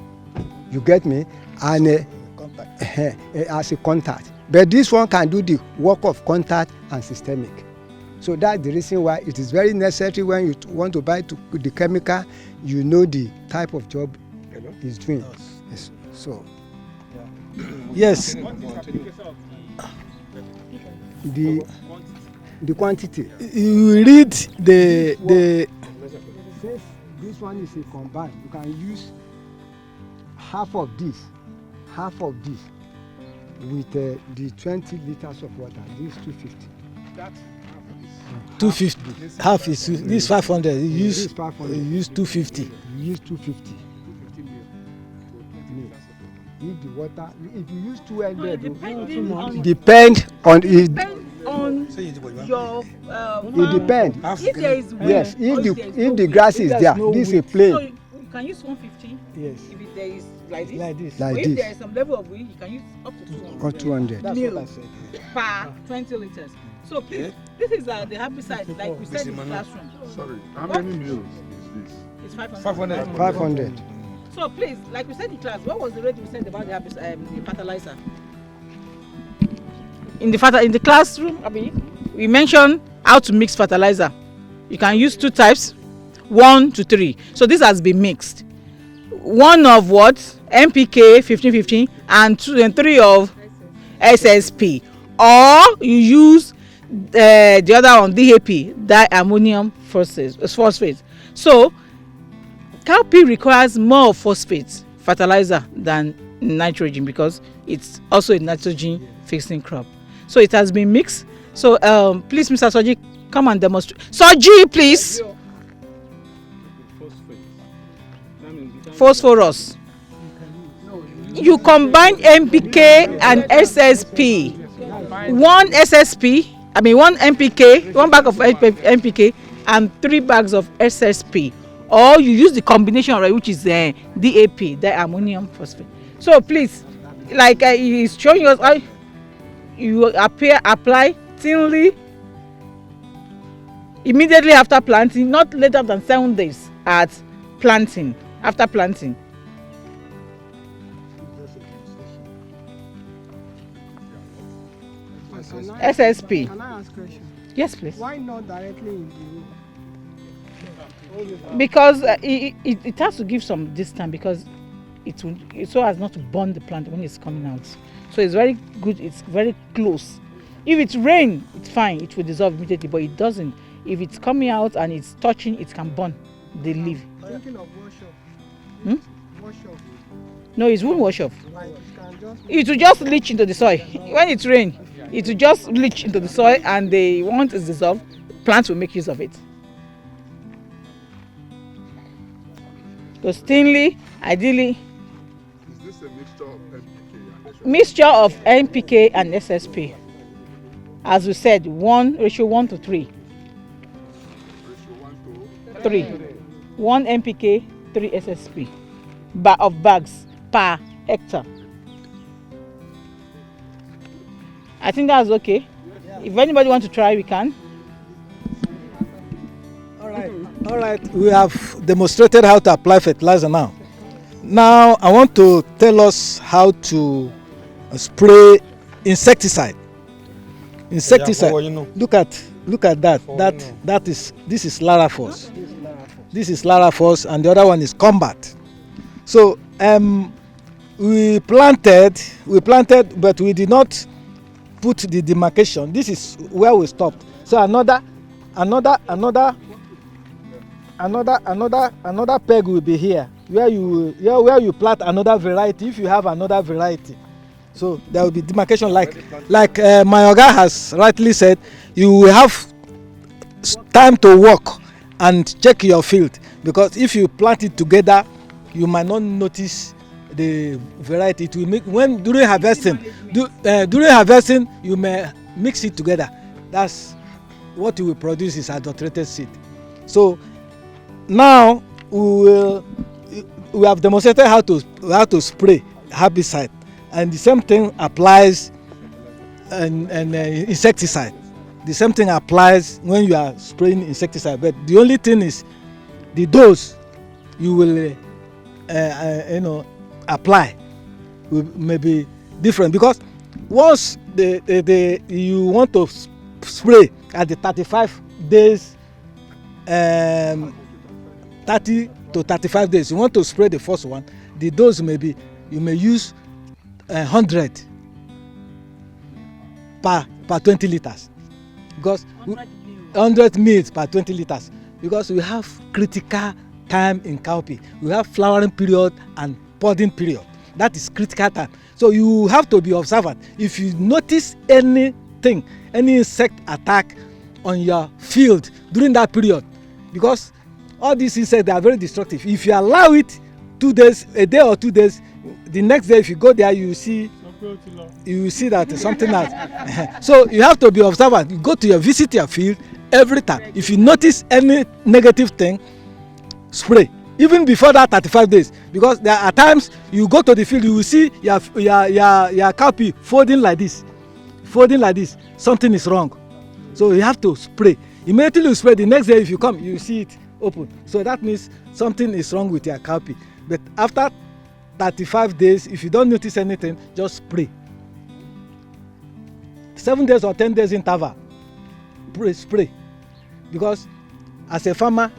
You get me? And as a contact. But this one can do the work of contact and systemic. So that's the reason why it is very necessary when you want to buy the chemical, you know the type of job it's doing. Yes. So Yes. The quantity. You read the. Since this one is a combined, you can use half of this with the 20 liters of water. This 250. That's 250. Half is this 500. You use This 500. you use 250. You use 250. If the water, if you use 200, Depend on it. On your it depends. if there is wind, Yes, or if the grass is there, this is a plain. So you can use 150. Yes. If there is like this. Like this. Or Like if this. there is some level of wind, you can use up to 200. Or 200. That's what I Mil said. per 20 liters. So please, this is the herbicide, like we said in the classroom. Sorry, how many meals is this? It's 500. 500. So please, like we said in class, what was the rate we said about the fertilizer? In the classroom, we mentioned how to mix fertilizer. You can use 2 types, 1 to 3. So this has been mixed. 1 of what? NPK 15-15 and 2 and 3 of SSP. Or you use the other one, DAP, diammonium phosphate. So cowpea requires more phosphate fertilizer than nitrogen because it's also a nitrogen fixing crop. So it has been mixed. So please, Mr. Soji, come and demonstrate. Soji, please. Phosphorus. You combine NPK and SSP. One NPK, 1 bag of NPK and 3 bags of SSP. Or you use the combination, right, which is DAP, diammonium phosphate. So please, like he's showing us how you apply thinly immediately after planting, not later than 7 days at planting, after planting. SSP. Can I ask a question? Yes, please. Why not directly in the room? Because it has to give some distance because it so as not to burn the plant when it's coming out. So it's very good, it's very close. If it's rain, it's fine, it will dissolve immediately, but it doesn't. If it's coming out and it's touching, it can burn the leaf. Thinking of wash off. Wash off. No, it won't wash off. Like, you can just It will just leach into the soil. When it's rain, it will just leach into the soil, and once it's dissolved, plants will make use of it. Because thinly, ideally, Is this a mixture of NPK and SSP. As we said, 1 to 3. 3. 1 NPK, 3 SSP of bags per hectare. I think that's okay. If anybody wants to try, we can. All right, we have demonstrated how to apply fertilizer now. Now I want to tell us how to spray insecticide. Insecticide. Look at that. This is Larafos. This is Larafos, and the other one is Combat. So we planted, but we did not put the demarcation. This is where we stopped. So another peg will be here, where you plant another variety if you have another variety. So there will be demarcation like my oga has rightly said. You will have time to work and check your field, because if you plant it together, you might not notice the variety. It will make during harvesting you may mix it together. That's what you will produce is adulterated seed. So now we have demonstrated how to spray herbicide, and the same thing applies and insecticide. The same thing applies when you are spraying insecticide, but the only thing is the dose you will apply may be different, because once you want to spray at the 35 days 30 to 35 days, you want to spray the first one, the dose may be, you may use 100 per 20 liters, because 100 mils per 20 liters, because we have critical time in cowpea. We have flowering period and podding period. That is critical time. So you have to be observant. If you notice anything, any insect attack on your field during that period, because all these insects, they are very destructive. If you allow it 2 days, a day or 2 days, the next day if you go there, you see that something else. So you have to be observant. You go to visit your field every time. If you notice any negative thing, spray. Even before that 35 days, because there are times you go to the field, you will see your cowpea folding like this, something is wrong. So you have to spray. Immediately you spray, the next day if you come, you see it open. So that means something is wrong with your cowpea. But after 35 days, if you don't notice anything, just spray. 7 days or 10 days interval, spray. Because as a farmer,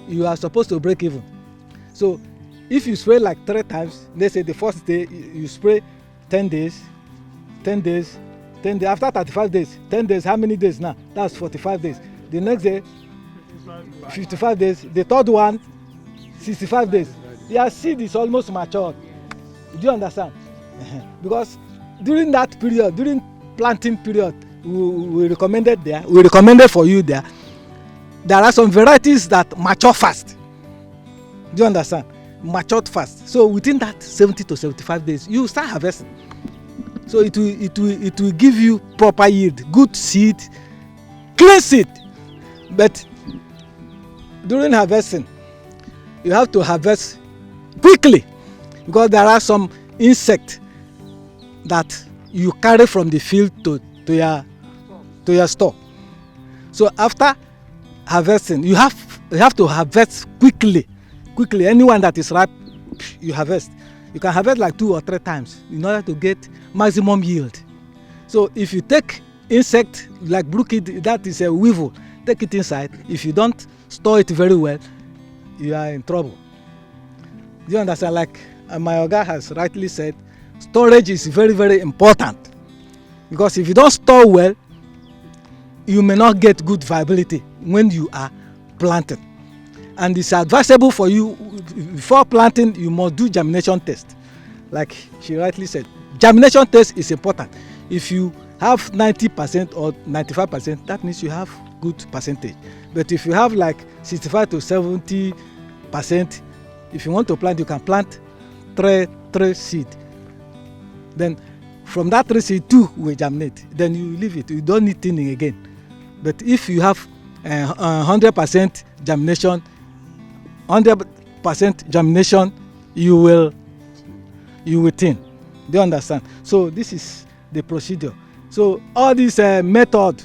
you are supposed to break even. So if you spray like 3 times, let's say the first day you spray 10 days, 10 days, 10 days. After 35 days, 10 days, how many days now? That's 45 days. The next day, 55 days. The third one, 65 days. Your seed is almost matured. Do you understand? Because during that period, during planting period, we recommended for you there are some varieties that mature fast. Do you understand? Matured fast. So within that 70 to 75 days, you start harvesting. So it will give you proper yield, good seed, clean seed. But during harvesting, you have to harvest quickly, because there are some insects that you carry from the field to your store. So after harvesting, you have to harvest quickly. Anyone that is ripe, you harvest. You can harvest like 2 or 3 times in order to get maximum yield. So if you take insect like brookid, that is a weevil, take it inside. If you don't store it very well, you are in trouble. Do you understand? Like my Oga has rightly said, storage is very, very important. Because if you don't store well, you may not get good viability when you are planting. And it's advisable for you, before planting, you must do germination test. Like she rightly said, germination test is important. If you have 90% or 95%, that means you have good percentage. But if you have like 65 to 70%, if you want to plant, you can plant 3 seed. Then from that 3 seed, 2 will germinate. Then you leave it. You don't need thinning again. But if you have 100% germination, 100% germination, you will thin. Do you understand? So this is the procedure. So all this method,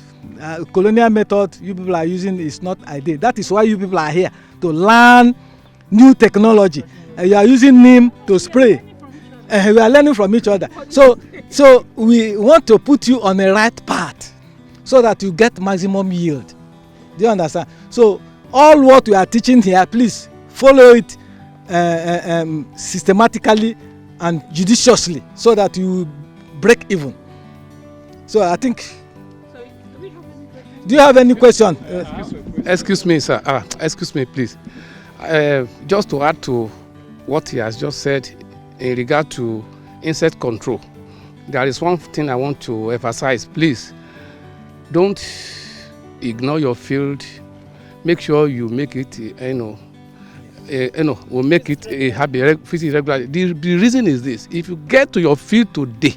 colonial method you people are using is not ideal. That is why you people are here, to learn new technology. You are using neem to spray. We are learning from each other. So we want to put you on the right path so that you get maximum yield. Do you understand? So all what we are teaching here, please follow it systematically and judiciously so that you break even. So I think, do you have any question? Excuse me, sir. Excuse me, please. Just to add to what he has just said in regard to insect control, there is one thing I want to emphasize. Please, don't ignore your field. Make sure you make it, we'll make it a habit, visit regularly. The reason is this: if you get to your field today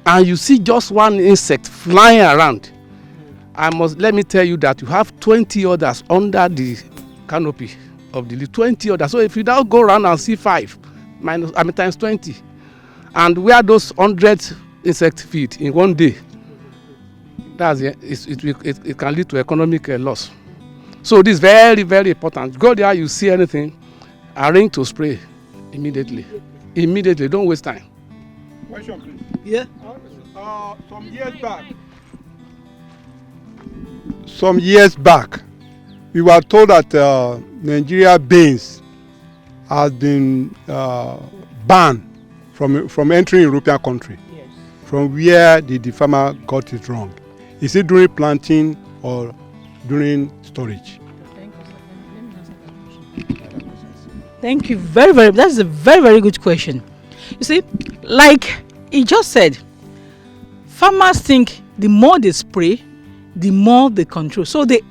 and you see just one insect flying around, let me tell you that you have 20 others under the canopy of the leaf, 20 others. So if you now go around and see 5 times 20, and where those 100 insects feed in one day, it can lead to economic loss. So this is very, very important. Go there, you see anything, arrange to spray immediately. Immediately, don't waste time. Question, please. Yeah. Some years back, we were told that Nigeria beans has been banned from entering European country. Yes. From where the farmer got it wrong. Is it during planting or during storage? Thank you very, very. That's a very, very good question. You see, like he just said, farmers think the more they spray, the more they control. So they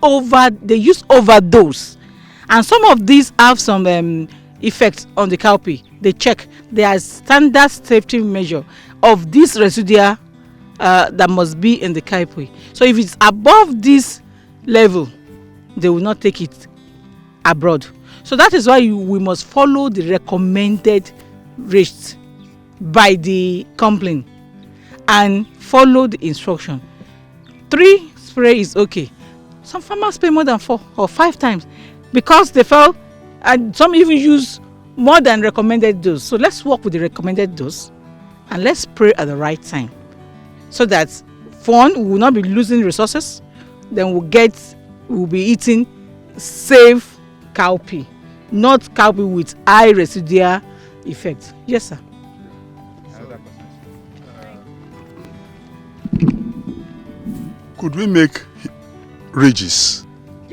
use overdose, and some of these have some effects on the cowpea. They check. There are standard safety measure of this residual that must be in the cowpea. So if it's above this level, they will not take it abroad. So that is why we must follow the recommended rates by the company and follow the instruction. 3 spray is okay. Some farmers spray more than 4 or 5 times because they felt, and some even use more than recommended dose. So let's work with the recommended dose and let's spray at the right time, so that we will not be losing resources. Then we'll be eating safe cowpea, not cowpea with high residual effect. Yes, sir. Could we make ridges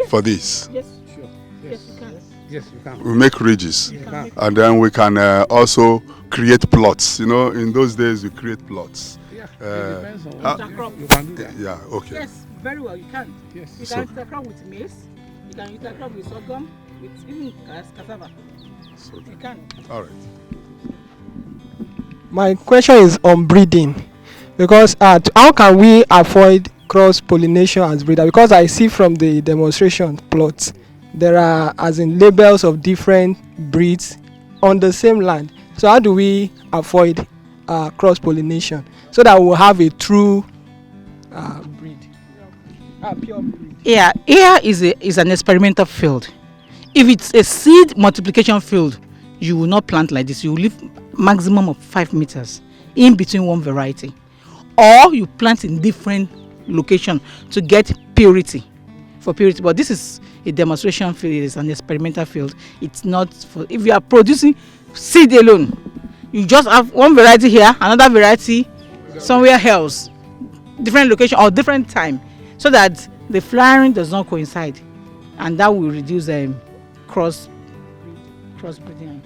for this? Yes, sure. Yes, you can. Yes, you can. We make ridges, and then we can also create plots. You know, in those days we create plots. Yeah, it depends on intercrop. You can do that. Yeah, okay. Yes, very well. You can. Yes. You can intercrop with maize. You can intercrop with sorghum, with even cassava. You can. All right. My question is on breeding, because how can we avoid cross-pollination as breeder? Because I see from the demonstration plots, there are as in labels of different breeds on the same land. So how do we avoid cross-pollination so that we'll have a true breed, pure breed? Yeah, here is an experimental field. If it's a seed multiplication field, you will not plant like this. You will leave maximum of 5 meters in between one variety, or you plant in different location to get purity. But this is a demonstration field. It is an experimental field. It's not for, if you are producing seed alone, you just have one variety here, another variety somewhere else, different location or different time, so that the flowering does not coincide, and that will reduce crossbreeding.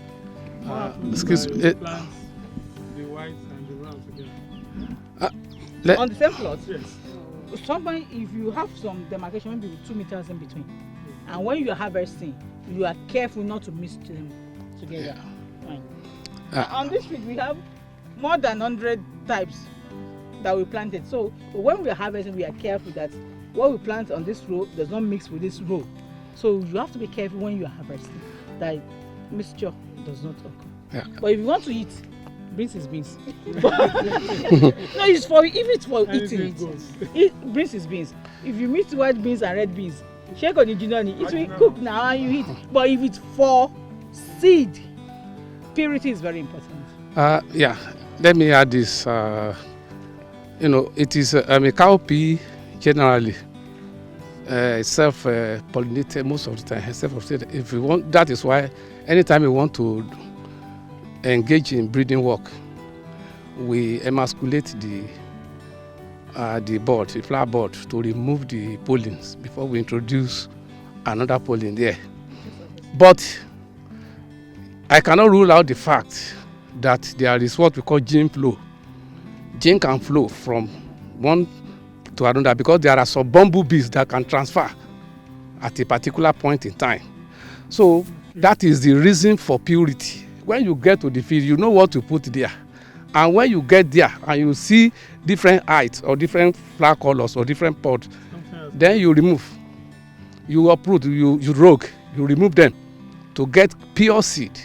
Excuse me. The white and the brown together. On the same plot, yes. Sometimes if you have some demarcation, maybe with 2 meters in between, and when you are harvesting, you are careful not to mix them together. Fine. On this field, we have more than 100 types that we planted. So when we are harvesting, we are careful that what we plant on this row does not mix with this row. So you have to be careful when you are harvesting that mixture does not occur. Yeah. But if you want to eat, beans is beans. No, it's for eating. Beans is beans. If you mix white beans and red beans, shake on the jinoni, it will cook now and you eat. But if it's for seed, purity is very important. Yeah, let me add this. It is cowpea generally self-pollinated most of the time. If you want, that is why anytime you want to engage in breeding work, we emasculate the flower bud, to remove the pollens before we introduce another pollen there. But I cannot rule out the fact that there is what we call gene flow. Gene can flow from one to another because there are some bumblebees that can transfer at a particular point in time. So that is the reason for purity. When you get to the field, you know what to put there. And when you get there and you see different heights or different flower colors or different pods, then you remove. You uproot, you rogue, you remove them to get pure seed.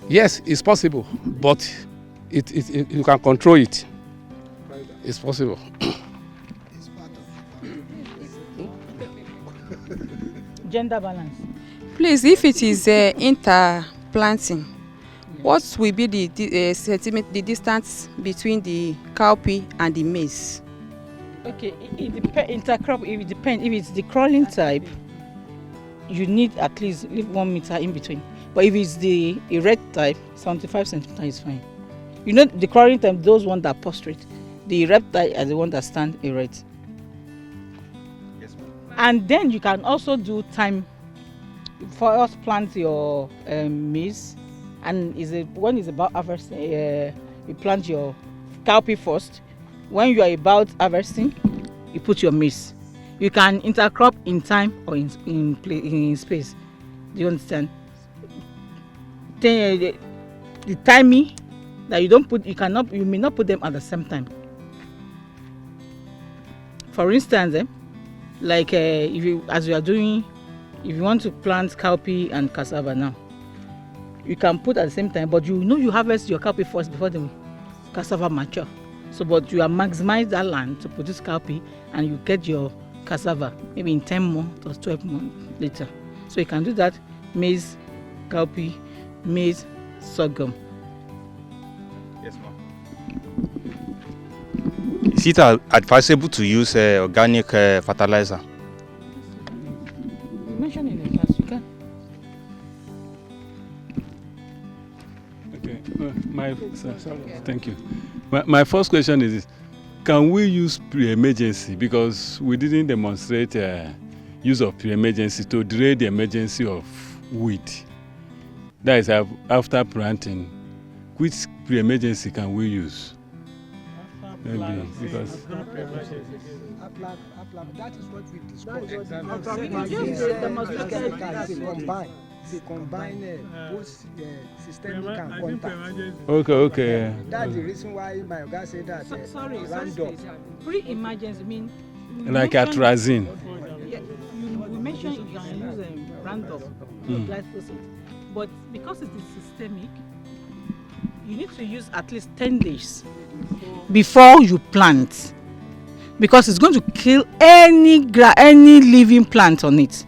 Yes, it's possible, but you can control it. It's possible. Gender balance. Please, if it is interplanting, what will be the distance between the cowpea and the maize? Okay, intercrop. It depends. If it's the crawling type, you need at least 1 meter in between. But if it's the erect type, 75 centimeters is fine. You know the crawling time, those ones that prostrate. The reptile are the one that stand erect. Yes, ma'am. And then you can also do time. First plant your maize, and when it's about harvesting, you plant your cowpea first. When you are about harvesting, you put your maize. You can intercrop in time or in space. Do you understand? Then the timing that you don't put, you may not put them at the same time. For instance, like if you want to plant cowpea and cassava now, you can put at the same time, but you harvest your cowpea first before the cassava mature. So, but you maximize that land to produce cowpea, and you get your cassava maybe in 10 months or 12 months later. So you can do that: maize, cowpea, maize, sorghum. Yes, ma'am. Is it advisable to use organic fertilizer? You mentioned in the class, you can. Okay, thank you. My first question is this. Can we use pre-emergency, because we didn't demonstrate use of pre-emergency to delay the emergency of weed? That is after planting. Which pre-emergency can we use? Maybe because that is what we discussed. They combine both systemic and contact. Okay. That's the reason why my guy said that. Sorry, random. Pre-emergency mean like atrazine. Yeah, we mentioned you can use random glyphosate, but because it is systemic, you need to use at least 10 days before you plant, because it's going to kill any living plant on it,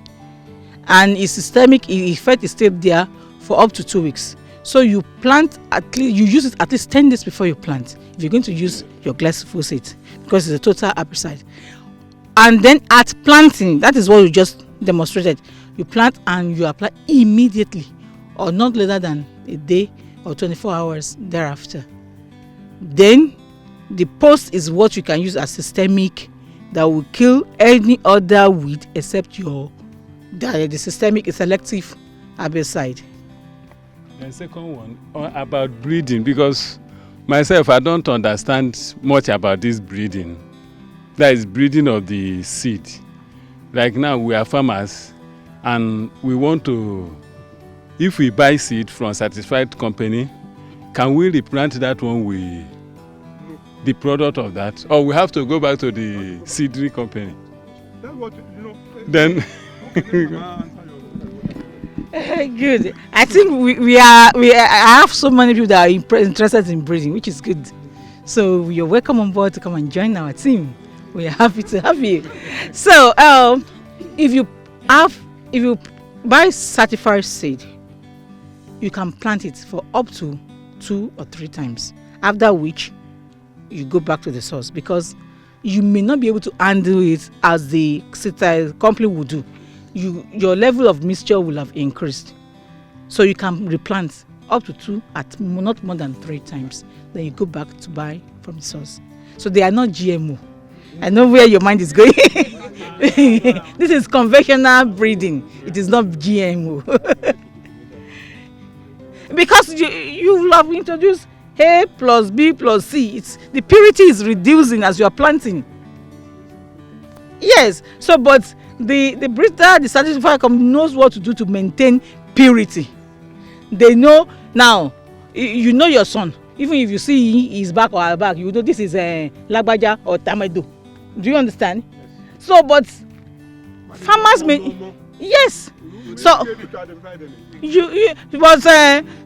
and its systemic effect is still there for up to 2 weeks. So you use it at least 10 days before you plant if you're going to use your glyphosate, because it's a total herbicide. And then at planting, that is what you just demonstrated. You plant and you apply immediately, or not later than a day or 24 hours thereafter. Then the post is what you can use as systemic that will kill any other weed except the systemic is selective herbicide. The second one about breeding, because myself I don't understand much about this breeding. That is breeding of the seed. Like now we are farmers and we want to, if we buy seed from certified company, can we replant that one with the product of that, or we have to go back to the seedling company? That's what Then good. I think I have so many people that are interested in breeding, which is good. So you're welcome on board to come and join our team. We are happy to have you. So if you buy certified seed, you can plant it for up to 2 or 3 times, after which you go back to the source, because you may not be able to handle it as the company would do. Your level of moisture will have increased, so you can replant up to 2 at not more than 3 times. Then you go back to buy from the source. So they are not GMO. I know where your mind is going. This is conventional breeding. It is not GMO. Because you will have introduced A plus B plus C. The purity is reducing as you are planting. Yes. So, but the breeder, the certified company knows what to do to maintain purity. They know now. You know your son. Even if you see his back or her back, you know this is Lagbaja or Tamedo. Do you understand? So, but farmers may, yes. So but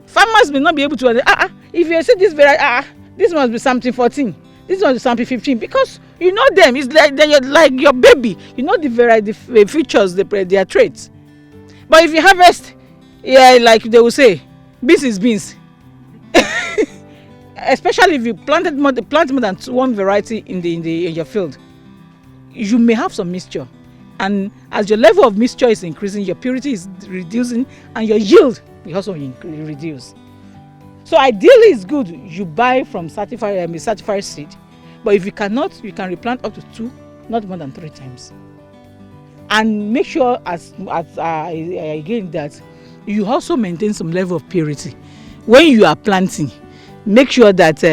farmers may not be able to. If you see this variety, this must be something 14. This must be something 15, because you know them. It's like they're like your baby. You know the variety, the features, their traits. But if you harvest, like they will say, beans is beans. Especially if you plant more than one variety in your field, you may have some mixture, and as your level of mixture is increasing, your purity is reducing, and your yield will also reduce. So ideally it's good you buy from certified seed, but if you cannot, you can replant up to 2, not more than 3 times. And make sure again that you also maintain some level of purity. When you are planting, make sure that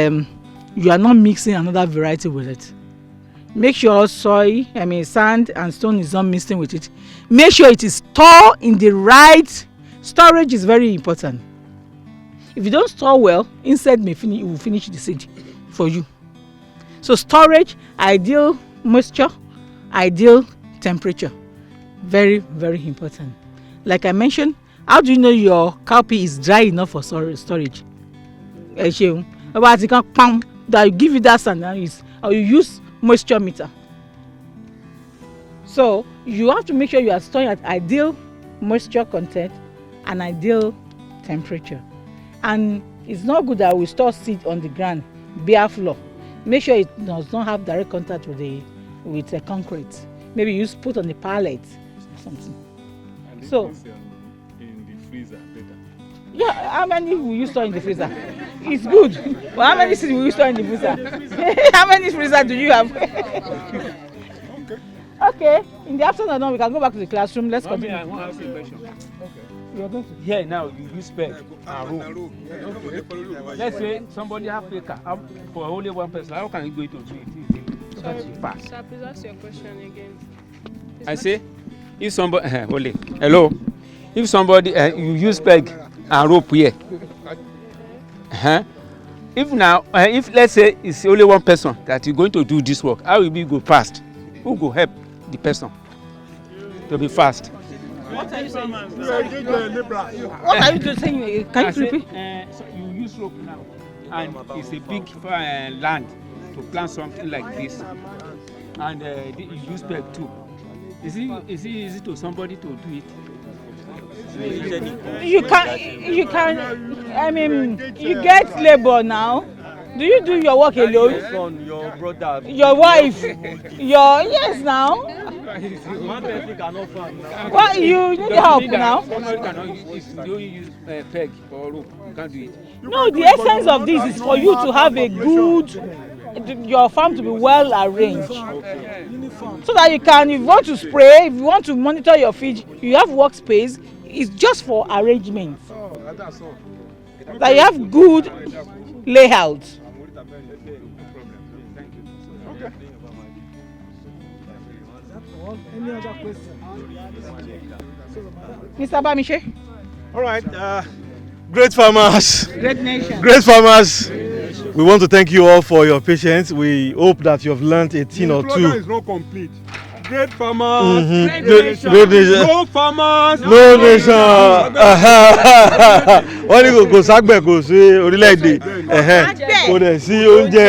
you are not mixing another variety with it. Make sure sand and stone is not mixing with it. Make sure it is stored in the right. Storage is very important. If you don't store well, insect will finish the seed for you. So storage, ideal moisture, ideal temperature, very, very important. Like I mentioned, how do you know your cowpea is dry enough for storage? That you give you that sand, or you use moisture meter. So you have to make sure you are storing at ideal moisture content and ideal temperature. And it's not good that we store seed on the ground, bare floor. Make sure it does not have direct contact with the concrete. Maybe you put on the pallet or something. And so in the freezer better. Yeah, how many will you store in the freezer? It's good. But how many seeds will you store in the freezer? How many freezer do you have? Okay. In the afternoon, we can go back to the classroom. Let's continue. I want to ask you a question. Okay. You are going to. Here now, you use peg and rope. Let's say somebody have acre for only one person. How can you go to do it? Sir, please ask your question again. I say, if somebody, hello, if somebody you use peg and rope here, if now, if let's say it's only one person that is going to do this work, how will we go fast? Who go help the person to be fast? What are you saying? What are you saying? Can you repeat? So you use rope now, and it's a big land to plant something like this, and you use peg too. Is it easy to somebody to do it? You can. I mean, you get labor now. Do you do your work alone? Your son, your brother, your wife, yes now. One person cannot farm now. Well, you need help now. Somebody cannot use peg or rope. You can't do it. No, the essence of this is for you to have a good, your farm to be well arranged, so that you can, if you want to spray, if you want to monitor your feed, you have workspace. It's just for arrangement. That you have good layout. Any other question? Mr. Bamishe? All right. Great farmers. Great nation. Great farmers. We want to thank you all for your patience. We hope that you have learned a thing or two. The program is not complete. Great farmers, great nation. No farmers, no nation. Wọ́n ní kò ságbẹ̀ kò sí orílẹ̀-èdè, kò dẹ̀ sí oúnjẹ.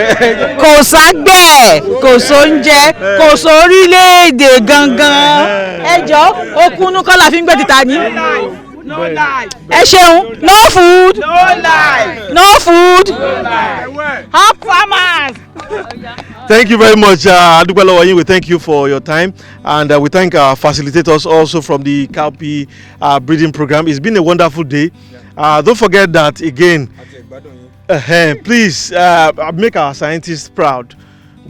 Kò ságbẹ̀ kò sóúnjẹ kò sórílẹ̀-èdè gangan. Ẹ jọ̀ọ́ okunu kọ́ la fi ń gbé títà ní. No life. Ẹ ṣeun, no food. No life. No food. No life. Help farmers. Thank you very much, Adupelo. We thank you for your time, and we thank our facilitators also from the Cowpea breeding program. It's been a wonderful day. Don't forget that again. Please make our scientists proud.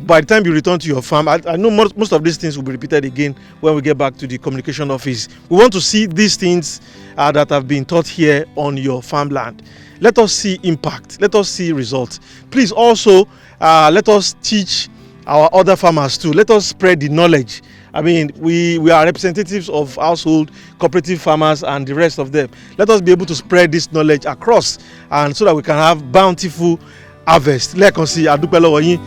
By the time you return to your farm, I know most of these things will be repeated again when we get back to the communication office. We want to see these things that have been taught here on your farmland. Let us see impact. Let us see results. Please also let us teach our other farmers too. Let us spread the knowledge. I mean, we are representatives of household, cooperative farmers and the rest of them. Let us be able to spread this knowledge across, and so that we can have bountiful harvest. Lẹ́ẹ̀kan sí, a dúpẹ́ lọ́wọ́ yín.